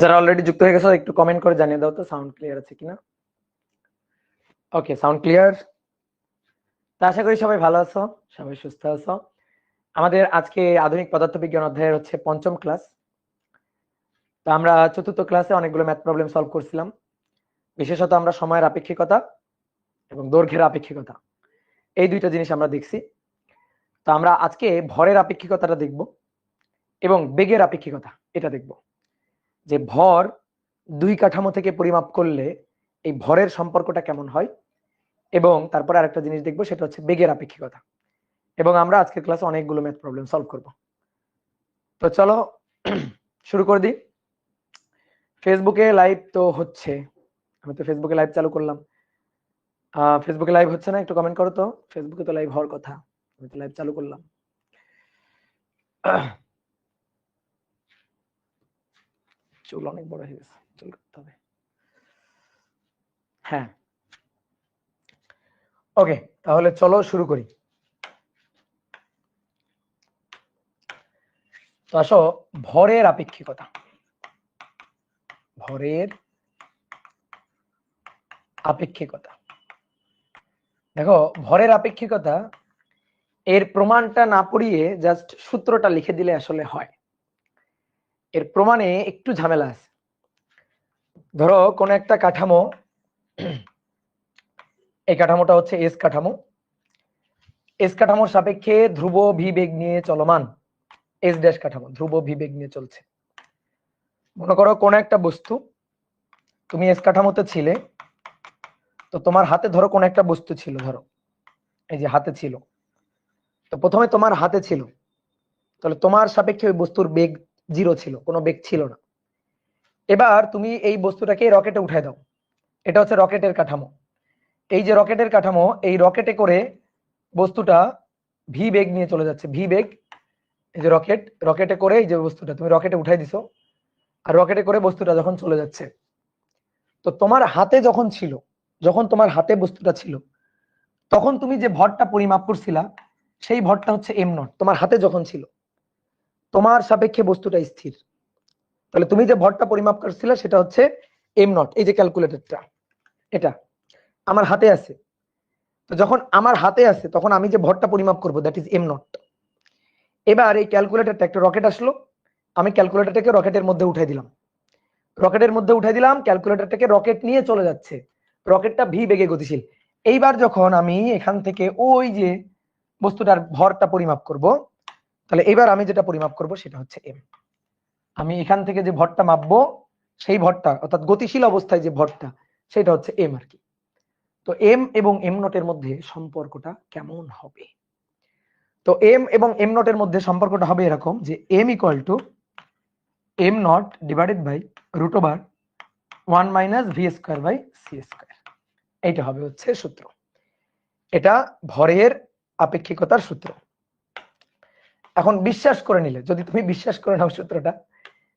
যারা অলরেডি যুক্ত হয়ে গেছো একটু কমেন্ট করে জানিয়ে দাও তো সাউন্ড ক্লিয়ার আছে কিনা। ওকে, সাউন্ড ক্লিয়ার। তা আশা করি সবাই ভালো আছো, সবাই সুস্থ আছো। আমাদের আজকে আধুনিক পদার্থবিজ্ঞান অধ্যায়ের হচ্ছে পঞ্চম ক্লাস। তো আমরা চতুর্থ ক্লাসে অনেকগুলো ম্যাথ প্রবলেম সলভ করছিলাম। বিশেষত আমরা সময়ের আপেক্ষিকতা এবং দৈর্ঘ্যের আপেক্ষিকতা এই দুইটা জিনিস আমরা দেখছি। তো আমরা আজকে ভরের আপেক্ষিকতাটা দেখব এবং বেগের আপেক্ষিকতা এটা দেখব, যে ভর দুই কাঠামো থেকে পরিমাপ করলে এই ভরের সম্পর্কটা কেমন হয়। এবং তারপরে আরেকটা জিনিস দেখবো, সেটা হচ্ছে বেগের আপেক্ষিকতা। এবং আমরা আজকের ক্লাসে অনেকগুলো ম্যাথ প্রবলেম সলভ করব। তো চলো শুরু করে দিই। ফেসবুকে লাইভ তো হচ্ছে, আমি তো ফেসবুকে লাইভ চালু করলাম। ফেসবুকে লাইভ হচ্ছে না, একটু কমেন্ট করো তো। ফেসবুকে তো লাইভ হওয়ার কথা, আমি তো লাইভ চালু করলাম। চুল অনেক বড় হয়ে গেছে, চুল কাটতে হবে। হ্যাঁ, ওকে, তাহলে চলো শুরু করি। তো আসো, ভরের আপেক্ষিকতা। ভরের আপেক্ষিকতা, দেখো ভরের আপেক্ষিকতা এর প্রমাণটা না পড়িয়ে জাস্ট সূত্রটা লিখে দিলে আসলে হয়। এর প্রমাণে একটু ঝামেলা আছে। ধরো কোন একটা কাঠামো, এই কাঠামোটা হচ্ছে এস কাঠামো। এস কাঠামোর সাপেক্ষে ধ্রুব ভি বেগ নিয়ে চলমান। এস ড্যাশ কাঠামো ধ্রুব ভি বেগ নিয়ে চলছে। মনে করো কোন একটা বস্তু, তুমি এস কাঠামোতে ছিলে, তো তোমার হাতে ধরো কোন একটা বস্তু ছিল, ধরো এই যে হাতে ছিল। তো প্রথমে তোমার হাতে ছিল, তাহলে তোমার সাপেক্ষে ওই বস্তুর বেগ 0 ছিল, কোনো বেগ ছিল না। এবার তুমি এই বস্তুটাকে রকেটে উঠায় দাও। এটা হচ্ছে রকেটের কাঠামো। এই যে রকেটের কাঠামো, এই রকেটে করে বস্তুটা ভি বেগ নিয়ে চলে যাচ্ছে। ভি বেগ, এই যে রকেট, রকেটে করে এই যে বস্তুটা তুমি রকেটে উঠাই দিছো, আর রকেটে করে বস্তুটা যখন চলে যাচ্ছে, তো তোমার হাতে যখন ছিল, যখন তোমার হাতে বস্তুটা ছিল, তখন তুমি যে ভরটা পরিমাপ করছিলা, সেই ভরটা হচ্ছে এম নট। তোমার হাতে যখন ছিল, তোমার সাপেক্ষে বস্তুটা স্থির, তাহলে তুমি যে ভরটা পরিমাপ করছিলে সেটা হচ্ছে এম নট। এই যে ক্যালকুলেটরটা, এটা আমার হাতে আছে। তো যখন আমার হাতে আছে, তখন আমি যে ভরটা পরিমাপ করব, দ্যাট ইজ এম নট। এবার এই ক্যালকুলেটরটা, একটা রকেট আসলো, আমি ক্যালকুলেটরটাকে রকেটের মধ্যে উঠাই দিলাম। রকেটের মধ্যে উঠাই দিলাম, ক্যালকুলেটরটাকে রকেট নিয়ে চলে যাচ্ছে। রকেটটা ভি বেগে গতিশীল। এইবার যখন আমি এখান থেকে ওই যে বস্তুটার ভরটা পরিমাপ করব, তাহলে এবার আমি যেটা পরিমাপ করব সেটা হচ্ছে এম। আমি এখান থেকে যে ভরটা মাপবো, সেই ভরটা অর্থাৎ গতিশীল অবস্থায় যে ভরটা, সেটা হচ্ছে এম আর কি। তো এম এবং এম নটের মধ্যে সম্পর্কটা কেমন হবে? তো এম এবং এম নটের মধ্যে সম্পর্কটা হবে এরকম, যে M equal to M naught divided by root over 1 minus V square by C square. এইটা হবে হচ্ছে সূত্র। এটা ভরের আপেক্ষিকতার সূত্র। এখন বিশ্বাস করে নিলে, যদি তুমি বিশ্বাস করে নাও সূত্রটা,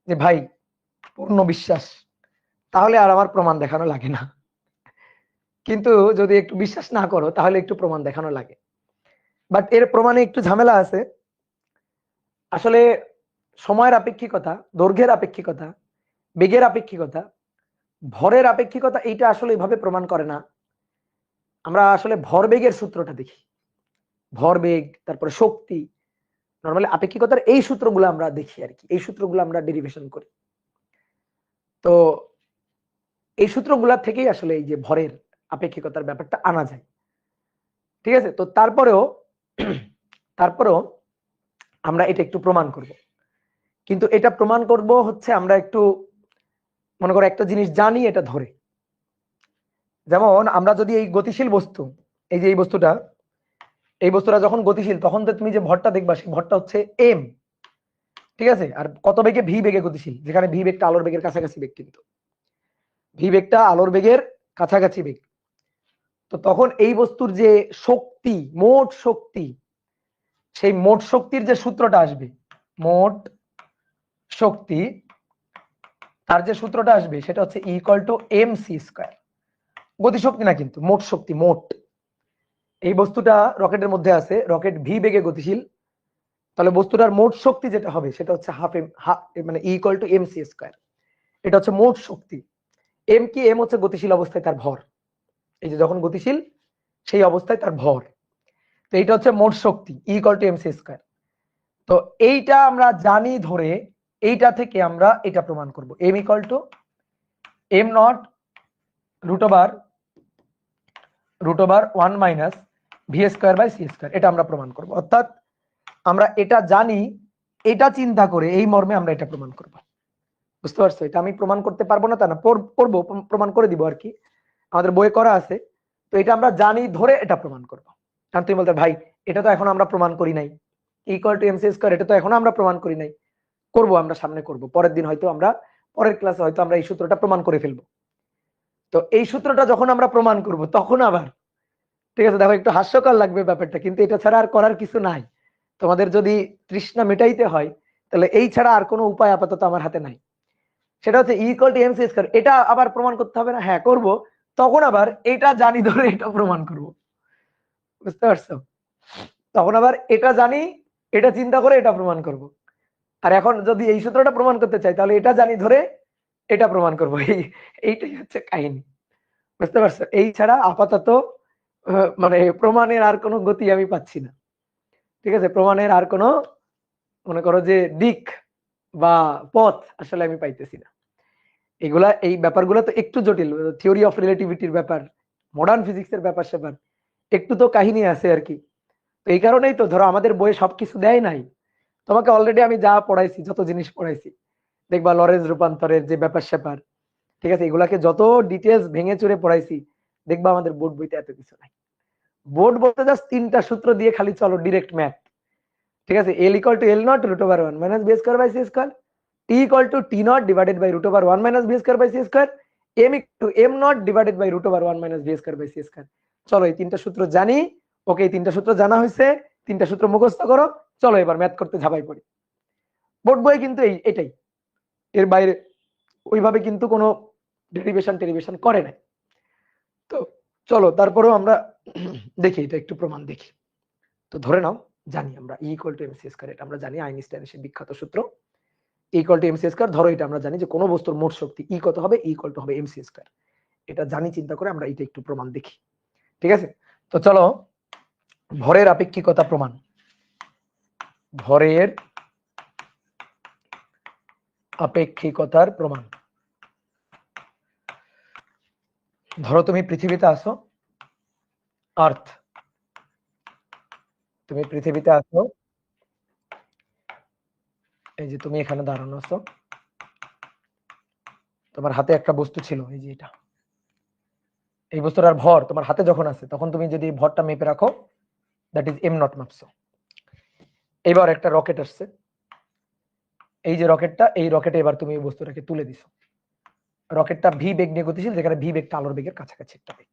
যে ভাই পূর্ণ বিশ্বাস, তাহলে আর আমার প্রমাণ দেখানো লাগে না। কিন্তু যদি একটু বিশ্বাস না করো, তাহলে একটু প্রমাণ দেখানো লাগে। বাট এর প্রমাণে একটু ঝামেলা আছে। আসলে সময়ের আপেক্ষিকতা, দৈর্ঘ্যের আপেক্ষিকতা, বেগের আপেক্ষিকতা, ভরের আপেক্ষিকতা, এইটা আসলে এইভাবে প্রমাণ করে না। আমরা আসলে ভরবেগের সূত্রটা দেখি, ভরবেগ, তারপরে শক্তি। নরমালি আপেক্ষিকতার এই সূত্রগুলো আমরা দেখি আর কি, এই সূত্রগুলো আমরা ডেরিভেশন করি। তো এই সূত্রগুলা থেকেই আসলে এই যে ভরের আপেক্ষিকতার ব্যাপারটা আনা যায়। ঠিক আছে, তো তারপরেও আমরা এটা একটু প্রমাণ করব। কিন্তু এটা প্রমাণ করব হচ্ছে আমরা একটু, মনে করো একটা জিনিস জানি এটা ধরে। যেমন আমরা যদি এই গতিশীল বস্তু, এই যে এই বস্তুটা যখন গতিশীল, তখন তো তুমি যে ভরটা দেখবা, সেই ভরটা হচ্ছে এম। ঠিক আছে, আর কত বেগে? ভি বেগে গতিশীল, যেখানে ভি বেগটা আলোর বেগের কাছাকাছি বেগ, কিন্তু ভি বেগটা আলোর বেগের কাছাকাছি বেগ। তো তখন এই বস্তুর যে শক্তি, মোট শক্তি, সেই মোট শক্তির যে সূত্রটা আসবে, মোট শক্তি, তার যে সূত্রটা আসবে সেটা হচ্ছে equals to M C square. গতিশক্তি না কিন্তু, মোট শক্তি, মোট। এই বস্তুটা রকেটের মধ্যে আছে, রকেট ভি বেগে গতিশীল, তাহলে বস্তুটার মোট শক্তি যেটা হবে সেটা হচ্ছে হাফ এম, মানে equals to M C square. এটা হচ্ছে মোট শক্তি। এম কি? এম হচ্ছে গতিশীল অবস্থায় তার ভর। এই যে যখন গতিশীল সেই অবস্থায় তার ভর। তো এইটা হচ্ছে মোট শক্তি ইকুয়াল টু এমসি স্কয়ার। তো এইটা আমরা জানি ধরে এইটা থেকে আমরা এটা প্রমাণ করব। M equal to M naught root over 1 minus V square by C square. এটা আমরা প্রমাণ করব। অর্থাৎ আমরা এটা জানি, এটা চিন্তা করে এই মর্মে আমরা এটা প্রমাণ করব। বুঝতে পারছো? এটা আমি প্রমাণ করতে পারবো না তা না, করবো, প্রমাণ করে দিব আর কি, আমাদের বইয়ে করা আছে। তো এটা আমরা জানি ধরে এটা প্রমাণ করব। কারণ তুমি বলতে ভাই এটা তো এখন আমরা প্রমাণ করি নাই, ইকুয়াল টু এমসি স্কয়ার এটা তো এখন আমরা প্রমাণ করি নাই। করব, আমরা সামনে করব, পরের দিন হয়তো আমরা, পরের ক্লাসে হয়তো আমরা এই সূত্রটা প্রমাণ করে ফেলবো। তো এই সূত্রটা যখন আমরা প্রমাণ করব তখন আবার, ঠিক আছে, দেখো একটু হাস্যকর লাগবে ব্যাপারটা, কিন্তু এটা ছাড়া আর করার কিছু নাই। তোমাদের যদি তৃষ্ণা মেটাইতে হয় তাহলে এই ছাড়া আর কোনো উপায় আপাতত আমার হাতে নাই। সেটা হচ্ছে ইকুয়াল টু এমসি স্কয়ার। এটা আবার প্রমাণ করতে হবে না? হ্যাঁ করব। তখন আবার এটা জানি ধরে এটা প্রমাণ করব। বুঝতে পারছো? তখন আবার এটা জানি, এটা চিন্তা করে এটা প্রমাণ করব। আর এখন যদি এই সূত্রটা প্রমাণ করতে চাই তাহলে এটা জানি ধরে এটা প্রমাণ করব। এইটাই হচ্ছে কাহিনী। বুঝতে পারছো? এই ছাড়া আপাতত মানে প্রমাণের আর কোনো গতি আমি পাচ্ছি না। ঠিক আছে, প্রমাণের আর কোনো, মনে করো যে দিক বা পথ আসলে আমি পাইতেছি না। এগুলা, এই ব্যাপারগুলো তো একটু জটিল, থিওরি অফ রিলেটিভিটির ব্যাপার, মডার্ন ফিজিক্সের ব্যাপার স্যাপার, একটু তো কাহিনী আছে আর কি। তো এই কারণেই তো ধরো আমাদের বইয়ে সবকিছু দেয় নাই। তোমাকে অলরেডি আমি যা পড়াইছি, যত জিনিস পড়াইছি, দেখবা লরেন্স রূপান্তরের যে ব্যাপার স্যাপার, ঠিক আছে, এগুলাকে যত ডিটেলস ভেঙে চুরে পড়াইছি, দেখবা আমাদের বোর্ড বইতে এত কিছু নাই। বোর্ড বলতে জাস্ট 3টা সূত্র দিয়ে খালি চলো, ডিরেক্ট ম্যাথ। ঠিক আছে, L equal to L naught root over 1 minus B square by C square, T equal to T naught divided by root over 1 minus B square by C square, M equal to M naught divided by root over 1 minus B square by C square. চলো এই 3টা সূত্র জানি। ওকে, এই 3টা সূত্র জানা হয়েছে, 3টা সূত্র মুখস্থ করো। চলো এবার ম্যাথ করতে ঝাঁপাই পড়ি। বোর্ড বই কিন্তু এটাই, এর বাইরে ওইভাবে কিন্তু কোনো ডেরিভেশন করে নাই। তো চলো তারপরেও আমরা দেখি, এটা একটু প্রমাণ দেখি। তো ধরে নাও জানি আমরা E equal to MC square, এটা আমরা জানি আইনস্টাইনের সেই বিখ্যাত সূত্র ইকুয়াল টু এমসি স্কয়ার। ধরো এটা আমরা জানি যে কোনো বস্তুর মোট শক্তি ই কত হবে, ইকুয়াল টু হবে এমসি স্কয়ার। এটা জানি চিন্তা করে আমরা এটা একটু প্রমাণ দেখি। ঠিক আছে, তো চলো ভরের আপেক্ষিকতা প্রমাণ। ভরের আপেক্ষিকতার প্রমাণ। ধরো তুমি পৃথিবীতে আসো, আর্থ, তুমি পৃথিবীতে আসো, এই যে তুমি এখানে দাঁড়ানো আছো, তোমার হাতে একটা বস্তু ছিল, এই যে এটা, এই বস্তুটার ভর তোমার হাতে যখন আছে তখন তুমি যদি ভরটা মেপে রাখো, দ্যাট ইজ এম নট মাপছো। এবার একটা রকেট আসছে, এই যে রকেটটা, এই রকেটে এবার তুমি এই বস্তুটাকে তুলে দিছো। রকেটটা ভি বেগ নিয়ে গতিশীল, যেখানে ভি বেগটা আলোর বেগের কাছাকাছি একটা বেগ।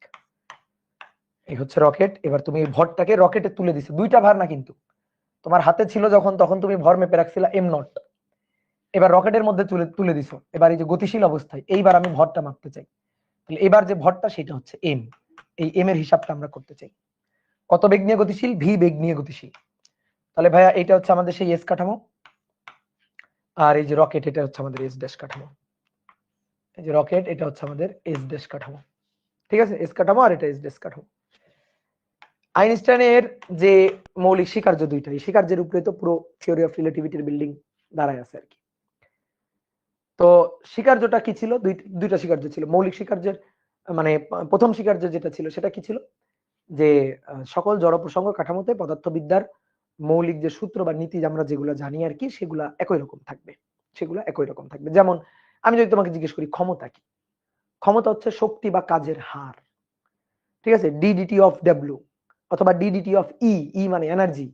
এই হচ্ছে রকেট। এবার তুমি এই ভরটাকে রকেটে তুলে দিছো, দুইটা ভার না কিন্তু, তোমার হাতে ছিল যখন তখন তুমি ভর মেপে রাখছিলা এম নট, এবার রকেটের মধ্যে তুলে তুলে দিছো। এবার এই যে গতিশীল অবস্থায় এইবার আমি ভরটা মাপতে চাই, তাহলে এবার যে ভরটা সেটা হচ্ছে এম। এই এম এর হিসাবটা আমরা করতে চাই। কত বেগ নিয়ে গতিশীল? ভি বেগ নিয়ে গতিশীল। তাহলে ভাইয়া এটা হচ্ছে আমাদের সেই এস কাঠামো, আর এই যে রকেট এটা হচ্ছে আমাদের এস ড্যাশ কাঠামো। এই যে রকেট এটা হচ্ছে আমাদের এস ড্যাশ কাঠামো। ঠিক আছে, এস কাঠামো আর এটা এস ড্যাশ কাঠামো। আইনস্টাইনের যে মৌলিক স্বীকার্য দুইটা, এই স্বীকার্যের উপরে তো পুরো থিওরি অফ রিলেটিভিটির বিল্ডিং দাঁড়ায় আছে আর কি। তো স্বীকার্যটা কি ছিল? দুইটা স্বীকার্য ছিল। মৌলিক স্বীকার্যের মানে প্রথম স্বীকার্য যেটা ছিল সেটা কি ছিল, যে সকল জড় প্রসঙ্গ কাঠামোতে পদার্থবিদ্যার মৌলিক যে সূত্র বা নীতি আমরা যেগুলো জানি আর কি, সেগুলা একই রকম থাকবে। সেগুলা একই রকম থাকবে। যেমন আমি যদি তোমাকে জিজ্ঞেস করি ক্ষমতা কি, ক্ষমতা হচ্ছে শক্তি বা কাজের হার। ঠিক আছে, ডিডিটি অফ ডব্লিউ অথবা ডিডিটি অফ ই, ই মানে এনার্জি,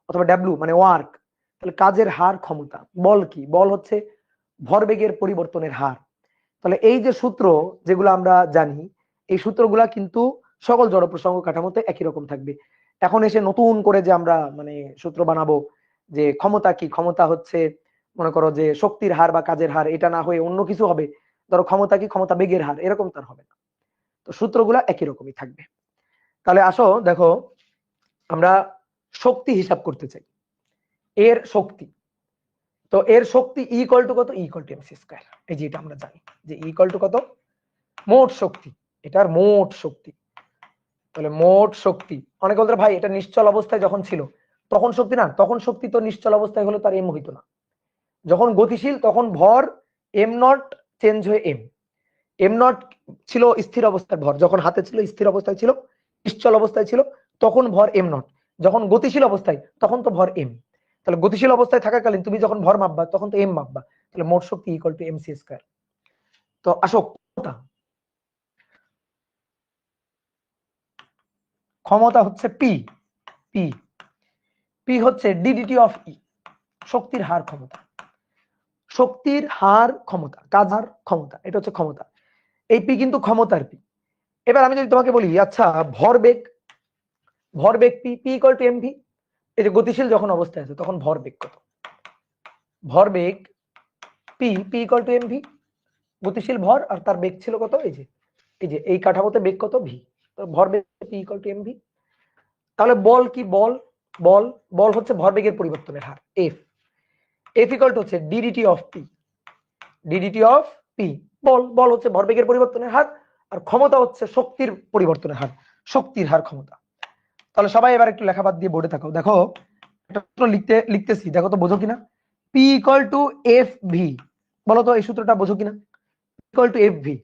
অথবা ডব্লিউ মানে ওয়ার্ক। তাহলে কাজের হার ক্ষমতা। বল কি? বল হচ্ছে ভরবেগের পরিবর্তনের হার। তাহলে এই যে সূত্র যেগুলো আমরা জানি, এই সূত্রগুলা কিন্তু সকল জড় প্রসঙ্গ কাঠামোতে একই রকম থাকবে। এখন এসে নতুন করে যে আমরা মানে সূত্র বানাবো যে ক্ষমতা কি, ক্ষমতা হচ্ছে মনে করো যে শক্তির হার বা কাজের হার, এটা না হয়ে অন্য কিছু হবে, ধরো ক্ষমতা কি, ক্ষমতা বেগের হার, এরকম তার হবে না। তো সূত্রগুলা একই রকমই থাকবে। তাহলে আসো দেখো, আমরা শক্তি হিসাব করতে চাই, এর শক্তি। তো এর শক্তি ই ইকুয়াল টু কত? E equal to MC square. এই যে এটা আমরা জানি যে ই ইকুয়াল টু কত? মোট শক্তি, এটার মোট শক্তি। তাহলে মোট শক্তি, অনেক বলতে ভাই এটা নিশ্চল অবস্থায় যখন ছিল তখন শক্তি না, তখন শক্তি তো নিশ্চল অবস্থায় হলে তার এম হইতো না। যখন গতিশীল তখন ভর এম নট চেঞ্জ হয়ে এম। এম নট ছিল স্থির অবস্থার ভর, যখন হাতে ছিল স্থির অবস্থায় ছিল, নিশ্চল অবস্থায় ছিল তখন ভর এম নট। যখন গতিশীল অবস্থায় তখন তো ভর এম। তাহলে গতিশীল অবস্থায় থাকাকালীন তুমি যখন ভর মাপবা তখন তো এম মাপবা, তাহলে মোট শক্তি ইকুয়াল টু এমসি স্কয়ার। তো আসো ক্ষমতা হচ্ছে পি। পি পি হচ্ছে ডিডিটি অফ ই, শক্তির হার ক্ষমতা। শক্তির হার ক্ষমতা, কাজ হার ক্ষমতা, এটা হচ্ছে ক্ষমতা। এই পি কিন্তু ক্ষমতার পি। এবার আমি যদি তোমাকে বলি আচ্ছা ভরবেগ, ভরবেগ P, P equal two MV. এই যে গতিশীল যখন অবস্থায় আছে তখন ভরবেগ কত? ভরবেগ P, P equal two MV. গতিশীল ভর আর তার বেগ ছিল কত? এই যে এই কাঠামোতে বেগ কত? ভি। তো ভরবেগ পি ইকুয়াল টু এমভি। তাহলে বল কি? বল বল বল হচ্ছে ভরবেগের পরিবর্তনের হার এফ। এফ ইকুয়াল টু হচ্ছে D D T of P. D D T of P, বল বল হচ্ছে ভরবেগের পরিবর্তনের হার, আর ক্ষমতা হচ্ছে শক্তির পরিবর্তনের হার, শক্তির হার ক্ষমতা। তাহলে সবাই এবার একটু লেখাপাত দিয়ে বোর্ডে থাকো। দেখো এটা লিখতেছি, দেখো তো বোঝো কিনা। P equal to F V, বলো তো এই সূত্রটা বোঝো কিনা? Equal to F V,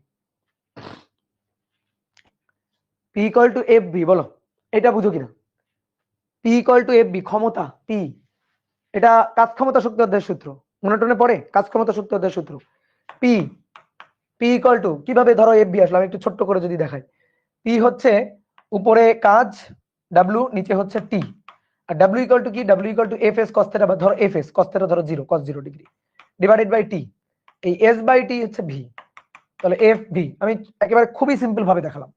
P equal to F V, বলো এটা বুঝো কিনা? P equal to F V, ক্ষমতা পি, এটা কাজ ক্ষমতা শক্তি অধ্যায়ের সূত্র, মনে টনে পড়ে? কাজ ক্ষমতা শক্তি অধ্যায়ের সূত্র। পি, পি ইকুয়াল টু, কিভাবে ধরো এফ ভি আসলো আমি একটু ছোট্ট করে যদি দেখাই। পি হচ্ছে উপরে কাজ ডাব্লিউ, নিচে হচ্ছে টি, আর ডাব্লিউ ইকুয়াল টু কি? W equal to F S cos theta, বা ধরো এফ এস কস থিটা ধরো 0, কস 0 ডিগ্রি, ডিভাইডেড বাই টি। এই এস বাই টি হচ্ছে ভি। তাহলে এফ ভি আমি একেবারে খুবই সিম্পল ভাবে দেখালাম।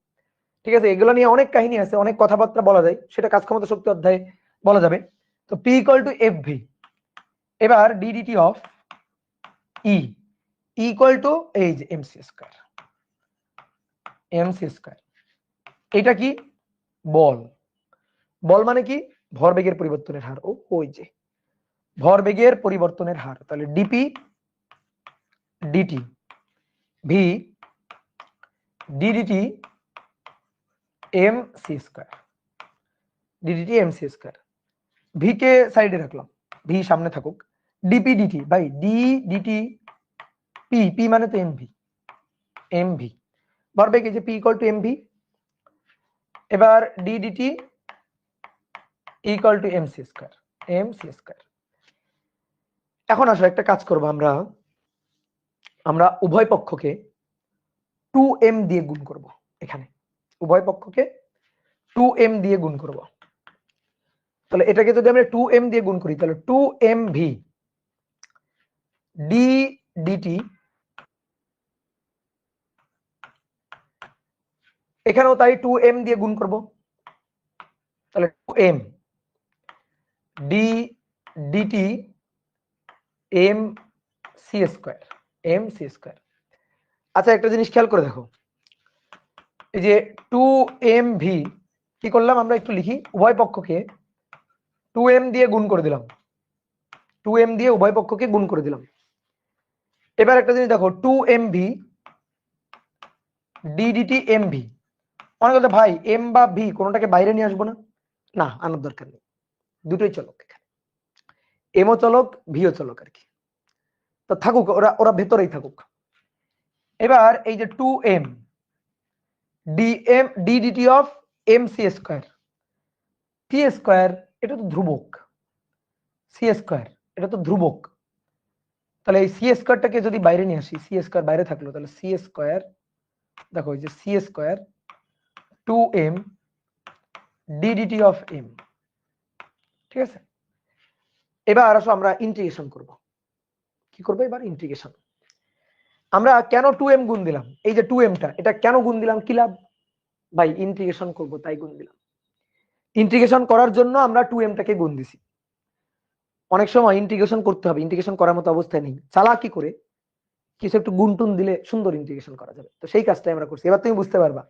ঠিক আছে, এগুলো নিয়ে অনেক কাহিনী আছে, অনেক কথাবার্তা বলা যায়, সেটা কাজ ক্ষমতা শক্তি অধ্যায়ে বলা যাবে। তো P equal to F V. এবার D D T of E equal to এই যে এমসি স্কয়ার। এমসি স্কয়ার এটা কি? বল। বল মানে কি? ভরবেগের পরিবর্তনের হার। ওই যে ভরবেগের পরিবর্তনের হার। তাহলে D P D T V D D T M C square, D D T M C square. V কে সাইডে রাখলাম, ভি সামনে থাকুক। ডিপি ডিটি ভাই, ডি ডিটি পি, পি মানে তো এম ভি, এম ভি ভরবেগ, এই যে P equal to M V. এবার D D T equal to M C square, M C square. এখন আসো একটা কাজ করবো আমরা, আমরা উভয় পক্ষকে 2m দিয়ে গুণ করব। এখানে উভয় পক্ষকে 2m দিয়ে গুণ করব। তাহলে এটাকে যদি আমরা 2m দিয়ে গুণ করি তাহলে 2mv ডি ডিটি, এখানেও তাই 2m দিয়ে গুণ করব। তাহলে 2m D DT M C square, M C square. আচ্ছা একটা জিনিস খেয়াল করে দেখো, এই যে 2mv কি করলাম আমরা, একটু লিখি, উভয় পক্ষকে 2m দিয়ে গুণ করে দিলাম, 2m দিয়ে উভয় পক্ষকে গুণ করে দিলাম। এবার একটা জিনিস দেখো, 2mv ডিডিটি এমভি। অনেক বলতে ভাই এম বা ভি কোনোটাকে বাইরে নিয়ে আসবো না? না, আনার দরকার নেই, দুটোই চলক এখানে, এমও চলক ভিও চলক আর কি। তো থাকুক, ওরা ওরা ভেতরেই থাকুক। এবার এই যে 2m DM DDT of M C square, P square এটা তো ধ্রুবক, সি স্কয়ার এটা তো ধ্রুবক। তাহলে এই সি স্কয়ারটাকে যদি বাইরে নিয়ে আসি, সি স্কয়ার বাইরে থাকলো, তাহলে সি স্কয়ার, দেখো এই যে C square 2m DDT of M. ঠিক আছে, এবার আসো আমরা ইন্টিগ্রেশন করব। কি করবো এবার? ইন্টিগ্রেশন। আমরা কেন 2m গুণ দিলাম? এই যে 2m টা, এটা কেন গুণ দিলাম? কি লাভ? ভাই ইন্টিগ্রেশন করব তাই গুণ দিলাম। ইন্টিগ্রেশন করার জন্য আমরা 2m টাকে গুণ দিছি। অনেক সময় ইন্টিগ্রেশন করতে হবে, ইন্টিগ্রেশন করার মতো অবস্থায় নেই, চালাকি করে কিছু একটু গুণ টুন দিলে সুন্দর ইন্টিগ্রেশন করা যাবে। তো সেই কাজটাই আমরা করছি, এবার তুমি বুঝতে পারবা।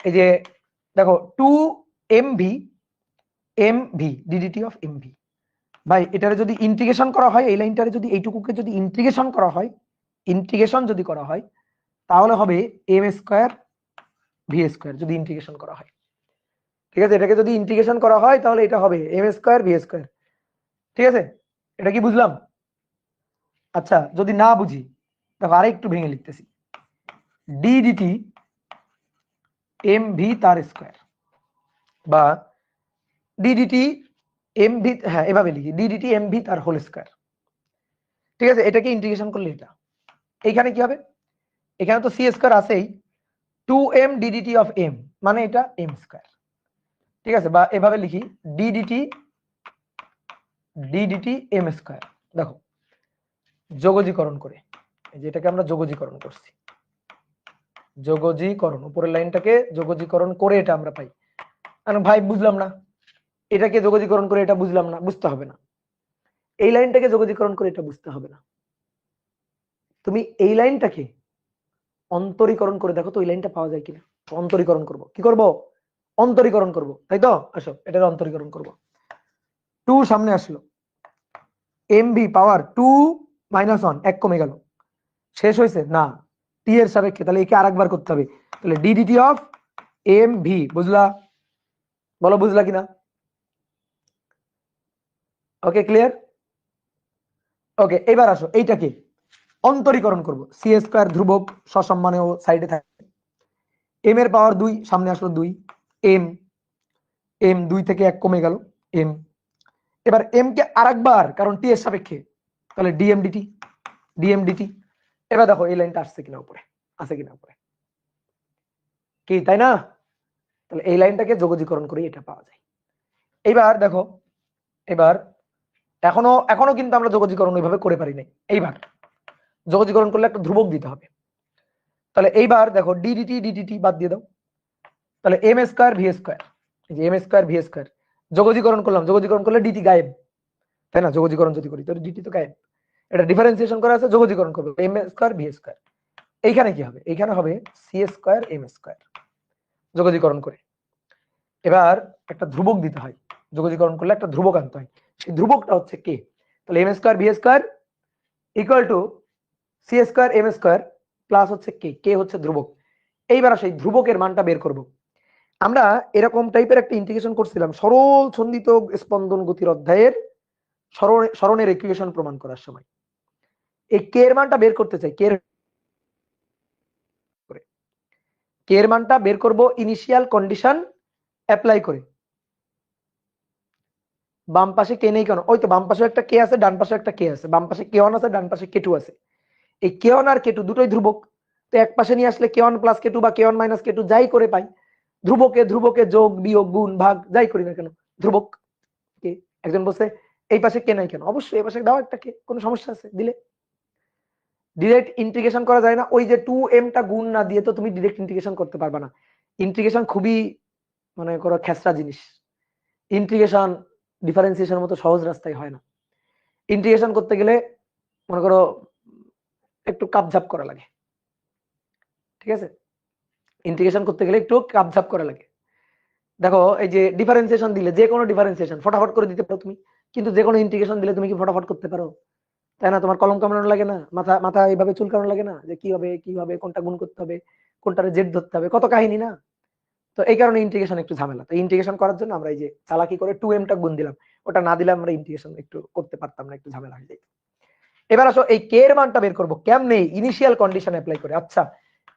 এই যে দেখো 2mv MV DDT of MV, ভাই এটারে যদি ইন্টিগ্রেশন করা হয়, এই লাইনটারে যদি এইটুকুকে যদি ইন্টিগ্রেশন করা হয়, ইন্টিগ্রেশন যদি করা হয় তাহলে হবে এম স্কয়ার ভি স্কয়ার, যদি ইন্টিগ্রেশন করা হয়। ঠিক আছে, এটাকে যদি ইন্টিগ্রেশন করা হয় তাহলে এটা হবে এম স্কয়ার ভি স্কয়ার। ঠিক আছে, এটা কি বুঝলাম? আচ্ছা, যদি না বুঝি দেখো আরেকটু ভেঙে লিখতেছি, ডি ডিটি এম ভি তার স্কয়ার, বা ডি ডিটি এম ভি, হ্যাঁ এভাবে লিখি, ডি ডিটি এম ভি তার হোল স্কয়ার। ঠিক আছে, এটাকে ইন্টিগ্রেশন করলে এটা, এইখানে কি হবে, এখানে তো সি স্কয়ার আছেই, 2m ডিডিটি অফ এম, মানে এটা এম স্কয়ার। ঠিক আছে, বা এভাবে লিখি ডিডিটি ডিডিটি এম স্কয়ার। দেখো যোগজীকরণ করে, যেটাকে আমরা যোগজীকরণ করছি, যোগজীকরণ, উপরের লাইনটাকে যোগজীকরণ করে এটা আমরা পাই। ভাই বুঝলাম না, এটাকে যোগজীকরণ করে এটা বুঝলাম না, বুঝতে হবে না। এই লাইনটাকে যোগজীকরণ করে এটা বুঝতে হবে না, তুমি এই লাইনটাকে অন্তরীকরণ করে দেখো তো ওই লাইনটা পাওয়া যায় কিনা। অন্তরীকরণ করব, কি করব, অন্তরীকরণ করব, তাই তো? আসো এটার অন্তরীকরণ করব। 2 সামনে আসলো, এম ভি পাওয়ার 2 মাইনাস 1, এক কমে গেল, শেষ হয়েছে না, টি এর সাপেক্ষে, তাহলে একে আরেকবার করতে হবে, তাহলে ডিডিটি অফ এম ভি, বুঝলা? বলো বুঝলা কিনা? ওকে, ক্লিয়ার? ওকে, এবার আসো এইটাকে অন্তরীকরণ করব, সি স্কয়ার ধ্রুবক সসম্মানেও সাইডে থাকে, এম এর পাওয়ার 2 সামনে আসলো 2, এম এম 2 থেকে 1 কমে গেল এম, এবার এম কে আরেকবার, কারণ টি এর সাপেক্ষে, তাহলে ডিএম ডিটি, ডিএম ডিটি। এবার দেখো এই লাইনটা আসছে কিনা উপরে, আছে কিনা উপরে, কি তাই না? তাহলে এই লাইনটাকে যোগজীকরণ করে এটা পাওয়া যায়। এইবার দেখো, এবার এখনো এখনো কিন্তু আমরা যোগজীকরণ ওইভাবে করে পারি নাই, এইবার যোগজীকরণ করলে একটা ধ্রুবক দিতে হবে। তাহলে এইবার দেখো ডিডিটি ডিডিটি বাদ দিয়ে দাও, তাহলে এম স্কয়ার ভি স্কয়ার, এই যে এম স্কয়ার ভি স্কয়ার যোগজীকরণ করলাম, যোগজীকরণ করলে ডিটি গায়েব, তাই না? যোগজীকরণ যদি করি তাহলে ডিটি তো গায়েব, এটা ডিফারেন্সিয়েশন করা আছে, যোগজীকরণ করবে এম স্কয়ার ভি স্কয়ার। এইখানে কি হবে, এইখানে হবে সি স্কয়ার এম স্কয়ার, যোগজীকরণ করে। এবার একটা ধ্রুবক দিতে হয়, যোগজীকরণ করলে একটা ধ্রুবক আনতে হয়, সেই ধ্রুবকটা হচ্ছে কে, তাহলে M square V square equal to C square M square plus হচ্ছে কে, কে হচ্ছে ধ্রুবক। এইবার সেই ধ্রুবকের মানটা বের করব। আমরা এরকম টাইপের একটা ইন্টিগ্রেশন করছিলাম সরল ছন্দিত স্পন্দন গতির অধ্যায়ের সরণের ইকুয়েশন প্রমাণ করার সময়। এই কে এর মানটা বের করতে চাই, কে এর মানটা বের করব ইনিশিয়াল কন্ডিশন অ্যাপ্লাই করে। বাম পাশে কে নেই কেন, ওই তো বাম পাশে একটা কে আছে, ডান পাশে একটা কে আছে, বাম পাশে কে ওয়ান আছে, ডান পাশে কে টু আছে। এই কে ওয়ান আর কে টু দুটোই ধ্রুবক, তো এক পাশে নিয়ে আসলে কে ওয়ান প্লাস কে টু বা কে ওয়ান মাইনাস কে টু যাই করে পাই, ধ্রুবকে ধ্রুবকে যোগ বিয়োগ গুণ ভাগ যাই করি না কেন ধ্রুবক কে। একজন বলছে এই পাশে কে নাই কেন, অবশ্যই এই পাশে দাও একটা কে, কোনো সমস্যা আছে দিলে? ডিরেক্ট ইন্টিগ্রেশন করা যায় না, ওই যে 2m টা গুণ না দিয়ে তো তুমি ডিরেক্ট ইন্টিগ্রেশন করতে পারবে না। ইন্টিগ্রেশন খুবই মনে করো খেসরা জিনিস, ইন্টিগ্রেশন ডিফারেন্সিয়েশন মতো সহজ রাস্তায় হয় না। ইন্টিগ্রেশন করতে গেলে মনে করো একটু কাপঝাপ করা লাগে, ঠিক আছে? ইন্টিগ্রেশন করতে গেলে একটু কাপঝাপ করা লাগে। দেখো এই যে ডিফারেন্সিয়েশন দিলে, যে কোনো ডিফারেন্সিয়েশন ফটাফট করে দিতে পারো তুমি, কিন্তু যে কোনো ইন্টিগ্রেশন দিলে তুমি কি ফটাফট করতে পারো? তাই না? তোমার কলম কামড়ানো লাগে না, মাথা মাথা এইভাবে চুল কামড়ানো লাগে না, যে কিভাবে কোনটা গুণ করতে হবে, কোনটারে জেড ধরতে হবে, কত কাহিনী না। তো এই কারণে ইন্টিগ্রেশন একটু ঝামেলা। তো ইন্টিগ্রেশন করার জন্য আমরা এই যে চালাকি করে 2m টা গুণ দিলাম, ওটা না দিলে আমরা ইন্টিগ্রেশন একটু করতে পারতাম না, একটু ঝামেলা হয়ে যেত। এবার আসো এই কে এর মানটা বের করবো কেমনে, ইনিশিয়াল কন্ডিশন অ্যাপ্লাই করে। আচ্ছা,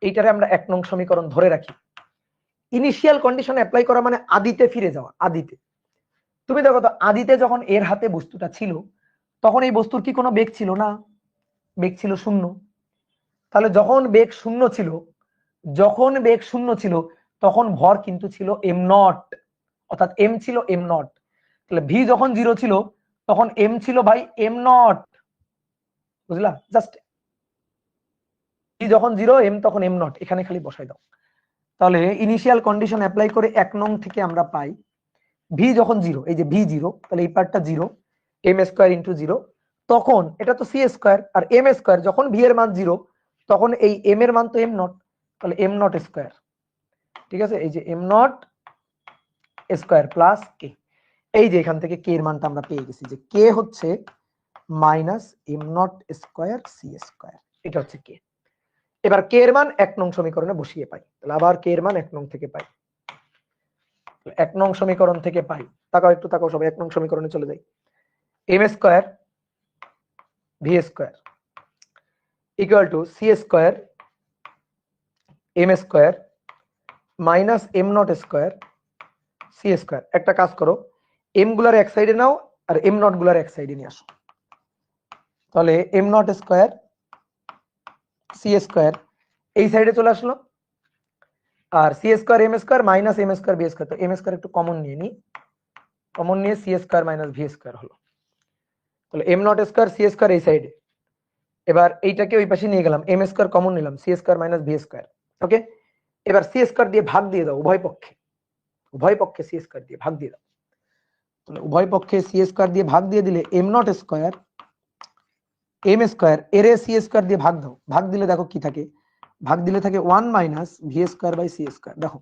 এইটারে আমরা 1 নং সমীকরণ ধরে রাখি। ইনিশিয়াল কন্ডিশন অ্যাপ্লাই করা মানে আদিতে ফিরে যাওয়া। আদিতে তুমি দেখো তো, আদিতে যখন এর হাতে বস্তুটা ছিল তখন এই বস্তুর কি কোনো বেগ ছিল না, বেগ ছিল 0। তাহলে যখন বেগ 0 ছিল, যখন বেগ 0 ছিল তখন ভর কিন্তু ছিল এম নট, অর্থাৎ এম ছিল এম নট। তাহলে ভি যখন 0 ছিল তখন এম ছিল ভাই এম নট, বুঝলা? জাস্ট ভি যখন 0 এম তখন এম নট, এখানে খালি বসাই দাও। তাহলে ইনিশিয়াল কন্ডিশন অ্যাপ্লাই করে 1 নং থেকে আমরা পাই ভি যখন 0, এই যে ভি 0, তাহলে এই পার্টটা 0, এম স্কয়ার ইন্টু 0, তখন এটা তো সি স্কয়ার আর এম স্কয়ার, যখন ভি এর মান 0 তখন এই এম এর মান তো এম নট, তাহলে এম নট স্কয়ার। ঠিক আছে, এই যে M naught square plus K. এই যে এখান থেকে কে এর মানটা আমরা পেয়ে গেছি যে কে হচ্ছে minus M naught square C square, এটা হচ্ছে কে। এবার কে এর মান 1 নং সমীকরণে বসিয়ে পাই, তাহলে আবার কে এর মান 1 নং থেকে পাই, 1 নং সমীকরণ থেকে পাই, তাকাও একটু তাকাও সবাই, 1 নং সমীকরণে চলে যাই। M square V square equal to C square M square minus M naught square C square. একটা কাজ করো, এম গুলার এক সাইডে নাও আর এম নট গুলার এক সাইডে নিয়ে আসো, তাহলে M naught square C square এই সাইডে চলে আসলো, আর C square M square minus M square B square, তো এম স্কোয়ার একটু কমন নিয়ে নি, কমন নিয়ে C square minus V square হলো, তাহলে M naught square C square এই সাইডে। এবার এইটাকে ওই পাশে নিয়ে গেলাম, এম স্কোয়ার কমন নিলাম, C square minus V square. Okay, এবার সি স্কোয়ার দিয়ে ভাগ দিয়ে দাও উভয় পক্ষে, উভয় পক্ষে সি স্কোয়ার দিয়ে ভাগ দিয়ে দাও, তাহলে উভয় পক্ষে সি স্কোয়ার দিয়ে ভাগ দিয়ে দিলে M naught square M square এর সি স্কোয়ার দিয়ে ভাগ দাও, ভাগ দিলে দেখো কি থাকে, ভাগ দিলে থাকে 1 minus V square by C square. দেখো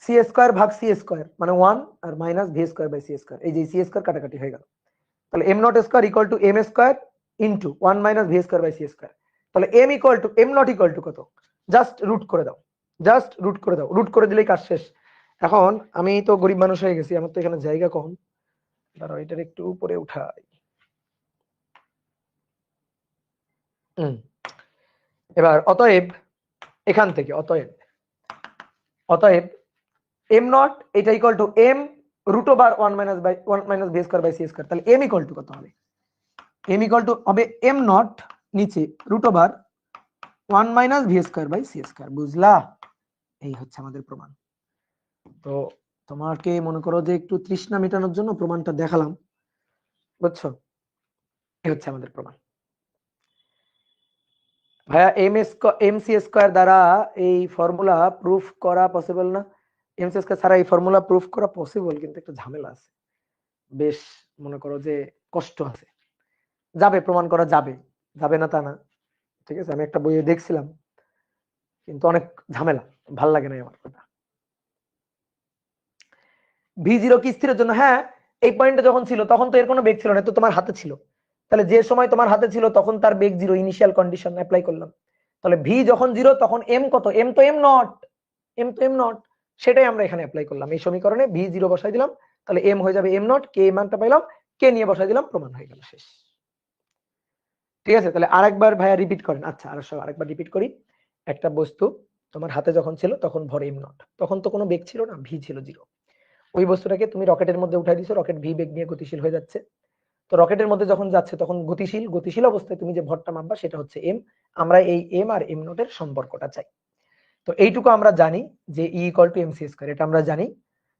সি স্কোয়ার ভাগ সি স্কোয়ার মানে 1 আর minus V square by C square, এই যে সি স্কোয়ার কাটাকাটি হয়ে গেল, তাহলে M naught square equal to M square into 1 minus V square by C square, তাহলে M equal to M naught equal to কত, জাস্ট রুট করে দাও, জাস্ট রুট করে দাও, রুট করে দিলেই কাজ শেষ। এখন আমি তো গরিব মানুষ হয়ে গেছি, আমার তো এখানে জায়গা কম, দাঁড়াও এটার একটু উপরে উঠাই। এবার অতএব এখান থেকে অতএব অতএব এম নট এটা equals to M root over 1 minus by 1 minus V square by C square, তাহলে এম ইকুয়াল টু কত হবে, এম ইকুয়াল টু হবে এম নট নিচে root over 1 minus V square by C square. বুঝলা, এই হচ্ছে আমাদের প্রমাণ। তো তোমাকে মনে করো যে একটু তৃষ্ণা মেটানোর জন্য প্রমাণটা দেখালাম, বুঝছো, এই হচ্ছে আমাদের প্রমাণ। ভাইয়া এম সি স্কয়ার দ্বারা এই ফর্মুলা প্রুফ করা পসিবল না? এম সি স্কয়ার ছাড়া এই ফর্মুলা প্রুফ করা পসিবল, কিন্তু একটা ঝামেলা আছে, বেশ মনে করো যে কষ্ট আছে, যাবে প্রমাণ করা যাবে, যাবে না তা না, ঠিক আছে, আমি একটা বইয়ে দেখছিলাম, কিন্তু অনেক ঝামেলা, ভাল লাগে না আমার কথা। ভি জিরো কি স্থিরের জন্য? হ্যাঁ, এই পয়েন্টে যখন ছিল তখন তো এর কোনো বেগ ছিল না, তো তোমার হাতে ছিল, তাহলে যে সময় তোমার হাতে ছিল তখন তার বেগ জিরো, ইনিশিয়াল কন্ডিশন অ্যাপ্লাই করলাম, তাহলে ভি যখন জিরো তখন এম কত, এম তো এম নট, এম তো এম নট, সেটাই আমরা এখানে অ্যাপ্লাই করলাম, এই সমীকরণে ভি জিরো বসাই দিলাম, তাহলে এম হয়ে যাবে এম নট, কে মানটা পাইলাম, কে নিয়ে বসাই দিলাম, প্রমাণ হয়ে গেল, শেষ। ঠিক আছে, তাহলে আরেকবার ভাইয়া রিপিট করেন। আচ্ছা আরেকবার রিপিট করি, একটা বস্তু তোমার হাতে যখন ছিল তখন ভর এম নট, তখন তো কোনো বেগ ছিল না, ভি ছিল জিরো, ওই বস্তুটাকে তুমি রকেটের মধ্যে উঠাই দিছো, রকেট ভি বেগ নিয়ে গতিশীল হয়ে যাচ্ছে, তো রকেটের মধ্যে যখন যাচ্ছে তখন গতিশীল অবস্থায় তুমি যে ভরটা মাপবা সেটা হচ্ছে এম, আমরা এই এম আর এম নটের সম্পর্কটা চাই। তো এইটুকু আমরা জানি যে E equal to M C square, এটা আমরা জানি,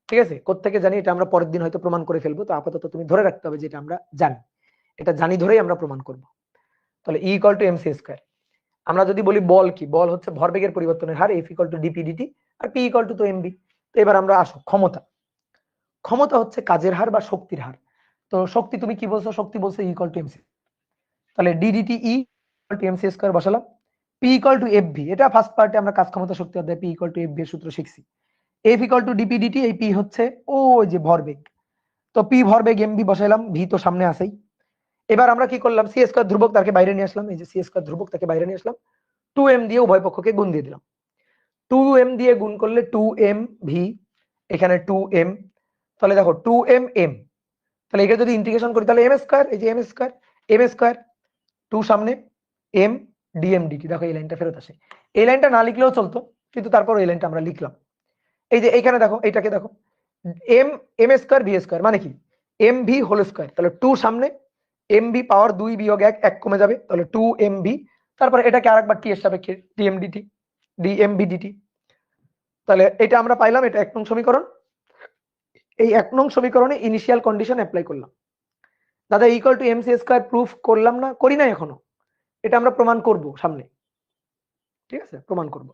ঠিক আছে, কোত্থেকে জানি এটা আমরা পরের দিন হয়তো প্রমাণ করে ফেলবো, তো আপাতত তুমি ধরে রাখতে হবে যেটা আমরা জানি, এটা জানি ধরেই আমরা প্রমাণ করব। তাহলে E equal to M C square, আমরা যদি বলি বল কি, বল হচ্ছে ভরবেগের পরিবর্তনের হার, F equal to DP D T, আর পি ইকুয়াল টু তো এমবি। তো এবার আমরা আসো ক্ষমতা, ক্ষমতা হচ্ছে কাজের হার বা শক্তির হার, তো শক্তি তুমি কি বলছো, শক্তি বলছো ইকুয়াল টু এমসি, তাহলে DDT E equal to MC square বসালাম, পি ইকুয়াল টু এফভি, এটা ফার্স্ট পার্টে আমরা কাজ ক্ষমতা শক্তি অধ্যায় পি ইকুয়াল টু এফভি এর সূত্র শিখছি, F equal to DP DT, এই পি হচ্ছে ওই যে ভরবেগ, তো পি ভরবেগ, এমভি বসাইলাম, ভি তো সামনে আছেই। এবার আমরা কি করলাম, সি স্কয়ার ধ্রুবক তাকে বাইরে নিয়ে আসলাম, এই যে সি স্কয়ার ধ্রুবক তাকে বাইরে নিয়ে আসলাম, 2m দিয়ে উভয় পক্ষকে গুণ দিয়ে দিলাম, 2m দিয়ে গুণ করলে 2m ভি, এখানে 2m, তাহলে দেখো 2m m, তাহলে এটা যদি ইন্টিগ্রেশন করি তাহলে এম স্কয়ার, এই যে এম স্কয়ার 2 সামনে এম ডিএম ডিটি, দেখো এই লাইনটা ফেরত আসে, এই লাইনটা না লিখলেও চলতো, কিন্তু তারপর এই লাইনটা আমরা লিখলাম। এই যে এইখানে দেখো, এইটাকে দেখো, M M square V square মানে কি, এম ভি হোল স্কয়ার, তাহলে 2 সামনে এম ভি পাওয়ার 2 বিয়োগ 1, 1 কমে যাবে, তাহলে 2 এম ভি, তারপরে এটাকে আরেকবার টি এর সাপেক্ষে DM DT, DM V DT, তাহলে এটা আমরা পাইলাম, এটা 1 নং সমীকরণ। এই 1 নং সমীকরণে ইনিশিয়াল কন্ডিশন অ্যাপ্লাই করলাম। দাদা equal to MC square proof করলাম না, করি না এখনো, এটা আমরা প্রমাণ করব সামনে, ঠিক আছে, প্রমাণ করব।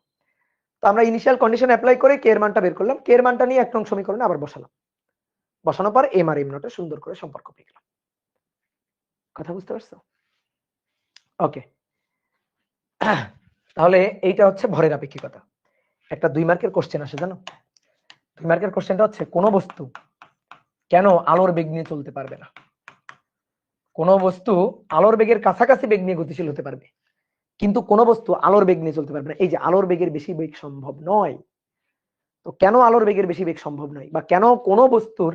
তো আমরা ইনিশিয়াল কন্ডিশন অ্যাপ্লাই করে কে এর মানটা বের করলাম, কে এর মানটা নিয়ে 1 নং সমীকরণে আবার বসালাম, বসানোর পর এম আর এম নটের সুন্দর করে সম্পর্ক পেয়ে গেলাম। কথা বুঝতে পারছো? ওকে, তাহলে এইটা হচ্ছে ভরের আপেক্ষিকতা। একটা 2 মার্কের কোশ্চেন আসে জানো, 2 মার্কের কোশ্চেনটা হচ্ছে কোন বস্তু কেন আলোর বেগ নিয়ে চলতে পারবে না? কোন বস্তু আলোর বেগের কাছাকাছি বেগ নিয়ে গতিশীল হতে পারবে, কিন্তু কোন বস্তু আলোর বেগ নিয়ে চলতে পারবে না। এই যে আলোর বেগের বেশি বেগ সম্ভব নয়, তো কেন আলোর বেগের বেশি বেগ সম্ভব নয়, বা কেন কোন বস্তুর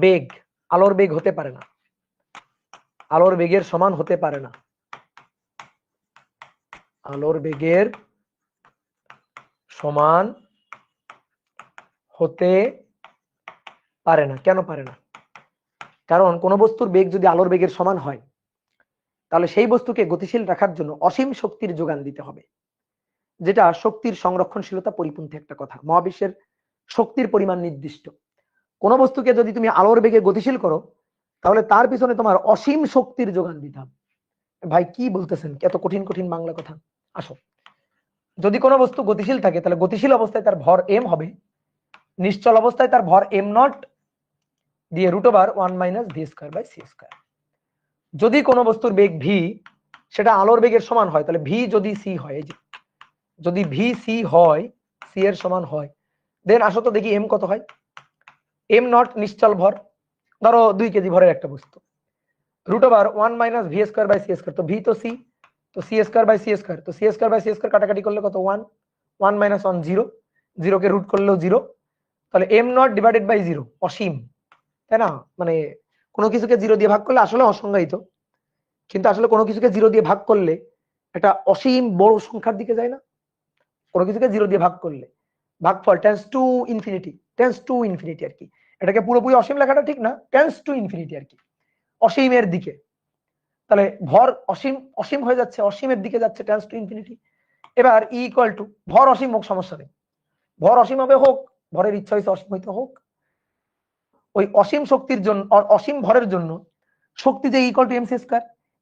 বেগ আলোর বেগ হতে পারে না, আলোর বেগের সমান হতে পারে না, আলোর বেগের সমান হতে পারে না? কেন পারে না? কারণ কোন বস্তুর বেগ যদি আলোর বেগের সমান হয়, তাহলে সেই বস্তুকে গতিশীল রাখার জন্য অসীম শক্তির যোগান দিতে হবে, যেটা শক্তির সংরক্ষণশীলতা পরিপন্থী একটা কথা। মহাবিশ্বের শক্তির পরিমাণ নির্দিষ্ট। কোন বস্তুকে যদি তুমি আলোর বেগে গতিশীল করো, তাহলে তার পিছনে তোমার অসীম শক্তির যোগান দিতে হবে। ভাই কি বলতেছেন, এত কঠিন কঠিন বাংলা কথা। আসো, যদি কোনো বস্তু গতিশীল থাকে, তাহলে গতিশীল অবস্থায় তার ভর m হবে, নিশ্চল অবস্থায় তার ভর m0 দিয়ে √1 - v²/c²। যদি কোনো বস্তুর বেগ v সেটা আলোর বেগের সমান হয়, তাহলে v যদি c হয়, এই যে যদি v c হয়, c এর সমান হয়, দেন আসো তো দেখি m কত হয়। m0 নিশ্চল ভর, ধরো 2 কেজি ভরের একটা বস্তু, √1 - v²/c²। তো v তো c, তো c²/c², তো c²/c² কাটাকাটি করলে কত? 1, 1 - 1 0, 0 কে রুট করলেও 0, তাহলে m0 / 0 অসীম, তাই না? মানে কোনো কিছুকে 0 দিয়ে ভাগ করলে আসলে অসংজ্ঞায়িত, কিন্তু আসলে কোনো কিছুকে 0 দিয়ে ভাগ করলে একটা অসীম বড় সংখ্যার দিকে যায় না? কোনো কিছুকে 0 দিয়ে ভাগ করলে ভাগফল টেন্স টু ইনফিনিটি আর কি। এটাকে পুরোপুরি অসীম লেখাটা ঠিক না, টেন্স টু ইনফিনিটি আর কি, অসীমের দিকে। তাহলে ভর অসীম অসীম হয়ে যাচ্ছে, অসীমের দিকে যাচ্ছে, টেন্স টু ইনফিনিটি। এবার ই ইকুয়াল টু ভর অসীম হোক, সমস্যা নেই, ভর অসীম হবে হোক, ভরের ইচ্ছা হয়েছে অসীম হইতে হোক। ওই অসীম শক্তির জন্য, অসীম ভরের জন্য শক্তি যে ইকুয়াল টু mc²।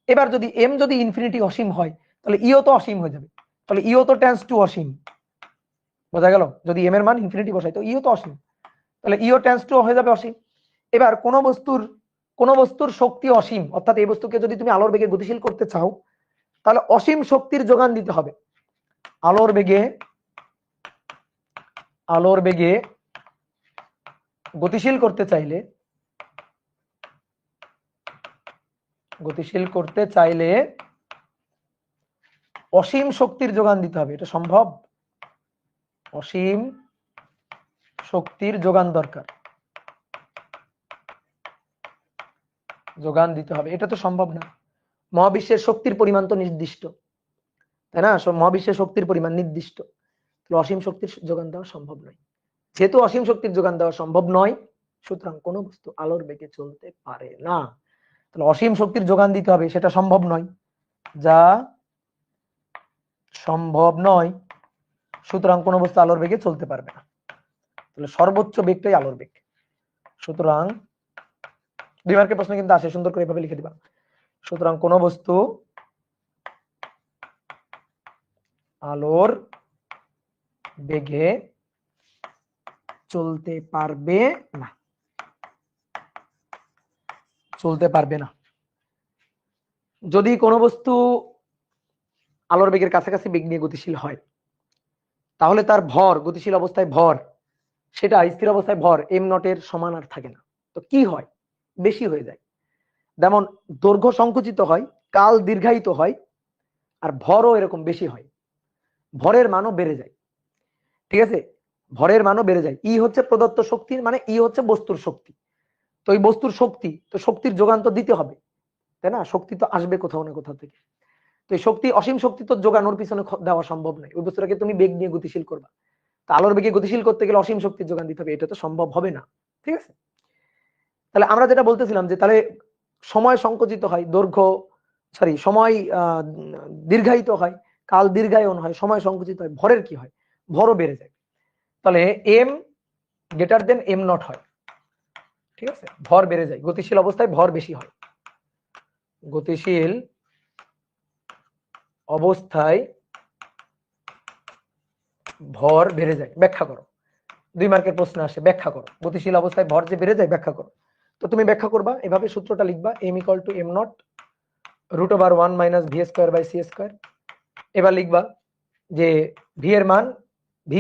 এবার যদি m যদি ইনফিনিটি অসীম হয়, তাহলে ইও তো অসীম হয়ে যাবে, তাহলে ইও তো টেন্স টু অসীম। বোঝা গেল? যদি m এর মান ইনফিনিটি বসাই, তো ইও তো অসীম, তাহলে ইও টেন্স টু হয়ে যাবে অসীম। এবার কোন বস্তুর শক্তি অসীম, অর্থাৎ এই বস্তুকে যদি তুমি আলোর বেগে গতিশীল করতে চাও, তাহলে অসীম শক্তির যোগান দিতে হবে। আলোর বেগে গতিশীল করতে চাইলে অসীম শক্তির যোগান দিতে হবে। এটা সম্ভব? অসীম শক্তির যোগান দরকার, যোগান দিতে হবে। এটা তো সম্ভব না, মহাবিশ্বের শক্তির পরিমাণ তো নির্দিষ্ট, তাই না? মহাবিশ্বের শক্তির পরিমাণ নির্দিষ্ট, তাহলে অসীম শক্তির যোগান দেওয়া সম্ভব নয়। যেহেতু অসীম শক্তির যোগান দেওয়া সম্ভব নয়, সুতরাং কোনো বস্তু আলোর বেগে চলতে পারে না। তাহলে অসীম শক্তির যোগান দিতে হবে, সেটা সম্ভব নয়, যা সম্ভব নয়, সুতরাং কোনো বস্তু আলোর বেগে চলতে পারবে না। তাহলে সর্বোচ্চ বেগটাই আলোর বেগ। সুতরাং 2 মার্কের প্রশ্ন কিন্তু আসে, সুন্দর করে এভাবে লিখে দিবা। সুতরাং কোনো বস্তু আলোর বেগে চলতে পারবে না, যদি কোনো বস্তু আলোর বেগের কাছাকাছি বেগ নিয়ে গতিশীল হয়, তাহলে তার ভর, গতিশীল অবস্থায় ভর, সেটা স্থির অবস্থায় ভর m0 এর সমান আর থাকে না। তো কি হয়? বেশি হয়ে যায়। যেমন দৈর্ঘ্য সংকুচিত হয়, কাল দীর্ঘায়িত হয়, আর ভরও এরকম বেশি হয়, ভরের মানও বেড়ে যায়। ঠিক আছে, ভরের মানও বেড়ে যায়। ই হচ্ছে প্রদত্ত শক্তির, মানে ই হচ্ছে বস্তুর শক্তি। তো এই বস্তুর শক্তি, তো শক্তির যোগান তো দিতে হবে, তাই না? শক্তি তো আসবে কোথাও না কোথাও থেকে। তো এই শক্তি, অসীম শক্তি তো যোগানোর পিছনে দেওয়া সম্ভব নয়। ওই বস্তুটাকে তুমি বেগ নিয়ে গতিশীল করবা, তা আলোর বেগে গতিশীল করতে গেলে অসীম শক্তির যোগান দিতে হবে, এটা তো সম্ভব হবে না। ঠিক আছে, তাহলে আমরা যেটা বলতেছিলাম যে তাহলে সময় সংকুচিত হয়, সময় দীর্ঘায়িত হয়, কাল দীর্ঘায়ন হয়, সময় সংকুচিত হয়, ভরের কি হয়? ভরও বেড়ে যায়। তাহলে m > m0 হয়। ঠিক আছে, ভর বেড়ে যায়, গতিশীল অবস্থায় ভর বেশি হয়, গতিশীল অবস্থায় ভর বেড়ে যায়। ব্যাখ্যা করো। 2 মার্কের প্রশ্ন আসে, ব্যাখ্যা করো, গতিশীল অবস্থায় ভর যে বেড়ে যায়, ব্যাখ্যা করো। তো তুমি ব্যাখ্যা করবা, এভাবে সূত্রটা লিখবা, m = m0 √1 - v²/c²। এবার লিখবা যে v এর মান, v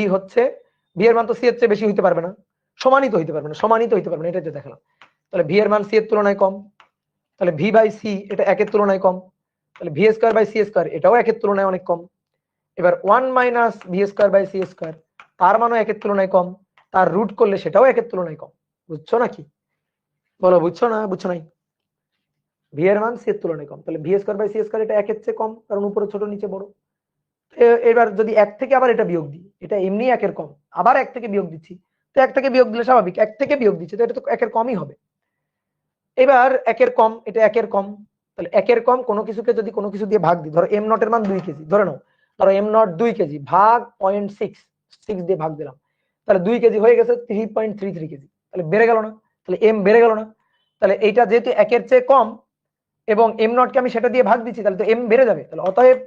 এর মান তো c এর চেয়ে বেশি হইতে পারবে না, সমানিত হইতে পারবে না, সমানিত হইতে পারবে না, এটা যে দেখালাম। তাহলে ভি এর মান সি এর তুলনায় কম, তাহলে ভি বাই সি এটা একের তুলনায় কম, তাহলে V square by C square এটাও একের তুলনায় অনেক কম। এবার 1 minus V square by C square তার মানও একের তুলনায় কম, তার রুট করলে সেটাও একের তুলনায় কম। বুঝছো নাকি? বলো বুঝছো না বুঝছো নাই? ভি এর মান সি এর তুলনায় কম, তাহলে V square by C square এটা একের চেয়ে কম, কারণ উপরে ছোট নিচে বড়। এবার যদি এক থেকে আবার এটা বিয়োগ দিই, এটা এমনি একের কম, আবার এক থেকে বিয়োগ দিচ্ছি, তো এক থেকে বিয়োগ দিলে স্বাভাবিক, এক থেকে বিয়োগ দিচ্ছি তো এটা তো একের কমই হবে। এবার একের কম, এটা একের কম, তাহলে একের কম কোনো কিছুকে যদি কোনো কিছু দিয়ে ভাগ দিই, ধরো এম নট এর মান 2 কেজি ধরে নাও, ধরো এম নট 2 কেজি ভাগ 0.6 দিয়ে ভাগ দিলাম, তাহলে 2 কেজি হয়ে গেছে 3.33 কেজি, তাহলে বেড়ে গেল না? তাহলে এম বেড়ে গেল না? তাহলে এইটা যেহেতু একের চেয়ে কম এবং এম নট কে আমি সেটা দিয়ে ভাগ দিচ্ছি, তাহলে তো এম বেড়ে যাবে, তাহলে অতএব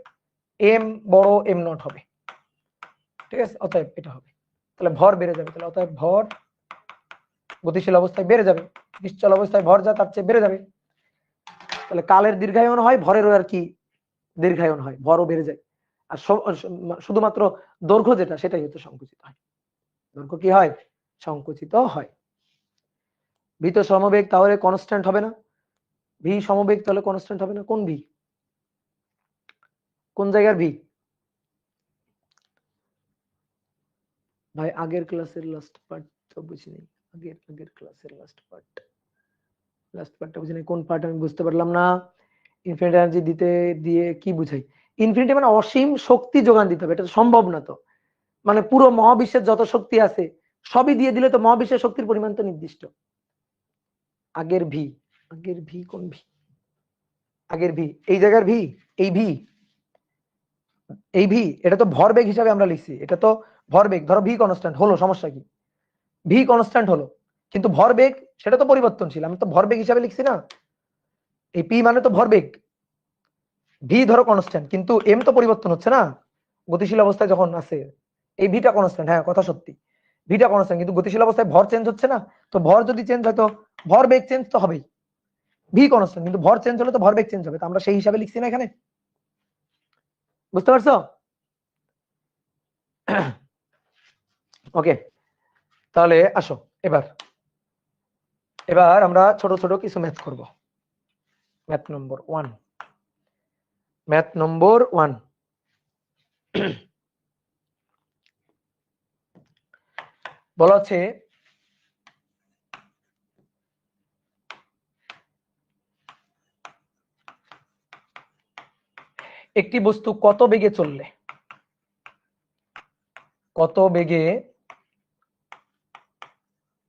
এম বড় এম নট হবে। ঠিক আছে, অতএব এটা হবে, তাহলে ভর বেড়ে যাবে, তাহলে অতএব ভর গতিশীল অবস্থায় বেড়ে যাবে, নিশ্চল অবস্থায় ভর যা তার চেয়ে বেড়ে যাবে। তাহলে কালের দীর্ঘায়ন হয়, ভরেরও আর কি দীর্ঘায়ন হয়, ভরও বেড়ে যায়। আর শুধুমাত্র দৈর্ঘ্য যেটা সেটাই হচ্ছে সংকুচিত হয়, দৈর্ঘ্য কি হয়? সংকুচিত হয়। ভি তো সমবেগ, তাহলে কনস্ট্যান্ট হবে না? ভি সমবেগ তাহলে কনস্ট্যান্ট হবে না? কোন ভি? কোন জায়গার ভি? ভাই আগের ক্লাসের লাস্ট পার্ট তো বুঝিনি, আগের ক্লাসের লাস্ট পার্টটা বুঝিনি, কোন পার্ট আমি বুঝতে পারলাম না। ইনফিনিট এনার্জি দিতে দিয়ে কি বুঝাই? ইনফিনিটি মানে অসীম শক্তি যোগান দিতে হবে, এটা তো সম্ভব না। তো মানে পুরো মহাবিশ্বের যত শক্তি আছে সবই দিয়ে দিলে তো মহাবিশ্বের শক্তির পরিমাণ তো নির্দিষ্ট। আগের ভি, আগের ভি কোন ভি? আগের ভি এই জায়গার ভি, এই ভি, এই ভি এটা তো ভরবেগ হিসাবে আমরা লিখছি, এটা তো ভরবেগ। ধরো ভি কনস্ট্যান্ট হলো, সমস্যা কি? ভি কনস্ট্যান্ট হলো, কিন্তু ভরবেগ সেটা তো পরিবর্তনশীল, আমি তো ভরবেগ হিসাবে লিখছি না। এই পি মানে তো ভরবেগ, ভি ধরো কনস্ট্যান্ট, কিন্তু এম তো পরিবর্তন হচ্ছে না গতিশীল অবস্থায় যখন আছে। এই ভিটা কনস্ট্যান্ট, হ্যাঁ কথা সত্যি, ভিটা কনস্ট্যান্ট, কিন্তু গতিশীল অবস্থায় ভর চেঞ্জ হচ্ছে না। তো ভর যদি চেঞ্জ হয় তো ভরবেগ চেঞ্জ তো হবেই। ভি কনস্ট্যান্ট, কিন্তু ভর চেঞ্জ হলে তো ভরবেগ চেঞ্জ হবে, তো আমরা সেই হিসাবে লিখছি না এখানে। বুঝতে পারছো? ওকে, তাহলে আসো এবার এবার আমরা ছোট ছোট কিছু ম্যাথ করব। ম্যাথ নম্বর 1, ম্যাথ নম্বর 1 বলা হচ্ছে একটি বস্তু কত বেগে চললে, কত বেগে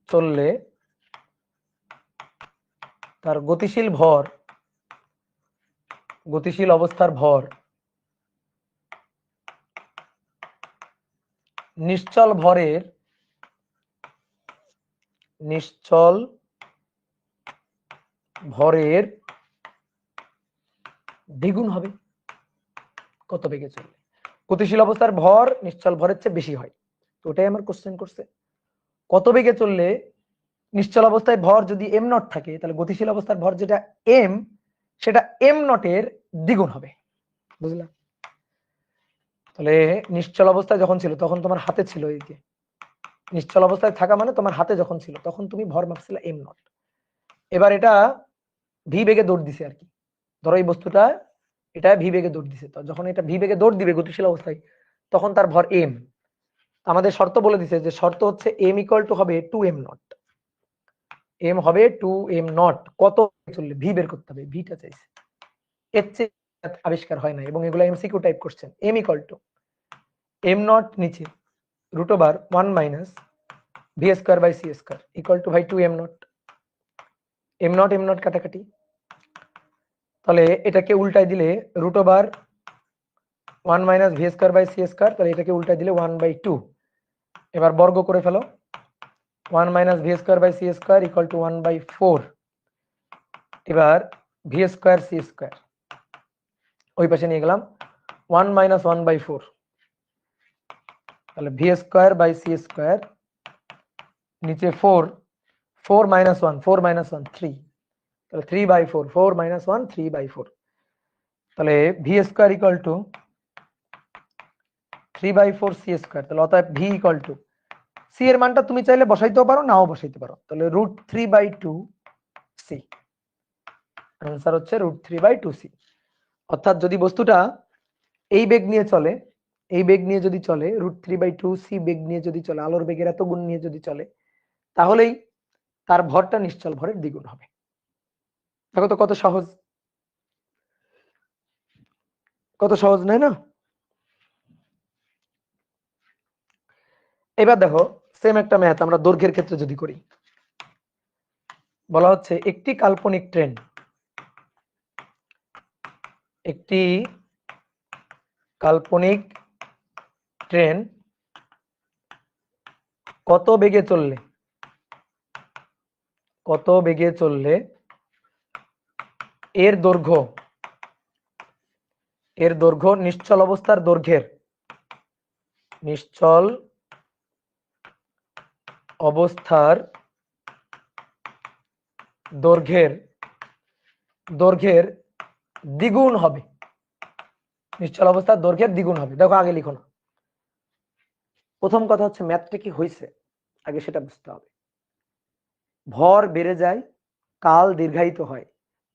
চললে তার গতিশীল ভর, গতিশীল অবস্থার ভর নিশ্চল ভরের, নিশ্চল ভরের দ্বিগুণ হবে। কত বেগে চললে গতিশীল অবস্থার ভর নিশ্চল ভরের চেয়ে বেশি হয়, তো ওটাই আমার কোশ্চেন করছে। কত বেগে চললে নিশ্চল অবস্থায় ভর যদি এম নট থাকে, তাহলে গতিশীল অবস্থার ভর যেটা এম, সেটা এম নটের দ্বিগুণ হবে। বুঝলা? তাহলে নিশ্চল অবস্থায় যখন ছিল তখন তোমার হাতে ছিল, এই যে নিশ্চল অবস্থায় থাকা মানে তোমার হাতে যখন ছিল তখন তুমি ভর মাপছিলে এম নট। এবার এটা ভি বেগে দৌড় দিছে আর কি, ধরো এই বস্তুটা এটা ভি বেগে দৌড় দিছে, তো যখন এটা ভি বেগে দৌড় দিবে গতিশীল অবস্থায় তখন তার ভর এম। আমাদের শর্ত বলে দিছে যে শর্ত হচ্ছে এম ইকুয়াল টু হবে 2m নট, এম হবে 2m নট। কত চললে ভি বের করতে হবে, ভিটা চাইছে, এর চেয়ে আবিষ্কার হয় না, এবং এগুলো M C Q type question. M equal to M naught নিচে root over 1 minus V square by C square equal to ভাই 2m নট। এম নট কাটাকাটি, তাহলে এটাকে উল্টাই দিলে root over 1 minus V square by C square, তাহলে এটাকে উল্টাই দিলে 1/2। এবার বর্গ করে ফেলো, 1 minus V square by C square equal to 1/4। এবার ভি স্কয়ার সি স্কয়ার ওই পাশে নিয়ে গেলাম, 1 মাইনাস 1/4, তাহলে V square by C square নিচে 4, 4 মাইনাস 1, 4 মাইনাস 1 3, তাহলে 3/4, 4 মাইনাস 1 3/4, তাহলে V square equal to 3/4 C square, তাহলে অতএব ভি ইকুয়াল টু সি এর মানটা তুমি চাইলে বসাইতেও পারো, নাও বসাইতে পারো। তাহলে √3/2 সি, आंसर হচ্ছে √3/2 সি। অর্থাৎ যদি বস্তুটা এই বেগ নিয়ে চলে, এই বেগ নিয়ে যদি চলে, √3/2 সি বেগ নিয়ে যদি চলে, আলোর বেগের এত গুণ নিয়ে যদি চলে, তাহলেই তার ভরটা নিশ্চল ভরের দ্বিগুণ হবে। দেখো তো কত সহজ, কত সহজ নয় না? এবার দেখো সেম একটা ম্যাথ আমরা দৈর্ঘ্যের ক্ষেত্রে যদি করি, বলা হচ্ছে একটি কাল্পনিক ট্রেন, একটি কাল্পনিক ট্রেন কত বেগে চললে, কত বেগে চললে এর দৈর্ঘ্য, এর দৈর্ঘ্য নিশ্চল অবস্থার দৈর্ঘ্যের, নিশ্চল অবস্থার দৈর্ঘ্যের, দৈর্ঘ্যের দ্বিগুণ হবে, নিশ্চল অবস্থার দৈর্ঘ্যের দ্বিগুণ হবে। দেখো আগে লিখো না, প্রথম কথা হচ্ছে ম্যাথটা কি হয়েছে আগে সেটা বুঝতে হবে। ভর বেড়ে যায়, কাল দীর্ঘায়িত হয়,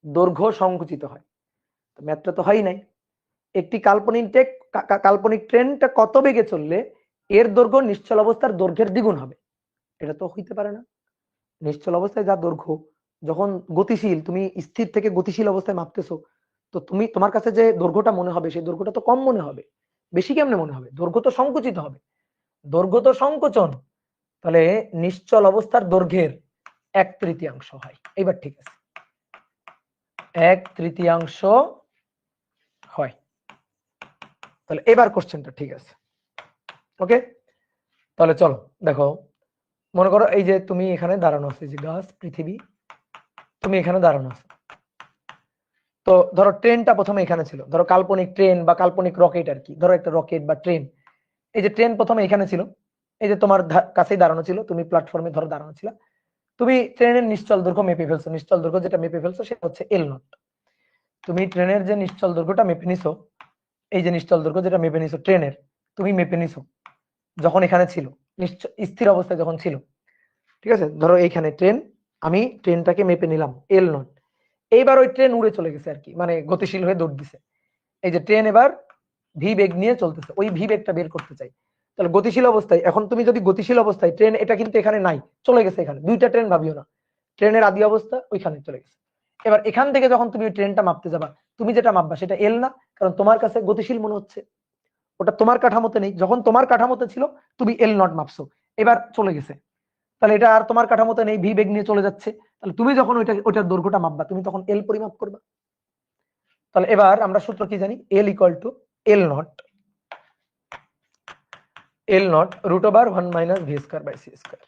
দৈর্ঘ্য সংকুচিত হয়, তো ম্যাথটা তো হয় নাই। একটি কাল্পনিক ট্রেনটা কত বেগে চললে এর দৈর্ঘ্য নিশ্চল অবস্থার দৈর্ঘ্যের দ্বিগুণ হবে, এটা তো হইতে পারে না। নিশ্চল অবস্থায় যা দৈর্ঘ্য, যখন গতিশীল, তুমি স্থির থেকে গতিশীল অবস্থায় মাপতেছো, তো তুমি তোমার কাছে যে দৈর্ঘ্যটা মনে হবে সেই দৈর্ঘ্যটা তো কম মনে হবে, বেশি কেমনে মনে হবে? দৈর্ঘ্য তো সংকুচিত হবে, দৈর্ঘ্য তো সংকোচন, তাহলে নিশ্চল অবস্থার দৈর্ঘ্যের 1/3 হয়। এইবার ঠিক আছে, 1/3 হয়। তাহলে এবার কোশ্চেনটা ঠিক আছে, ওকে। তাহলে চলো দেখো, মনে করো এই যে তুমি এখানে দাঁড়ানো আছো, যে গাছ পৃথিবী, তুমি এখানে দাঁড়ানো আছো। তো ধরো ট্রেনটা প্রথমে এখানে ছিল, ধরো কাল্পনিক ট্রেন বা কাল্পনিক রকেট আর কি, ধরো একটা রকেট বা ট্রেন, এই যে ট্রেন প্রথমে এখানে ছিল, এই যে তোমার কাছেই দাঁড়ানো ছিল, তুমি প্ল্যাটফর্মে ধরো দাঁড়ানো ছিল, তুমি ট্রেনের নিশ্চল দৈর্ঘ্য মেপে ফেলছো, নিশ্চল দৈর্ঘ্য যেটা মেপে ফেলছো সেটা হচ্ছে L0। তুমি ট্রেনের যে নিশ্চল দৈর্ঘ্যটা মেপে নিছো, এই যে নিশ্চল দৈর্ঘ্য যেটা মেপে নিছো ট্রেনের, তুমি মেপে নিছো যখন এখানে ছিল, স্থির অবস্থায় যখন ছিল, ঠিক আছে। ধরো এইখানে ট্রেন, আমি ট্রেনটাকে মেপে নিলাম L0। এইবার ওই ট্রেন উড়ে চলে গেছে আর কি, মানে গতিশীল হয়ে দৌড় দিছে। এই যে ট্রেন এবার ভি বেগ নিয়ে চলতেছে, ওই ভি বেগটা বের করতে চাই। তাহলে গতিশীল অবস্থায়, এখন তুমি যদি গতিশীল অবস্থায় ট্রেন, এটা কিন্তু এখানে নাই, চলে গেছে এখানে, দুইটা ট্রেন ভাবিও না, ট্রেনের আদি অবস্থা ওইখানে চলে গেছে। এবার এখান থেকে যখন তুমি ট্রেনটা মাপতে যাবা, তুমি যেটা মাপবা সেটা এল না, কারণ তোমার কাছে গতিশীল মনে হচ্ছে, ওটা তোমার কাঠামোতে নেই। যখন তোমার কাঠামোতে ছিল তুমি L0 মাপছো, এবার চলে গেছে, তাহলে এটা আর তোমার কাঠামোতে নেই, ভি বেগ নিয়ে চলে যাচ্ছে। তাহলে তুমি যখন ওইটার দৈর্ঘ্যটা মাপবা, তুমি তখন এল পরিমাপ করবা। তাহলে এবার আমরা সূত্র কি জানি, L = L0, L0 √1 - v²/c²।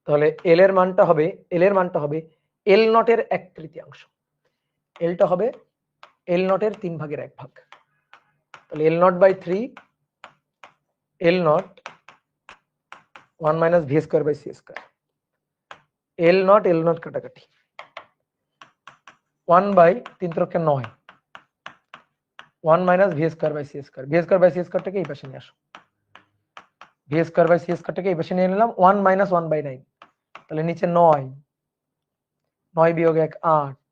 তাহলে এল এর মানটা হবে, L0 এর 1/3, এলটা হবে L0 এর 3/1 তাহলে L0/3, L0 1 - v²/c²। L0 কাটাকাটি, 1/3 9, 1 - v²/c²। v²/c² এই পাশে নিয়ে আসো, v²/c² এই পাশে নিয়ে নিলাম, 1 - 1/9, তাহলে নিচে 9, 9 - 1 8,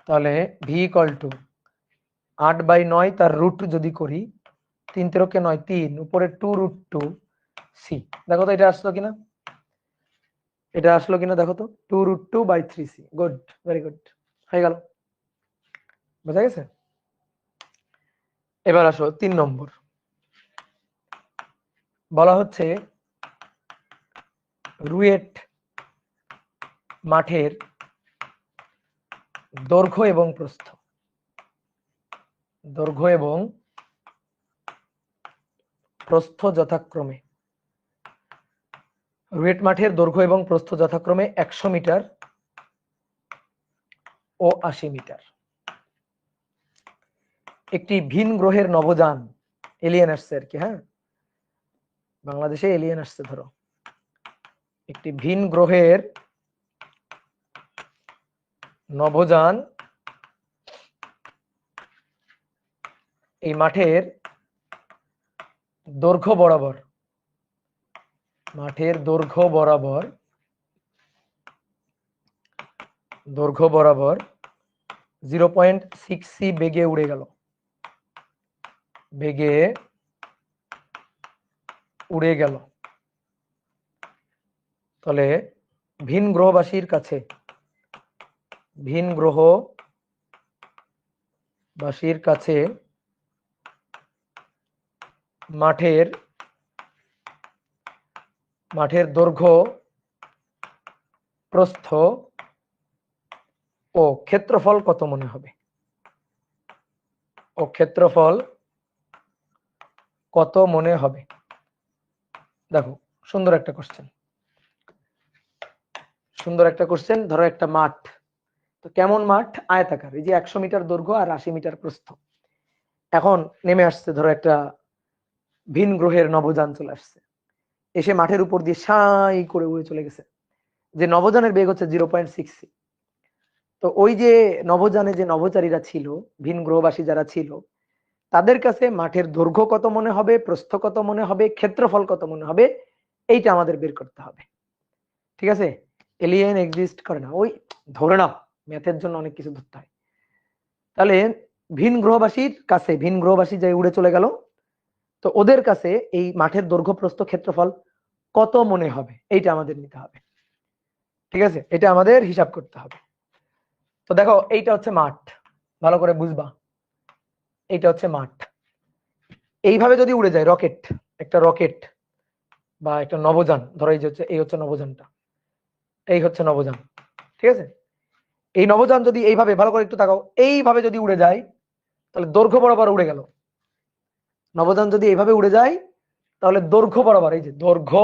তাহলে v = 8/9, তার রুট যদি করি 3 × 9 3, উপরে 2√2 সি। দেখো তো এটা আসলো কিনা, এটা আসলো কিনা দেখো তো, 2√2/3 সি। গুড, ভেরি গুড, হয়ে গেল, বোঝা গেছে। এবার আসো 3 নম্বর, বলা হচ্ছে রুয়েট মাঠের দৈর্ঘ্য এবং প্রস্থ, দৈর্ঘ্য এবং প্রস্থ যথাক্রমে, রুয়েট মাঠের দৈর্ঘ্য এবং প্রস্থ যথাক্রমে 100 মিটার ও 80 মিটার। একটি ভিন গ্রহের নভোযান, এলিয়েন আসছে আর কি, হ্যাঁ, বাংলাদেশে এলিয়েন আসছে, ধরো একটি ভিন গ্রহের নভোযান এই মাঠের দৈর্ঘ্য বরাবর, মাঠের দৈর্ঘ্য বরাবর 0.6 বেগে উড়ে গেল, বেগে উড়ে গেল। তাহলে ভিন গ্রহবাসীর কাছে, ভিন গ্রহবাসীর কাছে মাঠের দৈর্ঘ্য, প্রস্থ ও ক্ষেত্রফল কত মনে হবে? ও ক্ষেত্রফল কত মনে হবে? দেখো সুন্দর একটা কোশ্চেন, সুন্দর একটা কোশ্চেন। ধরো একটা মাঠ, তো কেমন মাঠ? আয়তাকার। এই যে 100 মিটার দৈর্ঘ্য আর 80 মিটার প্রস্থ। এখন নেমে আসছে ধরো একটা ভিন গ্রহের নভোযান চলে আসছে, এসে মাঠের উপর দিয়ে সাই করে উড়ে চলে গেছে। যে নভোযানের বেগ হচ্ছে 0.6। তো ওই যে নভোযানে যে নভোচারীরা ছিল, ভিন গ্রহবাসী যারা ছিল, তাদের কাছে মাঠের দৈর্ঘ্য কত মনে হবে, প্রস্থ কত মনে হবে, ক্ষেত্রফল কত মনে হবে, এইটা আমাদের বের করতে হবে। ঠিক আছে? এলিয়েন এক্সিস্ট করে না, ওই ধরে নাও ম্যাথের জন্য অনেক কিছু ধরতে হয়। তাহলে ভিন গ্রহবাসীর কাছে, ভিন গ্রহবাসী যে উড়ে চলে গেল, তো ওদের কাছে এই মাঠের দৈর্ঘ্য প্রস্থ ক্ষেত্রফল কত মনে হবে, এইটা আমাদের নিতে হবে। ঠিক আছে? এটা আমাদের হিসাব করতে হবে। তো দেখো এইটা হচ্ছে মাঠ, ভালো করে বুঝবা, এইটা হচ্ছে মাঠ। এইভাবে যদি উড়ে যায় রকেট, একটা রকেট বা একটা নভোযান, ধরো এই হচ্ছে নভোযানটা, এই হচ্ছে নভোযান। ঠিক আছে? এই নভোযান যদি এইভাবে, ভালো করে একটু তাকাও, এইভাবে যদি উড়ে যায়, তাহলে দৈর্ঘ্য বরাবর উড়ে গেল। নভোযান যদি এইভাবে উড়ে যায়, তাহলে দৈর্ঘ্য বরাবর, এই যে দৈর্ঘ্য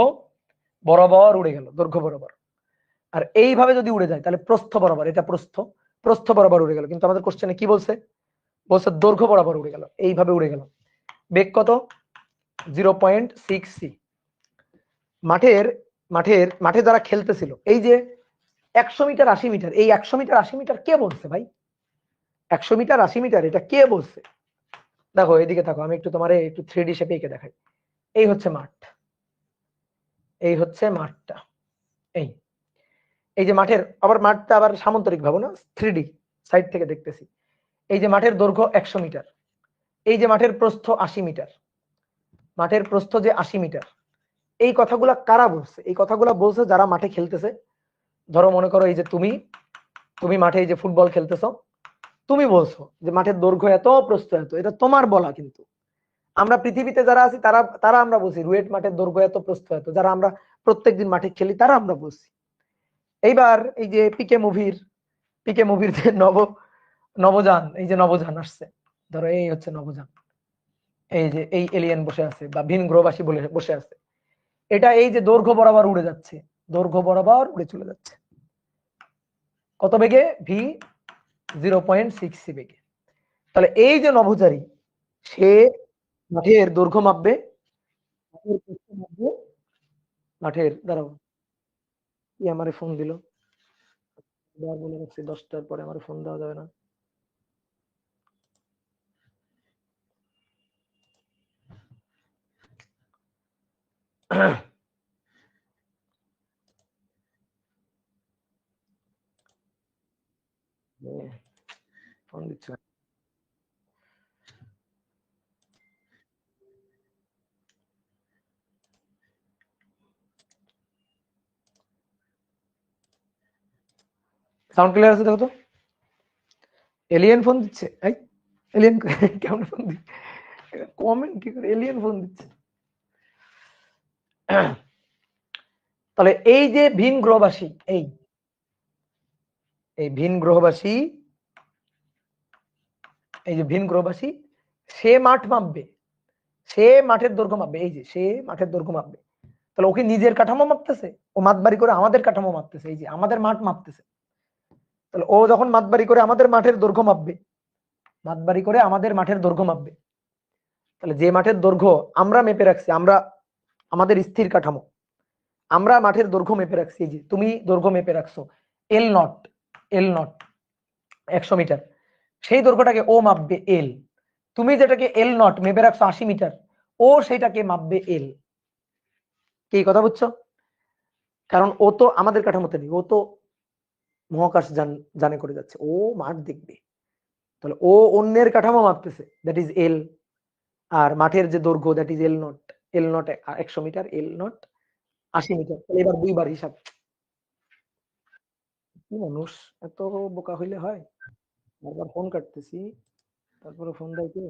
বরাবর উড়ে গেল, দৈর্ঘ্য বরাবর। আর এইভাবে যদি উড়ে যায়, তাহলে প্রস্থ বরাবর, এটা প্রস্থ, প্রস্থ বরাবর উড়ে গেল। কিন্তু আমাদের কোশ্চেনে কি বলছে? বলছে দৈর্ঘ্য বরাবর উড়ে গেল, এইভাবে উড়ে গেল। বেগ কত? 0.6 মাঠের মাঠের মাঠে যারা খেলতেছিল, এই যে 100 মিটার 80 মিটার, এই 100 মিটার 80 মিটার কে বলছে ভাই? 100 মিটার 80 মিটার এটা কে বলছে? দেখো এদিকে থাকো, আমি একটু তোমার একটু 3D শেপে এঁকে দেখাই। এই হচ্ছে মাঠ, এই হচ্ছে মাঠটা, এই এই যে মাঠের, আবার মাঠটা আবার সামান্তরিক ভাবো না, 3D সাইড থেকে দেখতেছি। এই যে মাঠের দৈর্ঘ্য 100 মিটার, এই যে মাঠের প্রস্থ 80 মিটার, মাঠের প্রস্থ যে 80 মিটার। এই কথাগুলা কারা বলছে? এই কথাগুলা বলছে যারা মাঠে খেলতেছে। ধরো মনে করো এই যে তুমি মাঠে এই যে ফুটবল খেলতেছো, তুমি বলছো যে মাঠের দৈর্ঘ্য এত, প্রস্থ এত, এটা তোমার বলা। কিন্তু আমরা পৃথিবীতে যারা আছি তারা তারা আমরা বলছি রুয়েট মাঠের দৈর্ঘ্য এত, প্রস্থ এত। যারা আমরা প্রত্যেকদিন মাঠে খেলি তারা আমরা বলছি। এইবার এই যে পিকে মুভির যে নভোযান, এই যে নভোযান আসছে, ধরো এই হচ্ছে নভোযান, এই যে এই এলিয়েন বসে আছে বা ভিন গ্রহবাসী বসে আছে, এটা এই যে দৈর্ঘ্য বরাবর উড়ে যাচ্ছে, দৈর্ঘ্য বরাবর উড়ে চলে যাচ্ছে কত বেগে? ভি 0.6 বেগে। তাহলে এই যে নভোচারী, সে মাঠের দৈর্ঘ্য মাপবে, মাঠের দাঁড়াও, কি আমারে ফোন দিল, বলে রাখছি 10টার পরে আমার ফোন দেওয়া যাবে না। ফোন দিচ্ছে না। সাউন্ড ক্লিয়ার আছে দেখো তো? এলিয়েন ফোন দিচ্ছে, এই এলিয়েন কেমন ফোন দিচ্ছে, কমেন্ট কি করে, এলিয়েন ফোন দিচ্ছে। তাহলে এই যে ভিন গ্রহবাসী, এই ভিন গ্রহবাসী, এই যে ভিন গ্রহবাসী, সে মাঠ মাপবে, সে মাঠের দৈর্ঘ্য মাপবে, এই যে সে মাঠের দৈর্ঘ্য মাপবে। তাহলে ওকে নিজের কাঠামো মাপতেছে, ও মাতবাড়ি করে আমাদের কাঠামো মাপতেছে, এই যে আমাদের মাঠ মাপতেছে। তাহলে ও যখন মাতবাড়ি করে আমাদের মাঠের দৈর্ঘ্য মাপবে, মাতবাড়ি করে আমাদের মাঠের দৈর্ঘ্য মাপবে, তাহলে যে মাঠের দৈর্ঘ্য আমরা মেপে রাখছি, আমরা আমাদের স্থির কাঠামো, আমরা মাঠের দৈর্ঘ্য মেপে রাখছি, এই যে তুমি দৈর্ঘ্য মেপে রাখছো এল নট 100 মিটার, সেই দৈর্ঘ্যটাকে ও মাপবে এল। তুমি যেটাকে এল নট মেপে রাখছো 80 মিটার, ও সেটাকে মাপবে এল। কি কথা বুঝছো? কারণ ও তো আমাদের কাঠামোতে নেই, ও তো মহাকাশ জানে করে যাচ্ছে, ও মাঠ দেখবে, তাহলে ও অন্যের কাঠামো মাপতেছে, দ্যাট ইজ এল। আর মাঠের যে দৈর্ঘ্য, that is L naught. L naught 100 metre, L naught 80 metre. তাহলে এবার দুইবার হিসাব। কি মানুষ, এত বোকা হইলে হয়? বারবার ফোন কাটতেছি, তারপরে ফোন দেয় কে?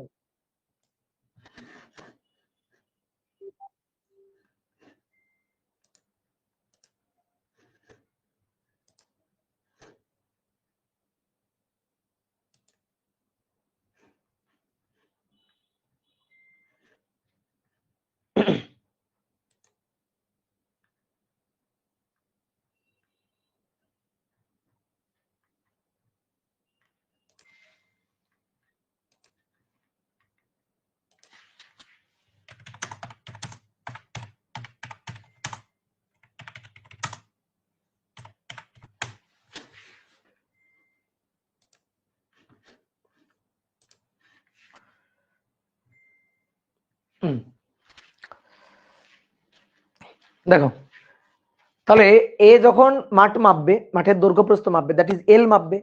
দেখো, তাহলে এ যখন মাঠ মাপবে, মাঠের দৈর্ঘ্য প্রস্থ মাপবে, দ্যাট ইজ এল মাপবে।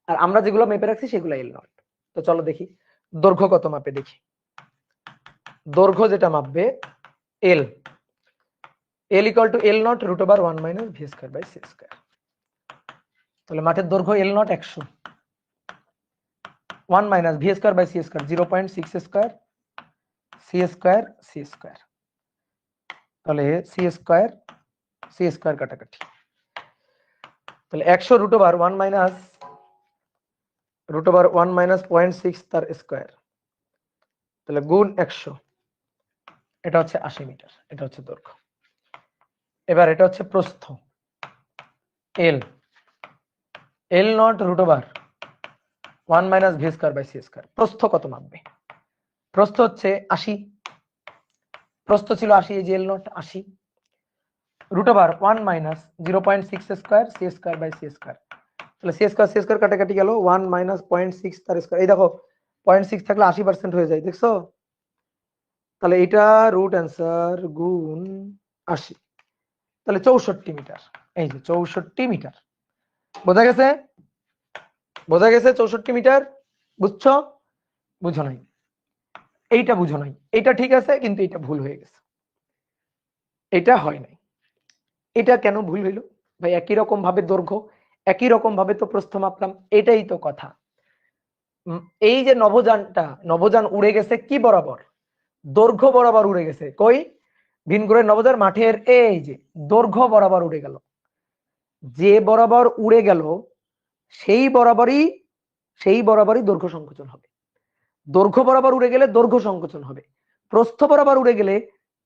আর আমরা যেগুলো মেপে রাখছি সেগুলো এল নট। তো চলো দেখি দৈর্ঘ্য কত মাপে। দেখি দৈর্ঘ্য যেটা মাপবে L, L equal to L naught root over 1 minus V square by C square. তাহলে মাঠের দৈর্ঘ্য L naught 100, 1 minus V square by C square 0.6 square, C square C square. তাহলে সি স্কয়ার কাটাকাটি, তাহলে 100 রুট ওভার 1 মাইনাস 0.6 তার square, তাহলে গুণ 100, এটা হচ্ছে 80 মিটার, এটা হচ্ছে দৈর্ঘ্য। এবার এটা হচ্ছে প্রস্থ L, L naught root over 1 minus V square by C square. প্রস্থ কত মাপবে? প্রস্থ হচ্ছে 80, প্রস্থ ছিল 80, এই যে L naught 80 root over 1 minus 0.6 square C square by C square. তাহলে সি স্কয়ার কাটাকাটি গেল, 1 মাইনাস 0.6 তার স্কয়ার। এই দেখো 0.6 থাকলে 80% হয়ে যায়, দেখছো? তাহলে এটা রুট অ্যান্সার গুণ 80, তাহলে 64 মিটার। এই যে 64 মিটার, বোঝা গেছে? বোঝা গেছে 64 মিটার? বুঝছো? বুঝো নাই? এইটা বুঝো নাই, এইটা ঠিক আছে, কিন্তু এটা ভুল হয়ে গেছে, এটা হয় নাই। এটা কেন ভুল হইল ভাই? একই রকম ভাবে দৈর্ঘ্য, একই রকম ভাবে তো প্রস্থ মাপলাম, এটাই তো কথা। এই যে নভোযান উড়ে গেছে কি বরাবর? দৈর্ঘ্য বরাবর উড়ে গেছে। কই? ভিনগ্রহের নভোযান মাঠের এই যে দৈর্ঘ্য বরাবর উড়ে গেল। যে বরাবর উড়ে গেল সেই বরাবরই দৈর্ঘ্য সংকোচন হবে। দৈর্ঘ্য বরাবর উড়ে গেলে দৈর্ঘ্য সংকোচন হবে, প্রস্থ বরাবর উড়ে গেলে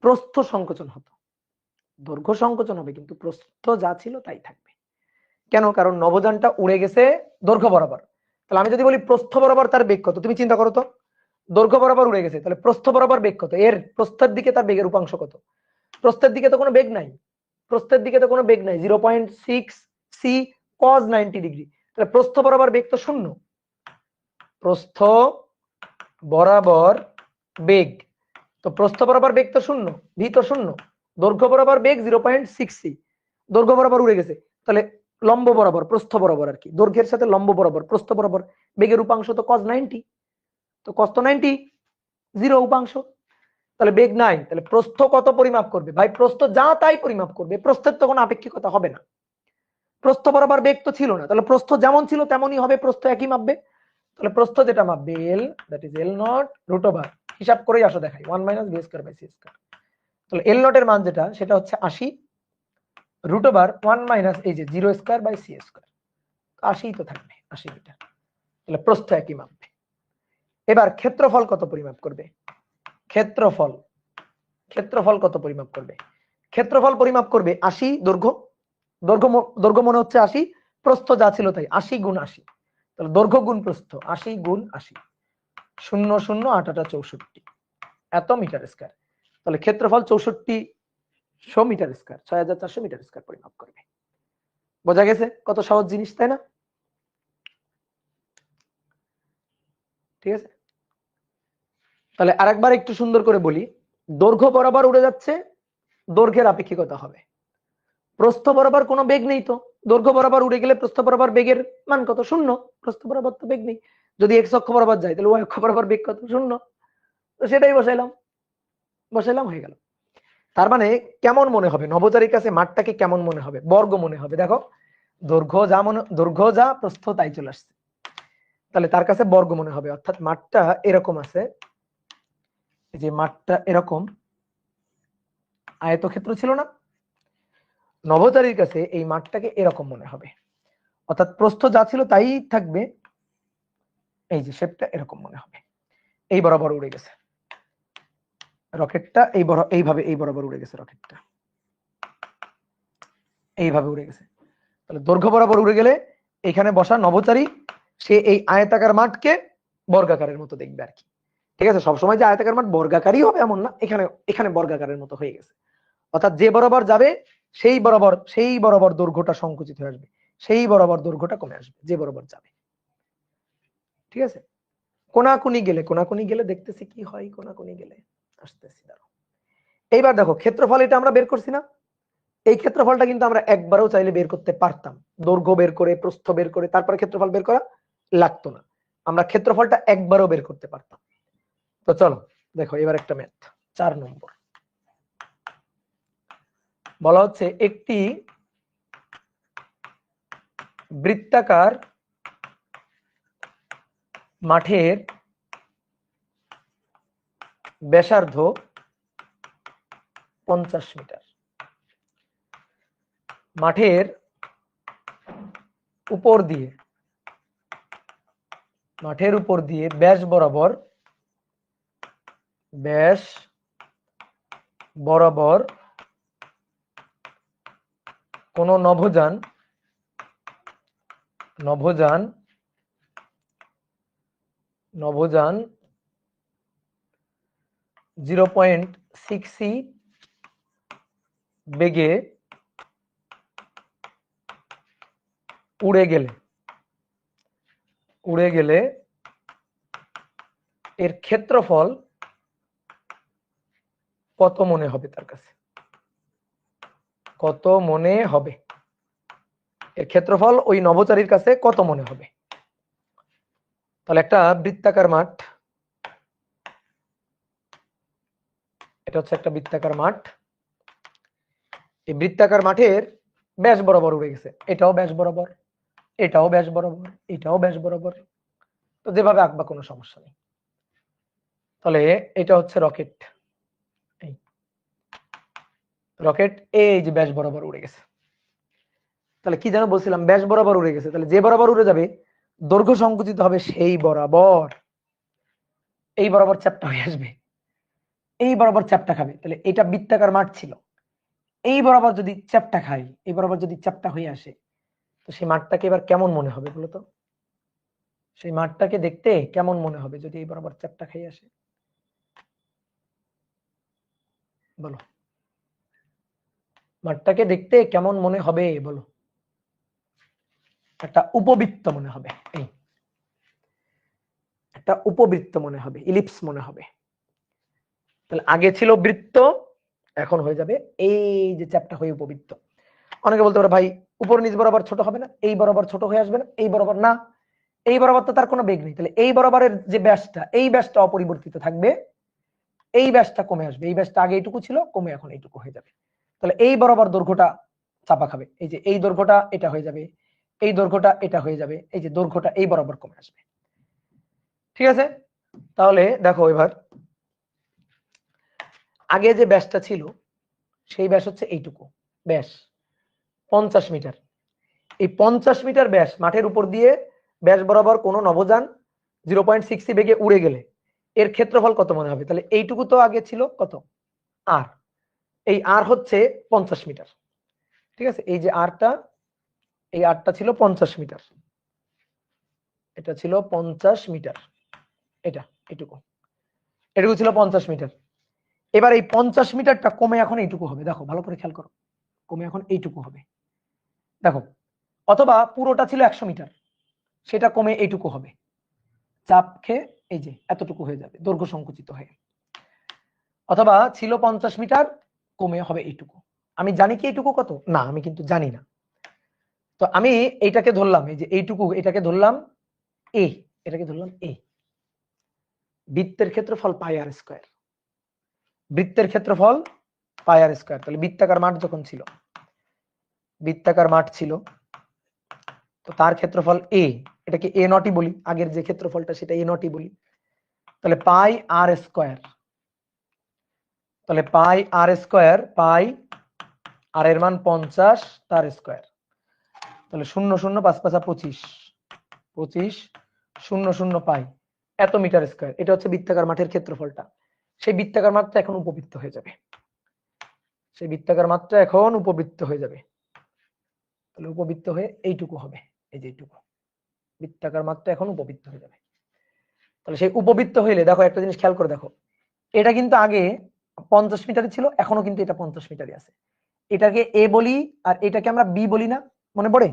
প্রস্থ সংকোচন হতো। দৈর্ঘ্য সংকোচন হবে কিন্তু প্রস্থ যা ছিল তাই থাকবে। কেন? কারণ নভোযানটা উড়ে গেছে দৈর্ঘ্য বরাবর। তাহলে আমি যদি বলি প্রস্থ বরাবর তার বেগ কত, তুমি চিন্তা করো তো। দৈর্ঘ্য বরাবর উড়ে গেছে, তাহলে প্রস্থ বরাবর বেগ কত? এর প্রস্থের দিকে তার বেগের উপাংশ কত? প্রস্থের দিকে তো কোনো বেগ নাই, প্রস্থের দিকে তো কোনো বেগ নাই, 0.6 সি cos 90 ডিগ্রি। তাহলে প্রস্থ বরাবর বেগ তো শূন্য, প্রস্থ বরাবর বেগ তো প্রস্থ বরাবর বেগ তো শূন্য, ভি তো শূন্য। দৈর্ঘ্য বরাবর বেগ 0.6 সি, দৈর্ঘ্য বরাবর উড়ে গেছে, তাহলে লম্ব বরাবর প্রস্থ বরাবর আর কি, দৈর্ঘ্যের সাথে লম্ব বরাবর প্রস্থ বরাবর বেগের উপাংশ তো cos 90, তো cos তো 90, জিরো উপাংশ। তাহলে বেগ নাই, তাহলে প্রস্থ কত পরিমাপ করবে ভাই? প্রস্থ যা তাই পরিমাপ করবে, প্রস্থের তো কোনো আপেক্ষিকতা হবে না। প্রস্থ বরাবর বেগ তো ছিল না, তাহলে প্রস্থ যেমন ছিল তেমনই হবে, প্রস্থ একই মাপবে। তাহলে প্রস্থ যেটা মাপবে L, that is L naught root over, হিসাব করেই আসো দেখাই, 1 minus V square by C square. তাহলে এল নট এর মান যেটা, সেটা হচ্ছে 80 রুট ওভার 1 মাইনাস এই যে 0 স্কয়ার বাই সি স্কয়ার। 80 তো থাকবে, 80 মিটার। তাহলে প্রস্থ একই মাপবে। এবার ক্ষেত্রফল কত পরিমাপ করবে? ক্ষেত্রফল, ক্ষেত্রফল কত পরিমাপ করবে? ক্ষেত্রফল পরিমাপ করবে 80 দৈর্ঘ্য, দৈর্ঘ্য মনে হচ্ছে 80, প্রস্থ যা ছিল তাই, 80 গুণ 80। তাহলে দৈর্ঘ্য গুণ প্রস্থ 80 গুণ 80, 0 0 8 8 64, এত মিটার স্কয়ার। তাহলে ক্ষেত্রফল 6400 মিটার স্কয়ার, 6400 মিটার স্কয়ার পরিমাপ করবে। বোঝা গেছে কত সহজ জিনিস, তাই না? ঠিক আছে, তাহলে আরেকবার একটু সুন্দর করে বলি। দৈর্ঘ্য বরাবর উড়ে যাচ্ছে, দৈর্ঘ্যের আপেক্ষিকতা হবে। প্রস্থ বরাবর কোনো বেগ নেই, তো দৈর্ঘ্য বরাবর উড়ে গেলে প্রস্থ বরাবর বেগের মান কত? 0। প্রস্থ বরাবর তো বেগ নেই। যদি এক্স অক্ষ বরাবর যায় তাহলে ওয়াই অক্ষ বরাবর বেগ কত? 0। তো সেটাই বসাইলাম হয়ে গেল। তার মানে কেমন মনে হবে নভোচারীর কাছে মাঠটাকে? কেমন মনে হবে? বর্গ মনে হবে। দেখো দৈর্ঘ্য যা প্রস্থ তাই চলে আসছে, তাহলে তার কাছে বর্গ মনে হবে। অর্থাৎ মাঠটা এরকম আছে, যে মাঠটা এরকম আয়তক্ষেত্র ছিল না, নভোচারীর কাছে এই মাঠটাকে এরকম মনে হবে। অর্থাৎ প্রস্থ যা ছিল তাই থাকবে, এই যে শেপটা এরকম মনে হবে। এই বরাবর উড়ে গেছে রকেটটা, এই বরাবর উড়ে গেছে রকেটটা, এইভাবে উড়ে গেছে। তাহলে দৈর্ঘ্য বরাবর উড়ে গেলে এখানে বসা নভোচারী সে এই আয়তাকার মাঠকে বর্গাকারের মতো দেখবে আর কি। ঠিক আছে, সবসময় যে আয়তাকার মাঠ বর্গাকারই হবে এমন না, এখানে বর্গাকারের মতো হয়ে গেছে। অর্থাৎ যে বরাবর যাবে সেই বরাবর দৈর্ঘ্যটা সংকুচিত হয়ে আসবে, সেই বরাবর দৈর্ঘ্যটা কমে আসবে যে বরাবর যাবে। ঠিক আছে, কোনাকুনি গেলে দেখতেছি কি হয়। কোনাকুনি গেলে আসতেছি, দাঁড়াও। এইবার দেখো ক্ষেত্রফল, এটা আমরা বের করছি না? এই ক্ষেত্রফলটা কিন্তু আমরা একবারও চাইলে বের করতে পারতাম। দৈর্ঘ্য বের করে, প্রস্থ বের করে তারপরে ক্ষেত্রফল বের করা লাগতো না, আমরা ক্ষেত্রফলটা একবারও বের করতে পারতাম। তো চলো দেখো এবার একটা ম্যাথ 4 নম্বর। বলা হচ্ছে একটি বৃত্তাকার মাঠের ব্যাসার্ধ 50 মিটার। মাঠের উপর দিয়ে ব্যাস বরাবর কোন নভোযান 0.6 বেগে উড়ে গেলে এর ক্ষেত্রফল কত মনে হবে? তার কাছে কত মনে হবে? এর ক্ষেত্রফল ওই নভোচারীর কাছে কত মনে হবে? তাহলে একটা বৃত্তাকার মাঠ, এটা হচ্ছে একটা বৃত্তাকার মাঠ। এই বৃত্তাকার মাঠের ব্যাস বরাবর উড়ে গেছে, এটাও ব্যাস বরাবর, এটাও ব্যাস বরাবর, এটাও ব্যাস বরাবর। তো যেভাবে আঁকবা কোনো সমস্যা নেই। তাহলে এটা হচ্ছে রকেট, এই যে ব্যাস বরাবর উড়ে গেছে। তাহলে কি যেন বলছিলাম? ব্যাস বরাবর উড়ে গেছে, তাহলে যে বরাবর উড়ে যাবে দৈর্ঘ্য সংকুচিত হবে সেই বরাবর, এই বরাবর চ্যাপ্টা হয়ে আসবে, এই বরাবর চ্যাপ্টা খাবে। তাহলে এটা বৃত্তাকার মাঠ ছিল, এই বরাবর যদি চ্যাপ্টা খাই, এই বরাবর যদি চ্যাপ্টা হয়ে আসে, তো সেই মাঠটাকে এবার কেমন মনে হবে বলো তো? সেই মাঠটাকে দেখতে কেমন মনে হবে যদি এই বরাবর চ্যাপ্টা খেয়ে আসে? বলো, মাঠটাকে দেখতে কেমন মনে হবে বলো? একটা উপবৃত্ত মনে হবে, একটা উপবৃত্ত মনে হবে, ইলিপস মনে হবে। তাহলে আগে ছিল বৃত্ত, এখন হয়ে যাবে এই যে চ্যাপ্টা হয়ে উপবৃত্ত। অনেকে বলতে পারে ভাই উপর নিচ বরাবর ছোট হবে না? এই বরাবর ছোট হয়ে আসবে না? এই বরাবর না, এই বরাবর তো তার কোনো বেগ নেই, তাহলে এই বরাবরের যে ব্যাসটা, এই ব্যাসটা অপরিবর্তিত থাকবে, এই ব্যাসটা কমে আসবে, এই ব্যাসটা আগে এইটুকু ছিল, কমে এখন এইটুকু হয়ে যাবে। তাহলে এই বরাবর দৈর্ঘ্যটা চাপা খাবে, এই যে এই দৈর্ঘ্যটা এটা হয়ে যাবে, এই দৈর্ঘ্যটা এটা হয়ে যাবে, এই যে দৈর্ঘ্যটা এই বরাবর কমে আসবে। ঠিক আছে, তাহলে দেখো এবার আগে যে ব্যাসটা ছিল সেই ব্যাস হচ্ছে এইটুকু ব্যাস 50 মিটার। এই 50 মিটার ব্যাস মাঠের উপর দিয়ে ব্যাস বরাবর কোনো নভোযান 0.6 বেগে উড়ে গেলে এর ক্ষেত্রফল কত মনে হবে? তাহলে এইটুকু তো আগে ছিল কত? আর এই আর হচ্ছে 50 মিটার। ঠিক আছে, এই যে আরটা, এই আরটা ছিল 50 মিটার, এটা ছিল 50 মিটার, এটা এটুকু ছিল 50 মিটার। এবার এই 50 মিটারটা কমে এখন এইটুকু হবে, দেখো ভালো করে খেয়াল করো, কমে এখন এইটুকু হবে দেখো। অথবা পুরোটা ছিল 100 মিটার, সেটা কমে এইটুকু হবে, চাপ খেয়ে এই যে এতটুকু হয়ে যাবে দৈর্ঘ্য সংকুচিত হয়ে। অথবা ছিল 50 মিটার, কমে হবে এইটুকু। আমি জানি কি এইটুকু কত? না, আমি কিন্তু জানি না। তো আমি এইটাকে ধরলাম, এই যে এইটুকু, এটাকে ধরলাম এ, এটাকে ধরলাম এ। বৃত্তের ক্ষেত্রফল পাই আর স্কয়ার, বৃত্তের ক্ষেত্রফল পাই আর স্কয়ার। তাহলে বৃত্তাকার মাঠ যখন ছিল, বৃত্তাকার মাঠ ছিল, তো তার ক্ষেত্রফল এ, এটাকে এ নটই বলি, আগের যে ক্ষেত্রফলটা সেটা এ নটই বলি। তাহলে পাই আর স্কয়ার, তাহলে পাই আর স্কয়ার, পাই আর এর মান 50, তার স্কয়ার। তাহলে 0 0 5 5 25, 25 0 0 পাই এত মিটার স্কয়ার। এটা হচ্ছে বৃত্তাকার মাঠের ক্ষেত্রফলটা। সেই বৃত্তাকার মাঠটা এখন উপবৃত্ত হয়ে যাবে, সেই বৃত্তাকার মাঠটা এখন উপবৃত্ত হয়ে যাবে। তাহলে উপবৃত্ত হয়ে এইটুকু হবে, এই যে এইটুকু বৃত্তাকার মাঠটা এখন উপবৃত্ত হয়ে যাবে। তাহলে সেই উপবৃত্ত হইলে দেখো একটা জিনিস খেয়াল করে দেখো, এটা কিন্তু আগে 50 মিটারে ছিল, এখনো কিন্তু এটা 50 মিটারই আছে। এটাকে এ বলি আর এটাকে আমরা বি বলি না, মনে পড়ে?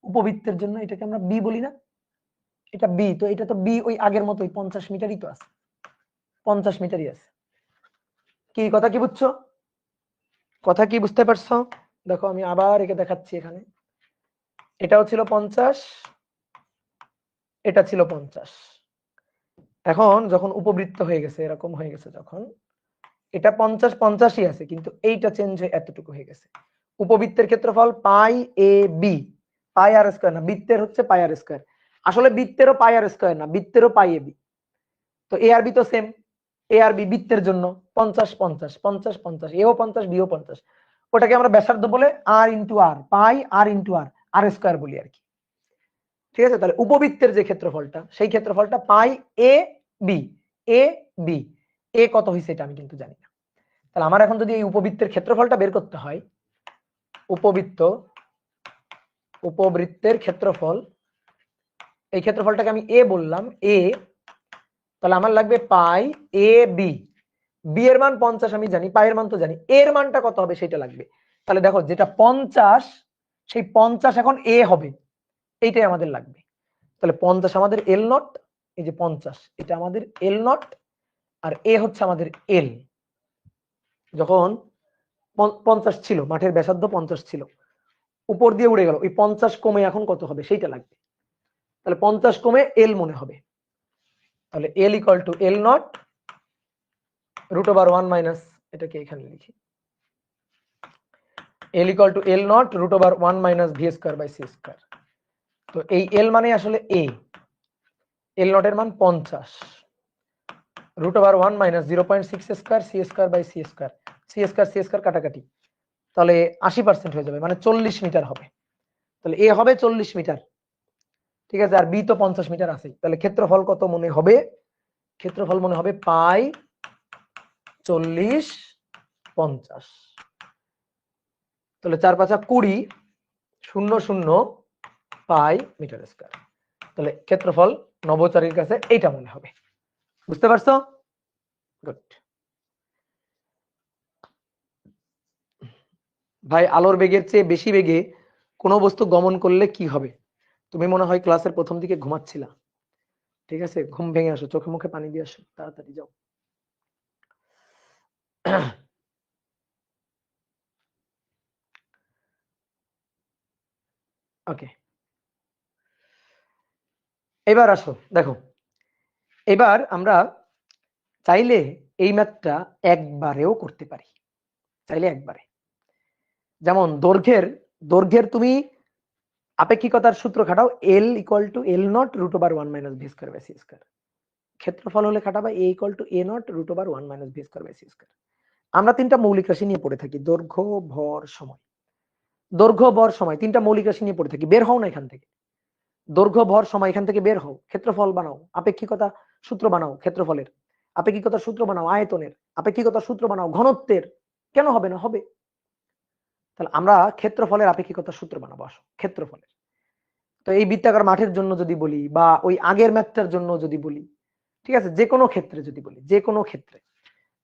উপবৃত্তের জন্য এটাকে আমরা বি বলি না, এটা বি। তো এটা তো বি ওই আগের মতোই 50 মিটারই তো আছে, 50 মিটারই আছে। কি কথা কি বুঝছো? কথা কি বুঝতে পারছো? দেখো আমি আবার একে দেখাচ্ছি, এখানে এটাও ছিল 50, এটা ছিল 50। এখন যখন উপবৃত্ত হয়ে গেছে, এরকম হয়ে গেছে, যখন এটা 50 50ই আছে, কিন্তু এইটা চেঞ্জ হয়ে এতটুকু হয়ে গেছে। উপবৃত্তের ক্ষেত্রফল পাই A B, pi R square না, বৃত্তের হচ্ছে পাই আর স্কয়ার। আসলে বৃত্তেরও পাই আর স্কয়ার না, বৃত্তেরও পাই এ বি। তো এ আর বি তো সেম, এ আর বি বৃত্তের জন্য 50 50 50 50, এও 50 বিও 50। ওটাকে আমরা ব্যাসার্ধ বলে আর ইন্টু আর, পাই আর ইন্টু আর, আর স্কয়ার বলি আর কি। ঠিক আছে? তাহলে উপবৃত্তের যে ক্ষেত্রফলটা, সেই ক্ষেত্রফলটা পাই এ বি, এ বি। এ কত হয়েছে এটা আমি কিন্তু জানি না। তাহলে আমার এখন যদি এই উপবৃত্তের ক্ষেত্রফলটা বের করতে হয়, উপবৃত্তের ক্ষেত্রফল, এই ক্ষেত্রফলটাকে আমি এ বললাম, এ। তাহলে আমার লাগবে পাই এ বি, বি এর মান 50 আমি জানি, পাই এর মান তো জানি, এর মানটা কত হবে সেটা লাগবে। তাহলে দেখো যেটা 50, সেই 50 এখন এ হবে, এইটাই আমাদের লাগবে। তাহলে 50 আমাদের এল নট, এই যে 50 এটা আমাদের এল নট, আর এ হচ্ছে আমাদের এল। যখন 50 ছিল, মাঠের ব্যাসার্ধ 50 ছিল, উপর দিয়ে উড়ে গেল, ওই 50 কমে এখন কত হবে সেইটা লাগবে। তাহলে 50 কমে এল মনে হবে। তাহলে L equal to L naught root over 1 minus, এটাকে এখানে লিখি, L equal to L naught root over 1 minus V square by C square. তো এই এল মানে আসলে এ, এল নট এর মান 50, root over 1 minus 0.6 square C square by C square, C square কাটাকাটি, তাহলে 80% হয়ে যাবে, মানে 40 মিটার হবে। তাহলে এ হবে 40 মিটার, ঠিক আছে? আর বি তো 50 মিটার আছে। তাহলে ক্ষেত্রফল কত মনে হবে? ক্ষেত্রফল মনে হবে পাই 40 50। তাহলে 4 5 20, 0 0 পাই মিটার স্কয়ার। তাহলে ক্ষেত্রফল নভোচারীর কাছে এইটা মনে হবে। বুঝতে পারছো? গুড। ভাই আলোর বেগের চেয়ে বেশি বেগে কোনো বস্তু গমন করলে কি হবে? তুমি মনে হয় ক্লাসের প্রথম দিকে ঘুমাচ্ছিলা। ঠিক আছে, ঘুম ভেঙে আসো, চোখে মুখে পানি দিয়ে আসো, তাড়াতাড়ি যাও। ওকে, এবার আসো দেখো, এবার আমরা চাইলে এই ম্যাথটা একবারেও করতে পারি, চাইলে একবারে। যেমন দৈর্ঘ্যের তুমি আপেক্ষিকতার সূত্র খাটাও, L equal to L naught root over 1 minus V square by C square. ক্ষেত্রফল হলে খাটাবা A equal to A naught root over 1 minus V square by C square. আমরা তিনটা মৌলিক রাশি নিয়ে পড়ে থাকি, দৈর্ঘ্য ভর সময়। দৈর্ঘ্য ভর সময় তিনটা মৌলিক রাশি নিয়ে পড়ে থাকি, বের হও না এখান থেকে। দৈর্ঘ্য ভর সময় এখান থেকে বের হও, ক্ষেত্রফল বানাও, আপেক্ষিকতা সূত্র বানাও ক্ষেত্রফলের, আপেক্ষিকতার সূত্র বানাও আয়তনের, আপেক্ষিকতার সূত্র বানাও ঘনত্বের। কেন হবে না? হবে। তাহলে আমরা ক্ষেত্রফলের আপেক্ষিকতার সূত্র বানাবো, আসো ক্ষেত্রফলের। তো এই বৃত্তাকার মাঠের জন্য যদি বলি, বা ওই আগের ম্যাথটার জন্য যদি বলি, ঠিক আছে, যে কোনো ক্ষেত্রে যদি বলি, যে কোনো ক্ষেত্রে,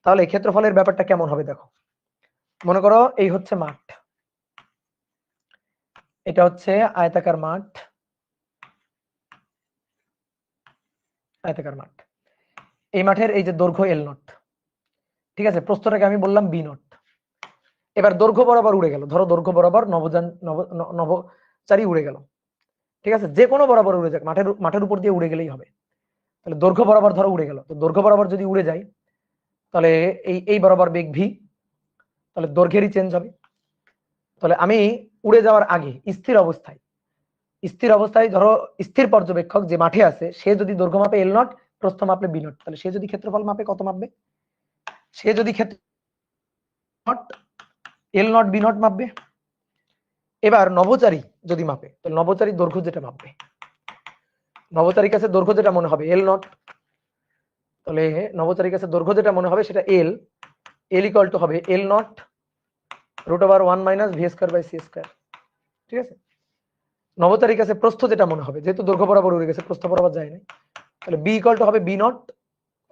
তাহলে ক্ষেত্রফলের ব্যাপারটা কেমন হবে দেখো। মনে করো এই হচ্ছে মাঠ, এটা হচ্ছে আয়তাকার মাঠ, আয়তাকার মাঠ। এই মাঠের এই যে দৈর্ঘ্য এল নট, ঠিক আছে, প্রস্থটাকে আমি বললাম বি নট। এবার দৈর্ঘ্য বরাবর উড়ে গেল, ধরো দৈর্ঘ্য বরাবর নভোচারী উড়ে গেল, ঠিক আছে, যে কোনো বরাবর উড়ে যাক, মাঠের উপর দিয়ে উড়ে গেলেই হবে। তাহলে দৈর্ঘ্য বরাবর ধরো উড়ে গেল, তো দৈর্ঘ্য বরাবর যদি উড়ে যায় তাহলে এই বরাবর বেগ ভি, তাহলে দৈর্ঘ্যেরই চেঞ্জ হবে। তাহলে আমি উড়ে যাওয়ার আগে স্থির অবস্থায় ধরো স্থির পর্যবেক্ষক যে মাঠে আছে সে যদি দৈর্ঘ্য মাপে এল নট, প্রস্থ মাপলে বি নট, তাহলে সে যদি ক্ষেত্রফল মাপে কত মাপবে? সে যদি ক্ষেত্র এল নট বি নট মাপবে। এবার নভোচারী যদি মাপে, তো নভোচারী দৈর্ঘ্য যেটা মাপবে, নভোচারীর কাছে দৈর্ঘ্য যেটা মনে হবে এল নট, তাহলে নভোচারীর কাছে দৈর্ঘ্য যেটা মনে হবে সেটা এল ইকুয়াল টু হবে L naught root over 1 minus V square by C square. ঠিক আছে, নভোচারীর কাছে প্রস্থ যেটা মনে হবে, যেহেতু দৈর্ঘ্য বরাবর উড়ে গেছে প্রস্থ বরাবর যায় না, তাহলে বি ইকুয়াল টু হবে বি নট,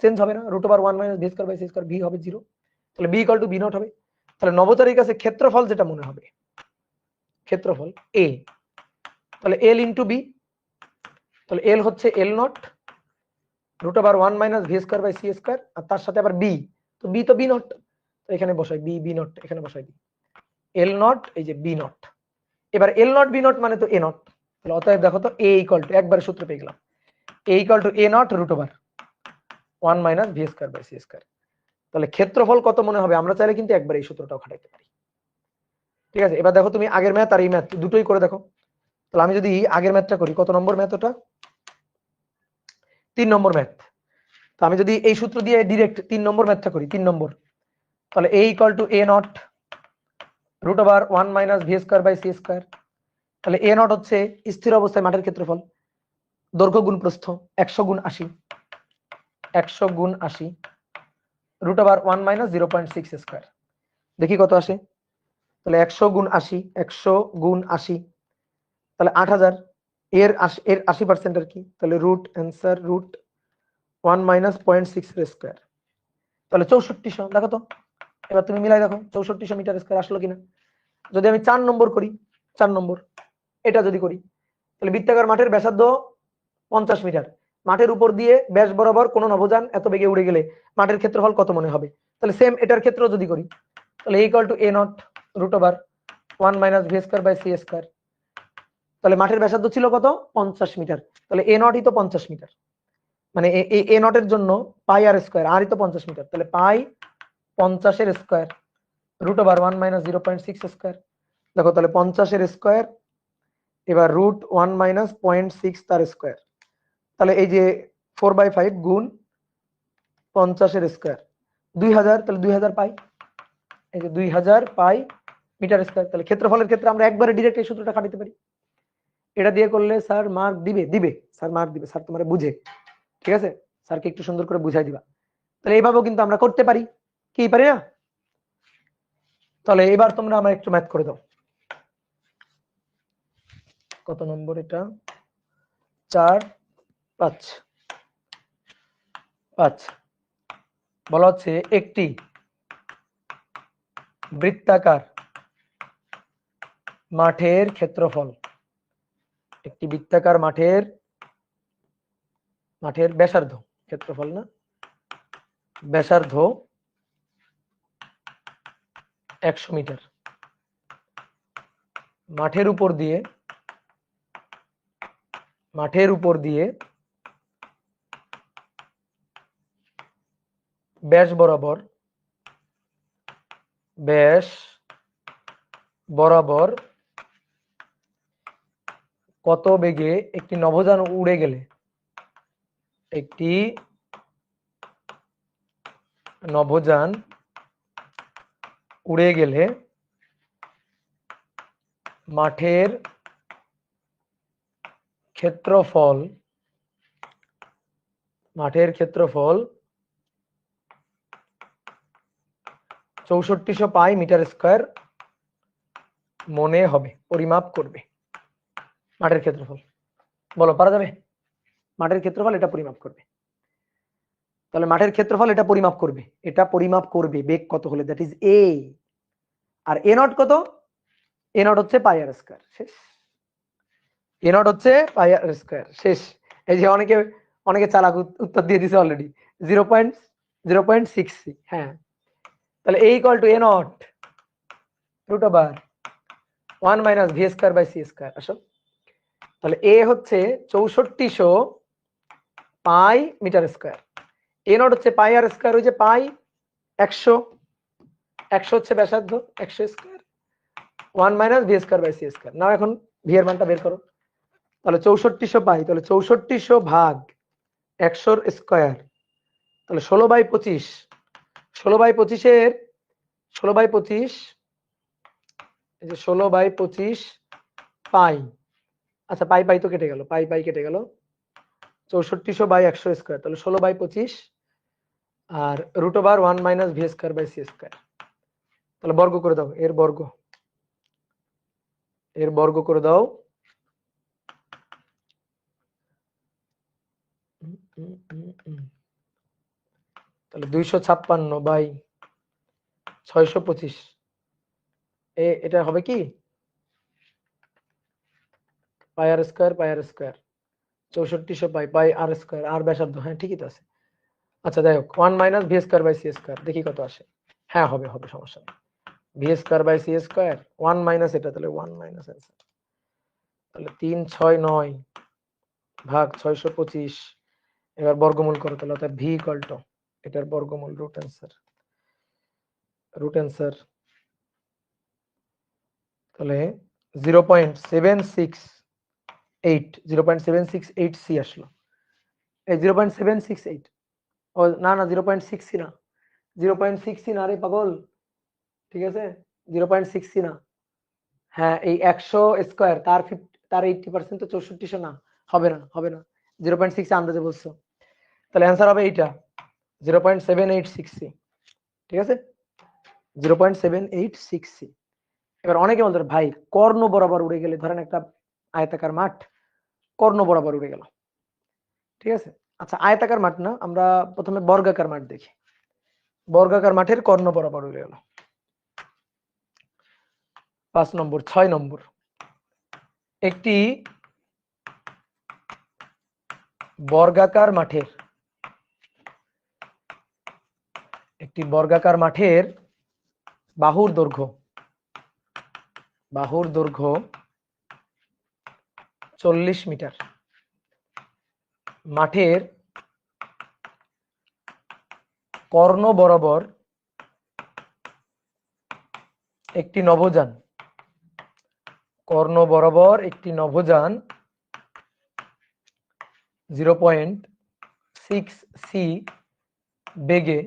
চেঞ্জ হবে না, root over 1 minus V square by C square, V হবে 0, তাহলে B equals to B naught হবে। তাহলে নভোচারীর কাছে ক্ষেত্রফল যেটা মনে হবে, ক্ষেত্রফল এ, তাহলে এল ইন্টু বি, তাহলে এল হচ্ছে L naught root over 1 minus V square by C square, আর তার সাথে আবার বি, তো বি তো বি নট, তো এখানে বসাই বি নট, এখানে বসাই দিই এল নট, এই যে বি নট। এবার এল নট বি নট মানে তো এ নট, তাহলে অতএব দেখো তো এ ইকুয়াল টু, একবারে সূত্র পেয়ে গেলাম, A equal to A naught root over 1 minus V square by C square. তাহলে ক্ষেত্রফল কত মনে হবে? আমরা চাইলে কিন্তু একবার এই সূত্রটাও খাটাইতে পারি। ঠিক আছে, এবার দেখো তুমি আগের ম্যাথ আর এই ম্যাথ দুটোই করে দেখো। তাহলে আমি যদি আগের ম্যাথটা করি, কত নম্বর ম্যাথ ওটা? 3 নম্বর ম্যাথ। তো আমি যদি এই সূত্র দিয়ে ডিরেক্ট 3 নম্বর ম্যাথটা করি, 3 নম্বর, তাহলে A equal to A naught root over 1 minus V square by C square. তাহলে এ নট হচ্ছে স্থির অবস্থায় মাঠের ক্ষেত্রফল, দৈর্ঘ্য গুণ প্রস্থ 100 গুণ 80, 100 গুণ 80 রুট ওভার 1 মাইনাস 0.6 স্কয়ার। দেখি কত আসে। তাহলে 100 গুণ 80, 100 গুণ 80, তাহলে 8000, এর 80% আর কি, তাহলে root answer root 1 minus 0.6 square, তাহলে 6400। দেখো তো, এবার তুমি মিলাই দেখো 6400 মিটার স্কয়ার আসলো কিনা। যদি আমি 4 নম্বর করি, 4 নম্বর এটা যদি করি, তাহলে বৃত্তাকার মাঠের ব্যাসার্ধ 50 মিটার, মাঠের উপর দিয়ে ব্যাস বরাবর কোন নভোযান এত বেগে উড়ে গেলে মাঠের ক্ষেত্রফল কত মনে হবে? তাহলে সেম এটার ক্ষেত্র যদি করি, তাহলে equals to A naught root over 1 minus V square by C square. তাহলে মাঠের ব্যাসার্ধ ছিল কত? 50 মিটার, তাহলে এ নটই তো 50 মিটার, মানে এ নটের জন্য পাই আর স্কয়ার, আরই তো 50 মিটার, তাহলে পাই 50 এর square root over 1 minus 0.6 square. দেখো তাহলে 50 এর স্কয়ার, এবার রুট 1 মাইনাস 0.6 তার স্কয়ার, তাহলে এই যে 4/5 গুণ 50 এর স্কয়ার 2000, তাহলে 2000 পাই, এই যে 2000 পাই মিটার স্কয়ার। তাহলে ক্ষেত্রফলের ক্ষেত্রে আমরা একবারে ডিরেক্ট এই সূত্রটা খাটাতে পারি। এটা দিয়ে করলে স্যার মার্ক দিবে স্যার মার্ক দিবে, স্যার তোমারে বুঝে, ঠিক আছে, স্যারকে একটু সুন্দর করে বুঝাই দিবা। তাহলে এইভাবেও কিন্তু আমরা করতে পারি, কি পারি না? তাহলে এবার তোমরা আমার একটু ম্যাথ করে দাও। কত নম্বর এটা? 4 5 5 বলা হচ্ছে একটি বৃত্তাকার মাঠের ক্ষেত্রফল, একটি বৃত্তাকার মাঠের ব্যাসার্ধ, ক্ষেত্রফল না, ব্যাসার্ধ 100 মিটার, মাঠের উপর দিয়ে ব্যাস বরাবর কত বেগে একটি নভোযান উড়ে গেলে, একটি নভোযান উড়ে গেলে মাঠের ক্ষেত্রফল 6400 পাই মিটার স্কয়ার মনে হবে, পরিমাপ করবে মাঠের ক্ষেত্রফল। বলো পারা যাবে? মাঠের ক্ষেত্রফল এটা পরিমাপ করবে, তাহলে মাঠের ক্ষেত্রফল এটা পরিমাপ করবে বেগ কত হলে, দ্যাট ইজ এ। আর এ নট কত? এ নট হচ্ছে পাই আর স্কয়ার, শেষ। এ নট হচ্ছে পাই আর স্কয়ার, শেষ। এই যে অনেকে চালাক উত্তর দিয়ে দিছে অলরেডি, 0.6। হ্যাঁ, তাহলে a equals to a naught root over 1 minus V square by C square. আসো, তাহলে a হচ্ছে 6400 pi metre square, a naught হচ্ছে পাই আর স্কয়ার, ওই যে পাই 100, 100 হচ্ছে ব্যাসার্ধ, 100 square 1 minus V square by C square. নাও এখন ভি এর মানটা বের করো। তাহলে 6400 পাই, তাহলে 6400 ভাগ 100 স্কয়ার, তাহলে 16/25, 16/25 16/25, এই যে 16/25 পাই। আচ্ছা পাই পাই তো কেটে গেল, পাই পাই কেটে গেল, 6400 বাই 100 স্কয়ার, তাহলে 16/25 আর root over 1 minus V square by C square. তাহলে বর্গ করে দাও, এর বর্গ, এর বর্গ করে দাও। তাহলে 256 বাই 625, এটা হবে কি pi R square, pi R square 6400 pi, pi R square, R ব্যাসার্ধ, হ্যাঁ ঠিকই তো আছে। আচ্ছা যাই হোক, 1 minus V square by C square, দেখি কত আসে। হ্যাঁ হবে হবে, সমস্যা নেই। V square by C square 1 minus এটা, তাহলে 1 মাইনাস অ্যান্সার, তাহলে 369 ভাগ 625, এবার বর্গমূল করো, তাহলে অর্থাৎ ভি ইকুয়াল টু এটার বর্গমূল রুট অ্যান্সার, রুট অ্যান্সার তাহলে 0.768, 0.768 সি আসলো। এই 0.768, ও না না 0.6 না, 0.6 না রে পাগল, ঠিক আছে 0.6 না। হ্যাঁ এই 100 স্কয়ার তার 80% তো 6400 না, হবে না হবে না, 0.6 আন্দাজে বলছো, তাহলে অ্যান্সার হবে এইটা 0.786 সি, ঠিক আছে 0.786 সি। এবার অনেকে বলতে ভাই কর্ণ বরাবর উড়ে গেলে, ধরেন একটা আয়তাকার মাঠ কর্ণ বরাবর উড়ে গেল, ঠিক আছে। আচ্ছা আয়তাকার মাঠ না, আমরা প্রথমে বর্গাকার মাঠ দেখি, বর্গাকার মাঠের কর্ণ বরাবর উড়ে গেল। 5 নম্বর, 6 নম্বর, একটি বর্গাকার মাঠের, একটি বর্গাকার মাঠের বাহুর দৈর্ঘ্য, বাহুর দৈর্ঘ্য 40 মিটার, মাঠের কর্ণ বরাবর একটি নভোযান, কর্ণ বরাবর একটি নভোযান 0.6 সি বেগে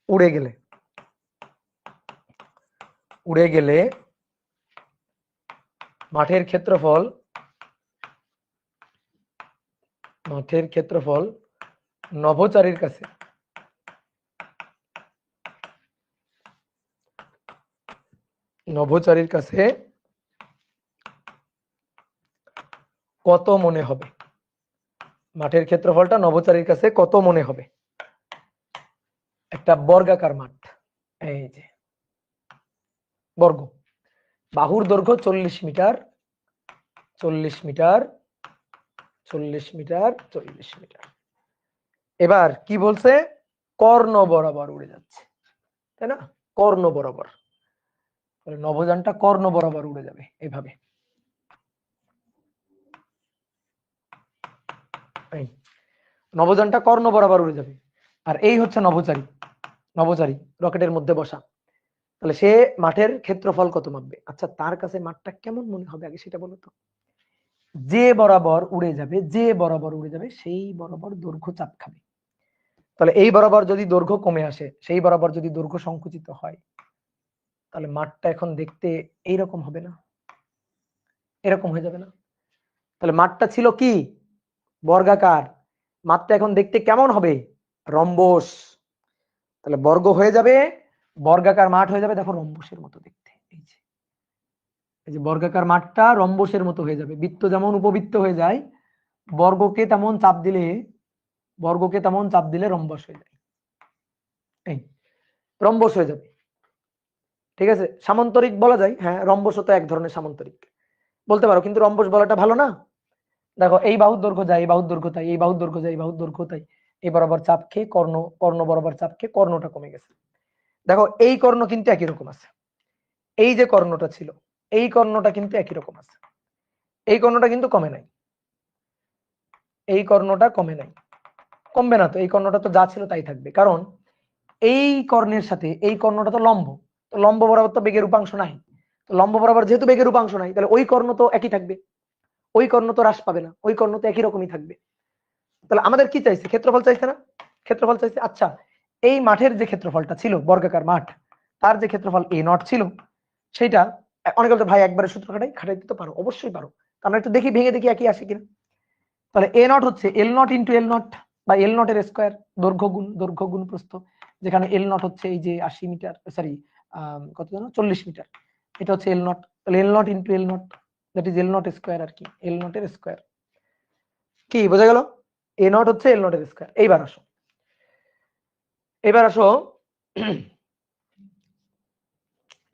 উড়ে গেলে, উড়ে গেলে মাঠের ক্ষেত্রফল, মাঠের ক্ষেত্রফল নভোচারীর কাছে নভোচারীর কাছে কত মনে হবে, মাঠের ক্ষেত্রফলটা নভোচারীর কাছে কত মনে হবে। একটা বর্গাকার মাঠ, এই যে বর্গ, বাহুর দৈর্ঘ্য 40 মিটার, 40 মিটার, 40 মিটার, 40 মিটার। এবার কি বলছে, কর্ণ বরাবর উড়ে যাচ্ছে, তাই না, কর্ণ বরাবর, তাহলে নভোযানটা কর্ণ বরাবর উড়ে যাবে এইভাবে, নভোযানটা কর্ণ বরাবর উড়ে যাবে, আর এই হচ্ছে নভোচারী, নভোচারী রকেটের মধ্যে বসা, তাহলে সে মাঠের ক্ষেত্রফল কত মাপবে। আচ্ছা তার কাছে মাঠটা কেমন মনে হবে আগে সেটা বলো তো। যে বরাবর উড়ে যাবে, যে বরাবর উড়ে যাবে সেই বরাবর দৈর্ঘ্য চাপ খাবে, তাহলে এই বরাবর যদি দৈর্ঘ্য কমে আসে, সেই বরাবর যদি দৈর্ঘ্য সংকুচিত হয়, তাহলে মাঠটা এখন দেখতে এইরকম হবে না, এরকম হয়ে যাবে না। তাহলে মাঠটা ছিল কি বর্গাকার, মাঠটা এখন দেখতে কেমন হবে, রম্বস, তাহলে বর্গ হয়ে যাবে, বর্গাকার মাঠ হয়ে যাবে দেখো রম্বসের মতো দেখতে, এই যে বর্গাকার মাঠটা রম্বসের মতো হয়ে যাবে, বৃত্ত যেমন উপবৃত্ত হয়ে যায়, বর্গকে তেমন চাপ দিলে, বর্গকে তেমন চাপ দিলে রম্বস হয়ে যায়, এই রম্বস হয়ে যাবে, ঠিক আছে। সামান্তরিক বলা যায়, হ্যাঁ রম্বস তো এক ধরনের সামান্তরিক বলতে পারো, কিন্তু রম্বস বলাটা ভালো না। দেখো এই বাহুর দৈর্ঘ্য যায়, এই বাহুর দৈর্ঘ্য তাই, এই বাহুর দৈর্ঘ্য যায়, এই বাহুর দৈর্ঘ্য তাই, এই বরাবর চাপ খেয়ে কর্ণ, কর্ণ বরাবর চাপ খেয়ে কর্ণটা কমে গেছে, দেখো এই কর্ণ কিন্তু একই রকম আছে, এই যে কর্ণটা ছিল এই কর্ণটা কিন্তু একই রকম আছে, এই কর্ণটা কিন্তু কমে নাই, এই কর্ণটা কমে নাই, কমবে না তো, এই কর্ণটা তো যা ছিল তাই থাকবে, কারণ এই কর্ণের সাথে এই কর্ণটা তো লম্ব, তো লম্ব বরাবর তো বেগের উপাংশ নাই, তো লম্ব বরাবর যেহেতু বেগের উপাংশ নাই, তাহলে ওই কর্ণ তো একই থাকবে, ওই কর্ণ তো হ্রাস পাবে না, ওই কর্ণ তো একই রকমই থাকবে। তাহলে আমাদের কি চাইছে? ক্ষেত্রফল চাইছে না? ক্ষেত্রফল চাইছে। আচ্ছা, এই মাঠের যে ক্ষেত্রফলটা ছিল, বর্গাকার মাঠ, তার যে ক্ষেত্রফল এ নট ছিল, সেটা অনেকে বলতে ভাই একবারে সূত্র খাটাই দিতে পারো, অবশ্যই পারো, আমরা একটু দেখি, ভেঙে দেখি একই আসে কিনা। তাহলে এ নট হচ্ছে L naught into L not বা এল নটের স্কোয়ার, দৈর্ঘ্য গুণ প্রস্থ, যেখানে এল নট হচ্ছে এই যে 80 মিটার, সরি কত জানো 40 মিটার, এটা হচ্ছে এল নট, তাহলে L naught into L naught, that is L naught square, আর কি এল নটের স্কোয়ার। কি বোঝা গেল? এ নট হচ্ছে এল নটের স্কোয়ার। এইবার আসো, এবার আসো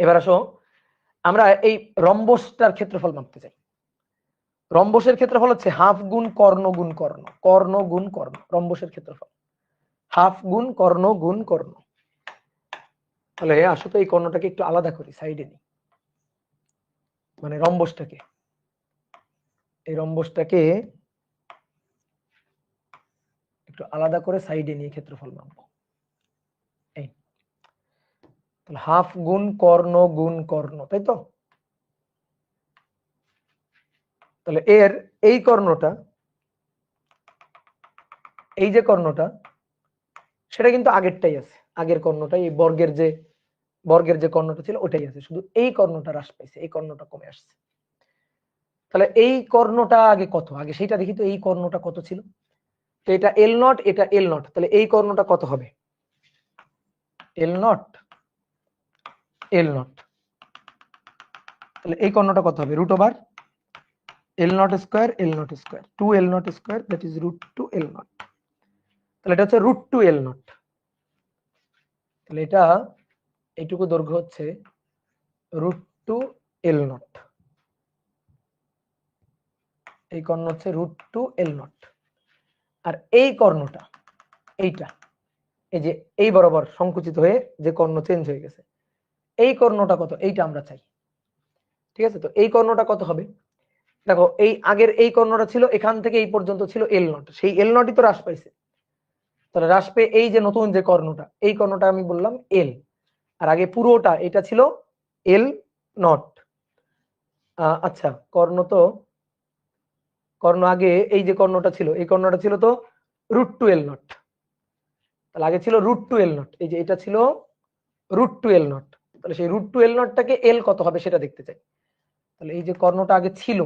এবার আসো আমরা এই রম্বসটার ক্ষেত্রফল মাপতে চাই। রম্বসের ক্ষেত্রফল হচ্ছে হাফ গুণ কর্ণ গুণ কর্ণ, কর্ণ গুণ কর্ণ, রম্বসের ক্ষেত্রফল হাফ গুণ কর্ণ গুণ কর্ণ। তাহলে আসো তো এই কর্ণটাকে একটু আলাদা করি, সাইডে নিই, মানে রম্বসটাকে, এই রম্বসটাকে একটু আলাদা করে সাইডে নিয়ে ক্ষেত্রফল মাপবো। এই তাহলে হাফ গুণ কর্ণ গুণ কর্ণ, তাই তো? তাহলে এর এই কর্ণটা, এই যে কর্ণটা, সেটা কিন্তু আগেরটাই আছে, আগের কর্ণটাই, এই বর্গের যে কর্ণটা ছিল ওটাই আছে, শুধু এই কর্ণটা হ্রাস পাইছে, এই কর্ণটা কমে আসছে। তাহলে এই কর্ণটা আগে কত, আগে সেটা দেখি তো, এই কর্ণটা কত ছিল? তো এটা এল নট, এটা এল নট, তাহলে এই কর্ণটা কত হবে? এল নট, এল নট, তাহলে এই কর্ণটা কত হবে? Root over L naught square, L naught square, 2 L naught square, that is root 2 L naught. তাহলে এটা হচ্ছে রুট 2 এল নট। তাহলে এটা এইটুকু দৈর্ঘ্য হচ্ছে রুট 2 এল নট, এই কর্ণ হচ্ছে রুট 2 এল নট। আর এই কর্ণটা, এইটা, এই যে এই বরাবর সংকুচিত হয়ে যে কর্ণ চেঞ্জ হয়ে গেছে, এই কর্ণটা কত? এইটা আমরা চাই, ঠিক আছে? তো এই কর্ণটা কত হবে? দেখো এই আগের এই কর্ণটা ছিল এখান থেকে এই পর্যন্ত ছিল এল নট, সেই এল নটই তো হ্রাস পাইছে। তাহলে হ্রাস পেয়ে এই যে নতুন যে কর্ণটা, এই কর্ণটা আমি বললাম এল, আর আগে পুরোটা এটা ছিল এল নট। আচ্ছা, কর্ণ আগে এই যে কর্ণটা ছিল, এই কর্ণটা ছিল তো রুট 2 এল নট, তাহলে আগে ছিল রুট 2 এল নট, এই যে এটা ছিল রুট 2 এল নট, তাহলে সেই রুট 2 এল নটটাকে এল কত হবে সেটা দেখতে চাই। তাহলে এই যে কর্ণটা আগে ছিল,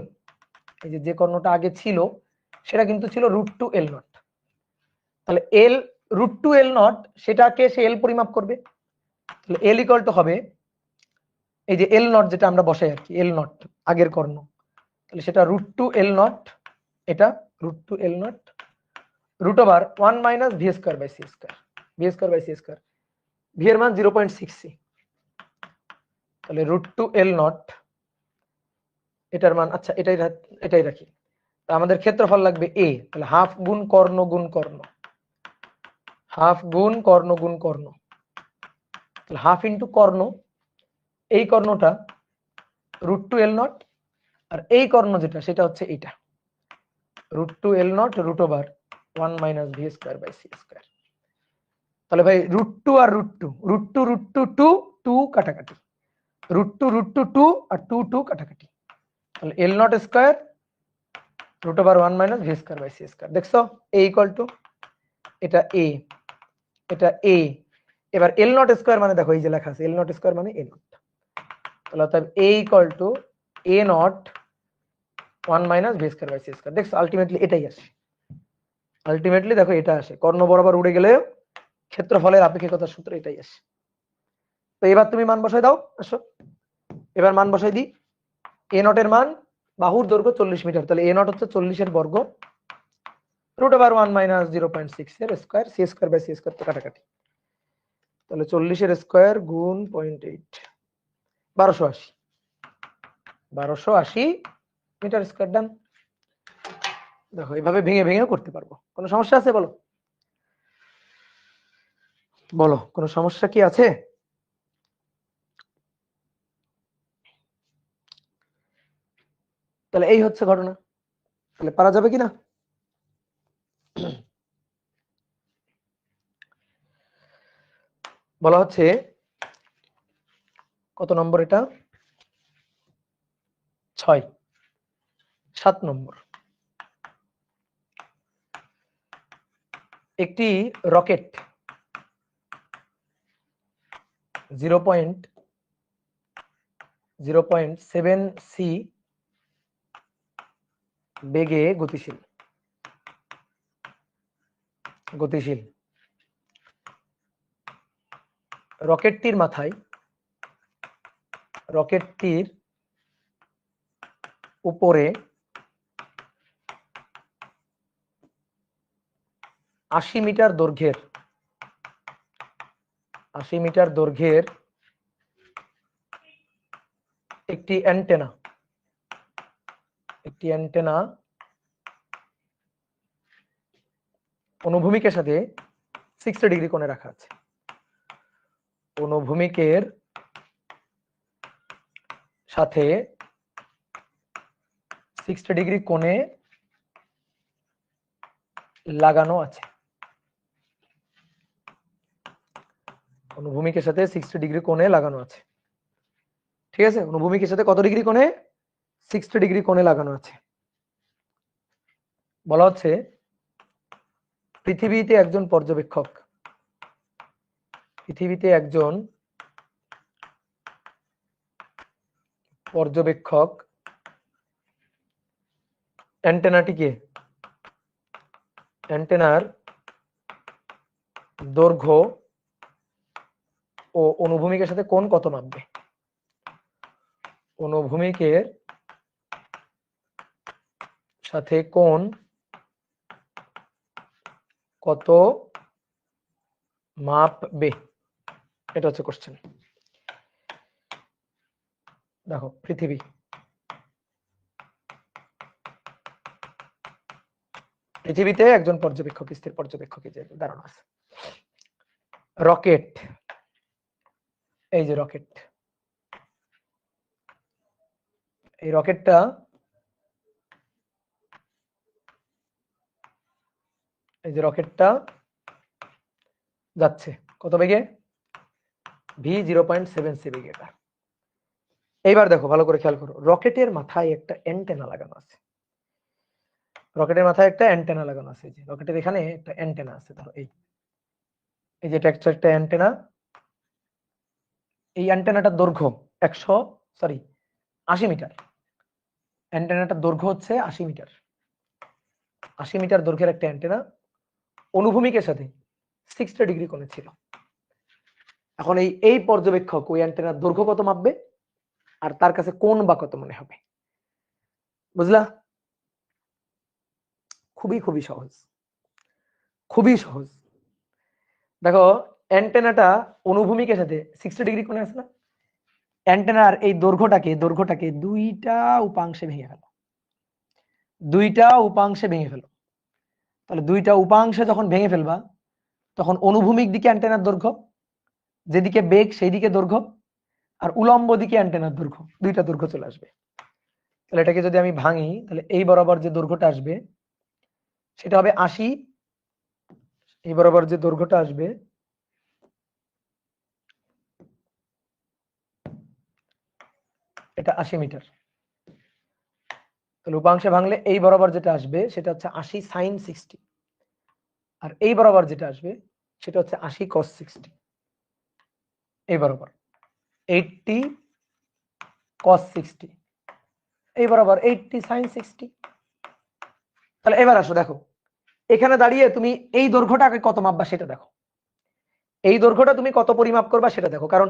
এই যে কর্ণটা আগে ছিল, সেটা কিন্তু ছিল রুট 2 এল নট। তাহলে এল, রুট 2 এল নট, সেটাকে সে এল পরিমাপ করবে, তাহলে এল ইকুয়াল টু হবে এই যে এল নট, যেটা আমরা বসাই আর কি, এল নট আগের কর্ণ, তাহলে সেটা রুট 2 এল নট, এটা root 2 L naught root over 1 minus V square by C square, V square by C square, V এর মান 0.6 সি, তাহলে রুট 2 এল নট, এটার মান, আচ্ছা এটাই রাখি। তা আমাদের ক্ষেত্রফল লাগবে এ, তাহলে হাফ গুণ কর্ণ গুণ কর্ণ, হাফ গুণ কর্ণ গুণ কর্ণ, তাহলে হাফ ইন্টু কর্ণ, এই কর্ণটা রুট 2 এল নট, আর এই কর্ণ যেটা সেটা হচ্ছে এইটা root 2 L naught root over 1 minus V square by C square. তাহলে ভাই রুট 2 আর রুট 2, রুট 2 রুট 2 2 2 কাটাকাটি, রুট 2 রুট 2 2 আর 2 2 কাটাকাটি, তাহলে L naught square root over 1 minus V square by C square. দেখছো এ ইকুয়াল টু, এটা এ, এটা এ। এবার এল নট স্কয়ার মানে দেখো এই যে লেখা আছে এল নট স্কয়ার মানে এ নট, তাহলে অর্থাৎ A equal to A naught 1 minus V square by C square. দেখছো আলটিমেটলি এটাই আসে, আলটিমেটলি দেখো এটা আসে, কর্ণ বরাবর উড়ে গেলে ক্ষেত্রফলের আপেক্ষিকতার সূত্র এটাই আসে। তো এবার তুমি মান বসাই দাও, আসো এবার মান বসাই দিই। এ নটের মান, বাহুর দৈর্ঘ্য 40 মিটার, তাহলে এ নট হচ্ছে 40 এর বর্গ, রুট ওভার 1 মাইনাস 0.6 এর square, C square by C square তো কাটাকাটি, তাহলে 40 এর স্কয়ার গুণ 0.8, 1280, 1280 মিটার স্কয়ার। ডান। দেখো এইভাবে ভেঙে ভেঙেও করতে পারবো, কোনো সমস্যা আছে বলো, বলো কোনো সমস্যা কি আছে? তাহলে এই হচ্ছে ঘটনা। তাহলে পারা যাবে কিনা? বলা হচ্ছে কত নম্বর এটা? 6। 7 নম্বর। একটি রকেট 0.7 সি বেগে গতিশীল। রকেটটির উপরে 80 মিটার দৈর্ঘ্যের একটি অ্যান্টেনা অনুভূমিকের সাথে 60 ডিগ্রি কোণে রাখা আছে। অনুভূমিকের সাথে 60 ডিগ্রি কোণে লাগানো আছে। অনুভূমিকের সাথে 60 ডিগ্রি কোণে লাগানো আছে। ঠিক আছে, অনুভূমিকের সাথে কত ডিগ্রি কোণে? 60 ডিগ্রি কোণে লাগানো আছে। বলা হচ্ছে পৃথিবীতে একজন পর্যবেক্ষক অ্যান্টেনার দৈর্ঘ্য ও অনুভূমিকের সাথে কোণ কত মাপবে? অনুভূমিকের সাথে কোণ কত মাপবে, এটা হচ্ছে কোশ্চেন। দেখো, পৃথিবীতে একজন পর্যবেক্ষক, স্থির পর্যবেক্ষক যে ধারণা আছে। রকেট, এই যে রকেট, এই রকেটটা যাচ্ছে কত বেগে? v0.7 সি বেগে। এইবার দেখো, ভালো করে খেয়াল করো, রকেটের মাথায় একটা অ্যান্টেনা লাগানো আছে। রকেটের এখানে একটা অ্যান্টেনা আছে। ধরো এই যে এটা একটা অ্যান্টেনা। এই অ্যান্টেনাটার দৈর্ঘ্য 80 মিটার। অ্যান্টেনাটার দৈর্ঘ্য হচ্ছে 80 মিটার। 80 মিটার দৈর্ঘ্যের একটা অ্যান্টেনা অনুভূমিকের সাথে 60 ডিগ্রি কোণে ছিল। এখন এই পর্যবেক্ষক ওই অ্যান্টেনার দৈর্ঘ্য কত মাপবে আর তার কাছে কোণ বা কত মনে হবে? বুঝলা? খুবই সহজ। দেখো, অ্যান্টেনাটা অনুভূমিকের সাথে 60 ডিগ্রি কোণে আছে না? অ্যান্টেনার এই দৈর্ঘ্যটাকে দুইটা উপাংশে ভেঙে ফেলো। তাহলে দুইটা উপাংশে যখন ভেঙে ফেলবা, তখন অনুভূমিক দিকে অ্যান্টেনার দৈর্ঘ্য, যেদিকে বেগ সেই দিকে দৈর্ঘ্য, আর উলম্ব দিকে অ্যান্টেনার দৈর্ঘ্য, দুইটা দৈর্ঘ্য চলে আসবে। তাহলে এটাকে যদি আমি ভাঙি, তাহলে এই বরাবর যে দৈর্ঘ্যটা আসবে সেটা হবে 80। এই বরাবর যে দৈর্ঘ্যটা আসবে এটা 80 মিটার। তাহলে উপাংশে ভাঙলে এই বরাবর যেটা আসবে সেটা হচ্ছে 80 sin 60, আর এই বরাবর যেটা আসবে সেটা হচ্ছে 80 cos 60। এই বরাবর 80 cos 60, এই বরাবর 80 sin 60। তাহলে এবার আসো, দেখো এখানে দাঁড়িয়ে তুমি এই দৈর্ঘ্যটাকে কত মাপবা সেটা দেখো। এই দৈর্ঘ্যটা তুমি কত পরিমাপ করবা সেটা দেখো, কারণ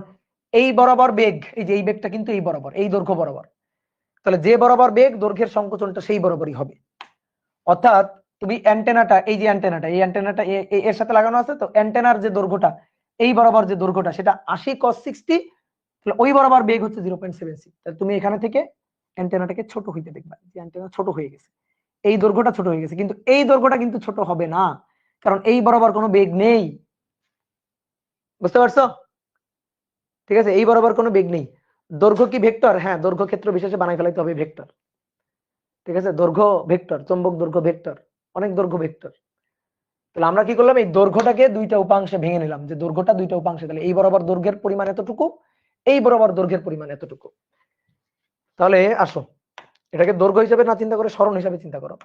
এই বরাবর বেগ, এই যে এই বেগটা কিন্তু এই বরাবর, এই দৈর্ঘ্য বরাবর। তাহলে যে বরাবর বেগ, দৈর্ঘ্যের সংকোচনটা সেই বরাবরই হবে। অর্থাৎ তুমি অ্যান্টেনাটা, এই যে অ্যান্টেনাটা এর সাথে লাগানো আছে, তো অ্যান্টেনার যে দৈর্ঘ্যটা, এই বরাবর যে দৈর্ঘ্যটা সেটা 80 cos 60। তাহলে ওই বরাবর বেগ হচ্ছে 0.7 সি। তাহলে তুমি এখানে থেকে অ্যান্টেনাটাকে ছোট হইতে দেখবা, যে অ্যান্টেনা ছোট হয়ে গেছে, এই দৈর্ঘ্যটা ছোট হয়ে গেছে, কিন্তু এই দৈর্ঘ্যটা কিন্তু ছোট হবে না, কারণ এই বরাবর কোনো বেগ নেই। বুঝতে পারছো? ঠিক আছে, এই বরাবর কোনো বেগ নেই। দৈর্ঘ্য কি ভেক্টর? হ্যাঁ, দৈর্ঘ্য ক্ষেত্র বিশেষে বানাই ফেলাইতে হবে ভেক্টর। ঠিক আছে, দৈর্ঘ্য ভেক্টর, চৌম্বক দৈর্ঘ্য ভেক্টর, অনেক দৈর্ঘ্য ভেক্টর। তাহলে আমরা কি করলাম, এই দৈর্ঘ্যটাকে দুইটা উপাংশে ভেঙে নিলাম, যে দৈর্ঘ্যটা দুইটা উপাংশে, তাহলে এই বরাবর দৈর্ঘ্যের পরিমাণ এতটুকু, এই বরাবর দৈর্ঘ্যের পরিমাণ এতটুকু। তাহলে আসো এটাকে দৈর্ঘ্য হিসাবে না চিন্তা করে সরণ হিসাবে চিন্তা করো।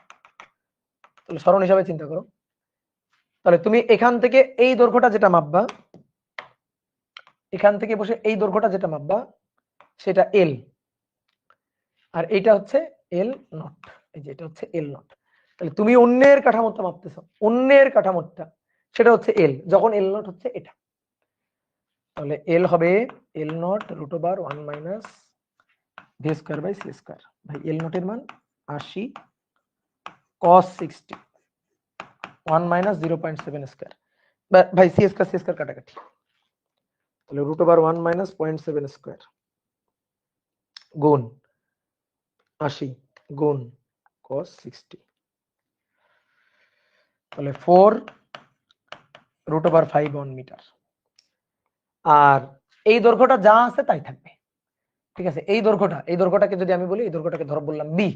তাহলে সরণ হিসাবে চিন্তা করো। তাহলে তুমি এখান থেকে এই দৈর্ঘ্যটা যেটা মাপবা, এখান থেকে বসে এই দৈর্ঘ্যটা যেটা মাপবা সেটা এল, আর এইটা হচ্ছে এল নট, এই যে এটা হচ্ছে এল নট। তাহলে তুমি অন্যের কাঠামোটা মাপতেছো, অন্যের কাঠামোটা সেটা হচ্ছে এল, যখন এল নট হচ্ছে এটা, তাহলে এল হবে L naught root over 1 minus V square by C square. ভাই এল নটের মান 80 cos 60 1 মাইনাস 0.7 স্কয়ার, ভাই সি স্কয়ার কাটাকাটি, তাহলে রুট ওভার 1 মাইনাস 0.7 স্কয়ার গুণ 80 গুণ cos 60, তাহলে 4 রুট ওভার 5 মিটার। আর এই দৈর্ঘ্যটা যা আছে তাই থাকবে, ঠিক আছে। এই দৈর্ঘ্যটাকে যদি আমি বলি, এই দৈর্ঘ্যটাকে ধরো বললাম বি,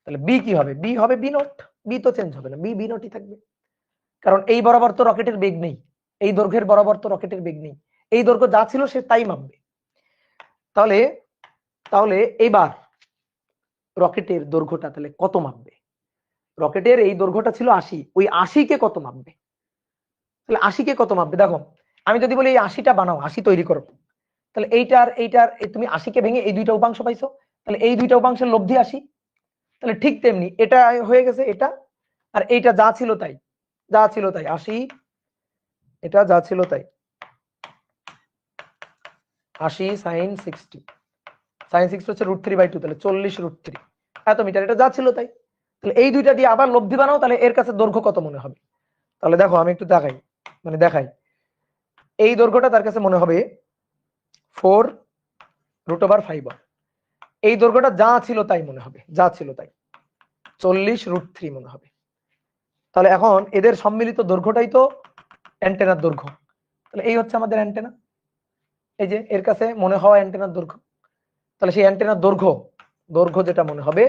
তাহলে বি কি হবে, বি হবে বি নট, বি তো চেঞ্জ হবে না, বি বি নটই থাকবে, কারণ এই বরাবর তো রকেটের বেগ নেই, এই দৈর্ঘ্যের বরাবর তো রকেটের বেগ নেই, এই দৈর্ঘ্য যা ছিল সে তাই মাপবে। তাহলে তাহলে এবার রকেটের দৈর্ঘ্যটা তাহলে কত মাপবে, রকেটের এই দৈর্ঘ্যটা ছিল 80, ওই 80 কে কত মাপবে, তাহলে 80 কে কত মাপবে, দেখো আমি যদি বলি এই 80টা বানাও, 80 তৈরি করো, তাহলে এইটার তুমি 80 কে ভেঙে এই দুইটা উপাংশ পাইছো, তাহলে এই দুইটা উপাংশের লব্ধি 80, তাহলে ঠিক তেমনি এটা হয়ে গেছে এটা, আর এইটা যা ছিল তাই, যা ছিল তাই 80, এটা যা ছিল তাই 80 sin 60, sin 60 হচ্ছে √3/2, তাহলে 40√3 এত মিটার, এটা যা ছিল তাই। তাহলে এই দুইটা দিয়ে আবার লব্ধি বানাও, তাহলে এর কাছে দৈর্ঘ্য কত মনে হবে, তাহলে দেখো আমি একটু দেখাই, দেখাই, এই দৈর্ঘ্যটা তার কাছে মনে হবে 4 √5, এই দৈর্ঘ্যটা যা ছিল তাই মনে হবে, যা ছিল তাই 40√3 মনে হবে। তাহলে এখন এদের সম্মিলিত দৈর্ঘ্যটাই তো অ্যান্টেনার দৈর্ঘ্য, তাহলে এই হচ্ছে আমাদের অ্যান্টেনা, এই যে এর কাছে মনে হওয়া অ্যান্টেনার দৈর্ঘ্য। তাহলে সেই অ্যান্টেনার দৈর্ঘ্য যেটা মনে হবে,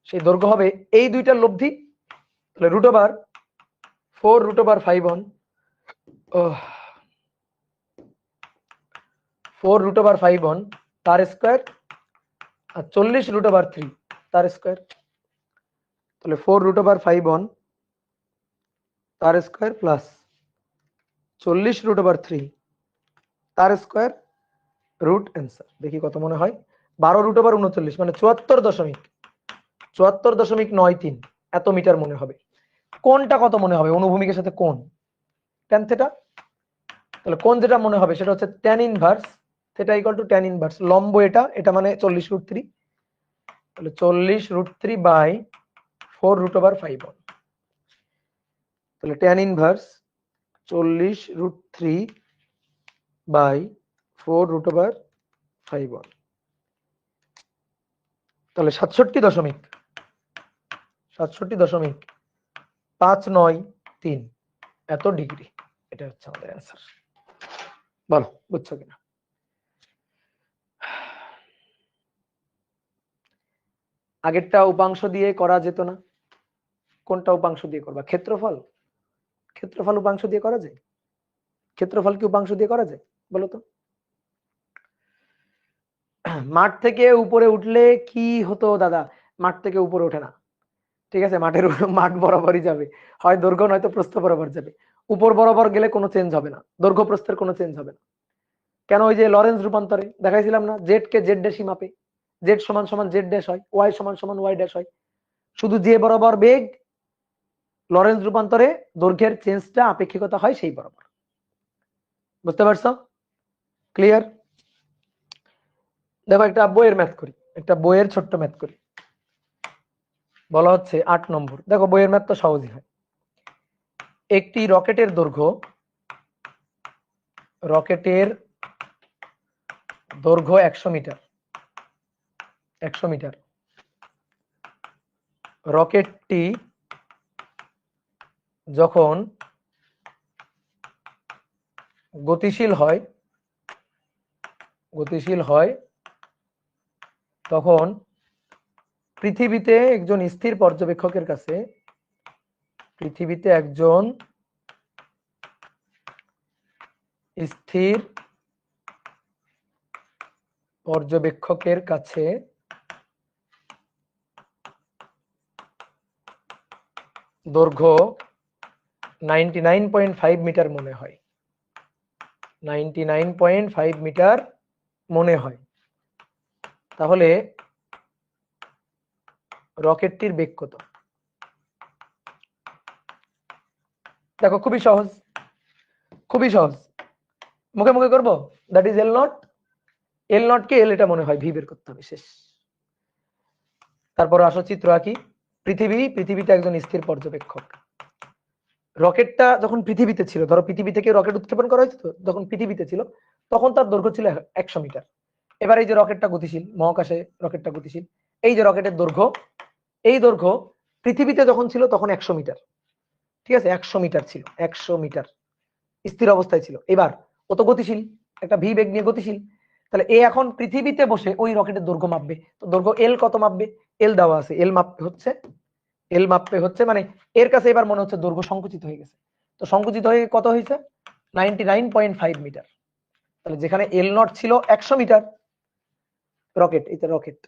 সেই দৈর্ঘ্য হবে এই দুইটার লব্ধি, তাহলে √4 √5 4 √5 তার স্কয়ার আর 40 √3 তার স্কয়ার, তাহলে 4 √5 তার স্কয়ার প্লাস 40 √3 তার স্কয়ার রুট অ্যান্সার। দেখি কত মনে হয়, 12 √39 মানে 74.93 এত মিটার মনে হবে। কোনটা কত মনে হবে, অনুভূমিকের সাথে কোণ tan থিটা, তাহলে কোণ যেটা মনে হবে সেটা হচ্ছে tan inverse theta equal to tan inverse লম্ব, এটা মানে 40√3, তাহলে 40√3 বাই 4 √5, তাহলে tan ইনভার্স 40√3 বাই 4 √5, তাহলে 67.593 এত ডিগ্রি, এটা হচ্ছে আমাদের অ্যান্সার। বলো বুঝছো কিনা। আগেরটা উপাংশ দিয়ে করা যেত না, কোনটা উপাংশ দিয়ে করবা, ক্ষেত্রফল, ক্ষেত্রফল উপাংশ দিয়ে করা যায়, ক্ষেত্রফল কি উপাংশ দিয়ে করা যায় বলো তো। মাঠ থেকে উপরে উঠলে কি হতো দাদা, মাঠ থেকে উপরে ওঠে না, ঠিক আছে, মাঠ বরাবরই যাবে, হয় দৈর্ঘ্য নয়তো প্রস্থ বরাবর যাবে, উপর বরাবর গেলে কোনো চেঞ্জ হবে না, দৈর্ঘ্য প্রস্থের কোনো চেঞ্জ হবে না। কেন, ওই যে লরেন্স রূপান্তরে দেখাইছিলাম না, জেড কে জেড ড্যাশই মাপে, জেড সমান সমান জেড ড্যাশ হয়, ওয়াই সমান সমান ওয়াই ড্যাশ হয়, শুধু যে বরাবর বেগ লরেন্স রূপান্তরে দৈর্ঘ্যের চেঞ্জটা আপেক্ষিকতা হয় সেই বরাবর। বুঝতে পারছো, ক্লিয়ার। দেখো একটা বইয়ের ম্যাথ করি, একটা বইয়ের ছোট্ট ম্যাথ করি, বলা হচ্ছে 8 নম্বর। দেখো বইয়ের ম্যাথ তো সহজই হয়। একটি রকেটের দৈর্ঘ্য 100 মিটার, 100 মিটার। রকেটটি যখন গতিশীল হয় তখন পৃথিবীতে একজন স্থির পর্যবেক্ষকের কাছে পৃথিবীতে একজন স্থির পর্যবেক্ষকের কাছে দৈর্ঘ্য 99.5 মিটার মনে হয়, 99.5 মিটার মনে হয়, তাহলে রকেটটির বেগ কত? দেখো খুবই সহজ, খুবই সহজ, মুখে মুখে করবো। That is L naught, L naught কে এল এটা মনে হয় ভি বের করতে হবে, শেষ। তারপর আসো চিত্র আঁকি। পৃথিবীতে একজন স্থির পর্যবেক্ষক। রকেটটা যখন পৃথিবীতে ছিল, ধরো পৃথিবী থেকে রকেট উৎক্ষেপণ করা হয়েছে, তো যখন পৃথিবীতে ছিল তখন তার দৈর্ঘ্য ছিল 100 মিটার। এবার এই যে রকেটটা গতিশীল, মহাকাশে রকেটটা গতিশীল, এই যে রকেটের দৈর্ঘ্য, এই দৈর্ঘ্য পৃথিবীতে যখন ছিল তখন 100 মিটার, ঠিক আছে, 100 মিটার ছিল, 100 মিটার স্থির অবস্থায় ছিল। এবার ও তো গতিশীল, একটা ভি বেগ নিয়ে গতিশীল, তাহলে এ এখন পৃথিবীতে বসে ওই রকেটের দৈর্ঘ্য মাপবে। তো দৈর্ঘ্য এল কত মাপবে? এল দেওয়া আছে, এল মাপবে হচ্ছে মানে এর কাছে এবার মনে হচ্ছে দৈর্ঘ্য সংকুচিত হয়ে গেছে, তো সংকুচিত হয়ে কত হয়েছে? 99.5 মিটার। তাহলে যেখানে এল নট ছিল 100 মিটার, রকেট, এটা rocket,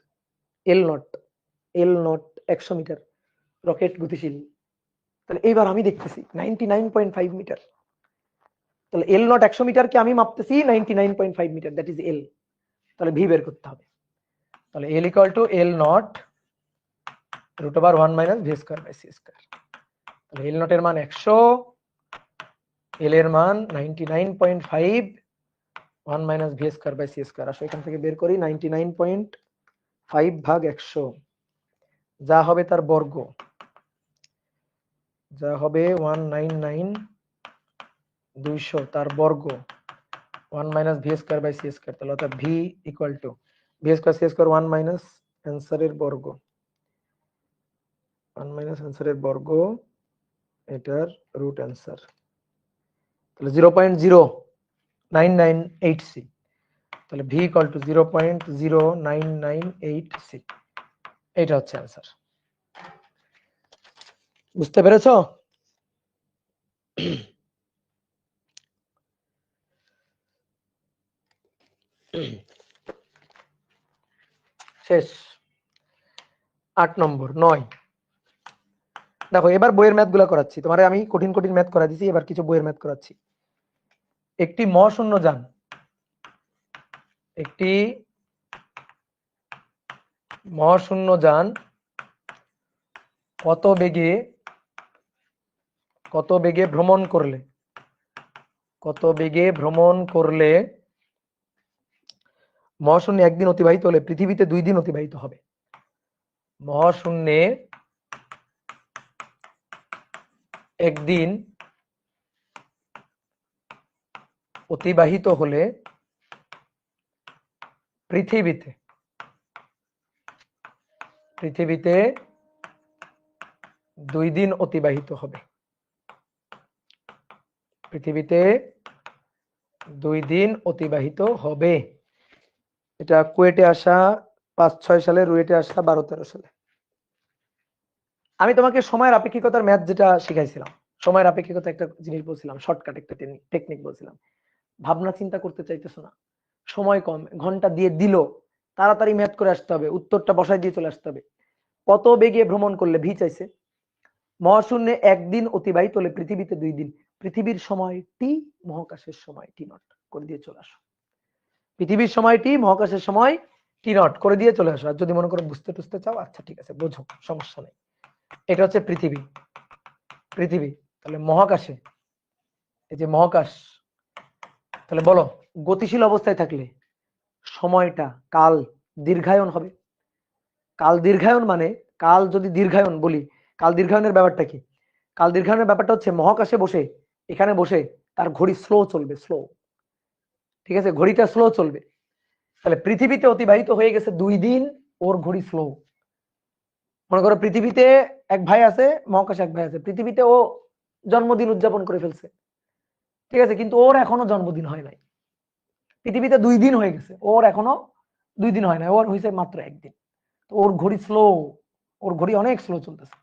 L naught 100 metre, rocket গতিশীল, তাহলে এইবার আমি দেখতেছি 99.5 মিটার। তাহলে এল নট 100 মিটারকে আমি মাপতেছি 99.5 মিটার, দ্যাট ইজ এল। তাহলে ভি বের করতে হবে। তাহলে L equal to L nought √1 - V square by C square. তাহলে এল নট এর মান 100, এল এর মান 99.5, 1 - V square by C square. আসলে এখান থেকে বের করি 99.5 ভাগ 100, যা হবে তার বর্গ, যা হবে 199,200 তার বর্গ, 1 - V square by C square. তাহলে অর্থাৎ V equal to V square C square 1 - অ্যান্সারের বর্গ, 1 - অ্যান্সারের বর্গ, এটার রুট অ্যান্সার। তাহলে 0.0998 সি। তাহলে ভি ইকুয়াল টু 0.0998 সি, এটা হচ্ছে অ্যান্সার। বুঝতে পেরেছো? শেষ। 8 নম্বর 9। দেখো এবার বইয়ের ম্যাথ গুলা করাচ্ছি তোমারে, আমি কঠিন কঠিন ম্যাথ করা দিছি, এবার কিছু বইয়ের ম্যাথ করাচ্ছি। একটি মহাশূন্য যান, একটি মহাশূন্য যান কত বেগে ভ্রমণ করলে মহাশূন্যে একদিন অতিবাহিত হলে পৃথিবীতে 2 দিন অতিবাহিত হবে। মহাশূন্যে একদিন অতিবাহিত হলে পৃথিবীতে 2 দিন অতিবাহিত হবে। পৃথিবীতে 2 দিন অতিবাহিত হবে। এটা কুয়েটে আসা 5-6 সালে, রুয়েটে আসা 12-13 সালে। আমি তোমাকে সময়ের আপেক্ষিকতার ম্যাথ যেটা শিখাইছিলাম, সময়ের আপেক্ষিকতা একটা জিনিস বলছিলাম, শর্টকাট একটা টেকনিক বলছিলাম। ভাবনা চিন্তা করতে চাইতেছো না, সময় কম, ঘন্টা দিয়ে দিল, তাড়াতাড়ি ম্যাথ করে আসতে হবে, উত্তরটা বসাই দিয়ে চলে আসতে হবে। কত বেগে ভ্রমণ করলে, ভি চাইছে, মহাশূন্যে একদিন অতিবাহিত হলে পৃথিবীতে 2 দিন, পৃথিবীর সময় টি, মহাকাশের সময় টি নট, করে দিয়ে চলে আসো। পৃথিবীর সময় টি, মহাকাশের সময় টি নট, করে দিয়ে চলে আসো। আর যদি মনে করো বুঝতে টুঝতে চাও, আচ্ছা ঠিক আছে, বোঝো, সমস্যা নেই। এটা হচ্ছে পৃথিবী। তাহলে মহাকাশে, এই যে মহাকাশ, তাহলে বলো গতিশীল অবস্থায় থাকলে সময়টা, কাল দীর্ঘায়ন হবে। কাল দীর্ঘায়ন মানে, কাল যদি দীর্ঘায়ন বলি, কাল দীর্ঘায়নের ব্যাপারটা কি? কাল দীর্ঘায়নের ব্যাপারটা হচ্ছে মহাকাশে বসে, এখানে বসে তার ঘড়ি স্লো চলবে, স্লো, ঠিক আছে, ঘড়িটা স্লো চলবে। তাহলে পৃথিবীতে অতিবাহিত হয়ে গেছে 2 দিন, ওর ঘড়ি স্লো। মনে করো পৃথিবীতে এক ভাই আছে, মহাকাশে এক ভাই আছে, পৃথিবীতে ও জন্মদিন উদযাপন করে ফেলছে, ঠিক আছে, কিন্তু ওর এখনো জন্মদিন হয় নাই। পৃথিবীতে 2 দিন হয়ে গেছে, ওর এখনো 2 দিন হয় নাই, ওর হয়েছে মাত্র 1 দিন। তো ওর ঘড়ি স্লো, ওর ঘড়ি অনেক স্লো চলতেছে।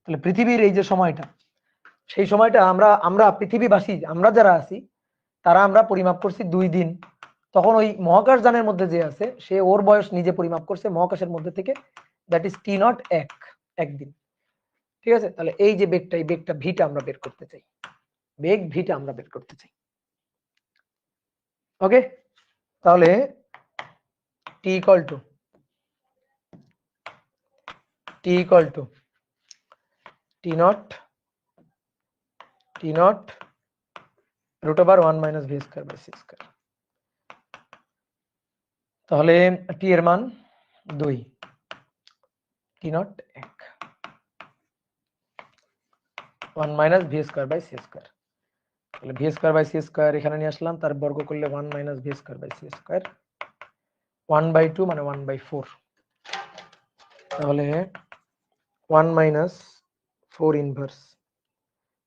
তাহলে পৃথিবীর এই যে সময়টা, সেই সময়টা আমরা আমরা পৃথিবীবাসী আমরা যারা আছি তারা আমরা পরিমাপ করছি 2 দিন। তখন ওই মহাকাশ যানের মধ্যে যে আছে সে ওর বয়স নিজে পরিমাপ করছে মহাকাশের মধ্যে থেকে, দ্যাট ইজ টি নট একদিন। ঠিক আছে, তাহলে এই যে বেগটা, এই বেগটা ভিটা আমরা বের করতে চাই, বেগ ভিটা আমরা বের করতে চাই। ওকে, তাহলে T equal to T nought root over 1 minus V square by C square. তাহলে টি এর মান 2, T nought 1 minus V square by C square. তাহলে V square by C square এখানে নিয়ে আসলাম, তার বর্গ করলে 1 minus V square by C square, 1/2 মানে 1/4। তাহলে 1 মাইনাস 4 ইনভার্স,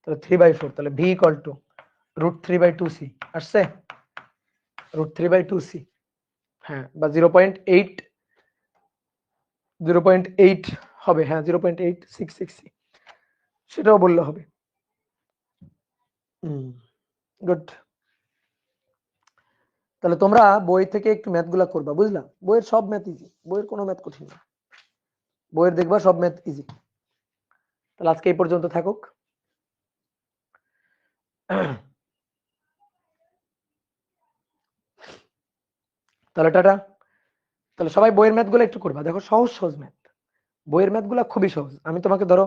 তাহলে 3/4। তাহলে ভি ইকুয়াল টু √3/2c আসছে, √3/2c, হ্যাঁ, বা 0.8 হবে, হ্যাঁ 0.866c, সেটাও বললে হবে। গুড। তাহলে তোমরা বই থেকে একটু ম্যাথ গুলা করবা, বুঝলা? বইয়ের সব ম্যাথ ইজি, বইয়ের কোনো ম্যাথ কঠিন না, বইয়ের দেখবা সব ম্যাথ ইজি। তাহলে আজকে এই পর্যন্ত থাকুক। তাহলে টাটা। তাহলে সবাই বইয়ের ম্যাথ গুলো একটু করবা, দেখো সহজ সহজ ম্যাথ, বইয়ের ম্যাথ গুলা খুবই সহজ। আমি তোমাকে ধরো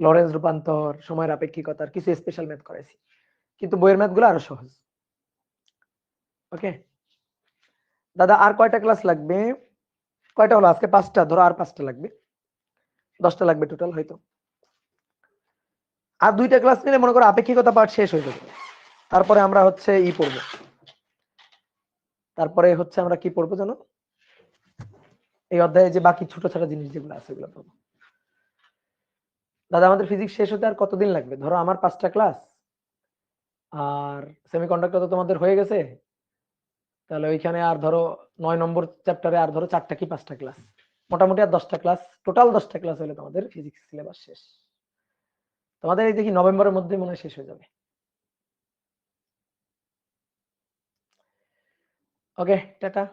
লরেন্স রূপান্তর, সময়ের আপেক্ষিকতার কিছু স্পেশাল ম্যাথ করাইছি, কিন্তু বইয়ের ম্যাথ গুলো আরো সহজ। ওকে দাদা, আর কয়টা ক্লাস লাগবে? কয়টা হলো আজকে? 5টা, ধরো আর 5টা লাগবে, 10টা লাগবে টোটাল হয়তো। আর 2টা ক্লাস নিলে মনে করো আপেক্ষিকতা পার্ট শেষ হয়ে যাবে। তারপরে আমরা হচ্ছে পড়বো, তারপরে হচ্ছে আমরা কি পড়বো জানো? এই অধ্যায়ে যে বাকি ছোট ছোট জিনিস যেগুলো আছে সেগুলো পড়বো। দাদা, আমাদের ফিজিক্স শেষ হতে আর কতদিন লাগবে? ধরো আমার 5টা ক্লাস, আর সেমিকন্ডাক্টর তো তোমাদের হয়ে গেছে, তাহলে ওইখানে আর ধরো 9 নম্বর চ্যাপ্টারে আর ধরো 4টা কি 5টা ক্লাস, মোটামুটি আর 10টা ক্লাস, টোটাল 10টা ক্লাস হলে তোমাদের ফিজিক্স সিলেবাস শেষ। তোমাদের এই দেখি নভেম্বরের মধ্যে মনে হয় শেষ হয়ে যাবে। ওকে টাটা।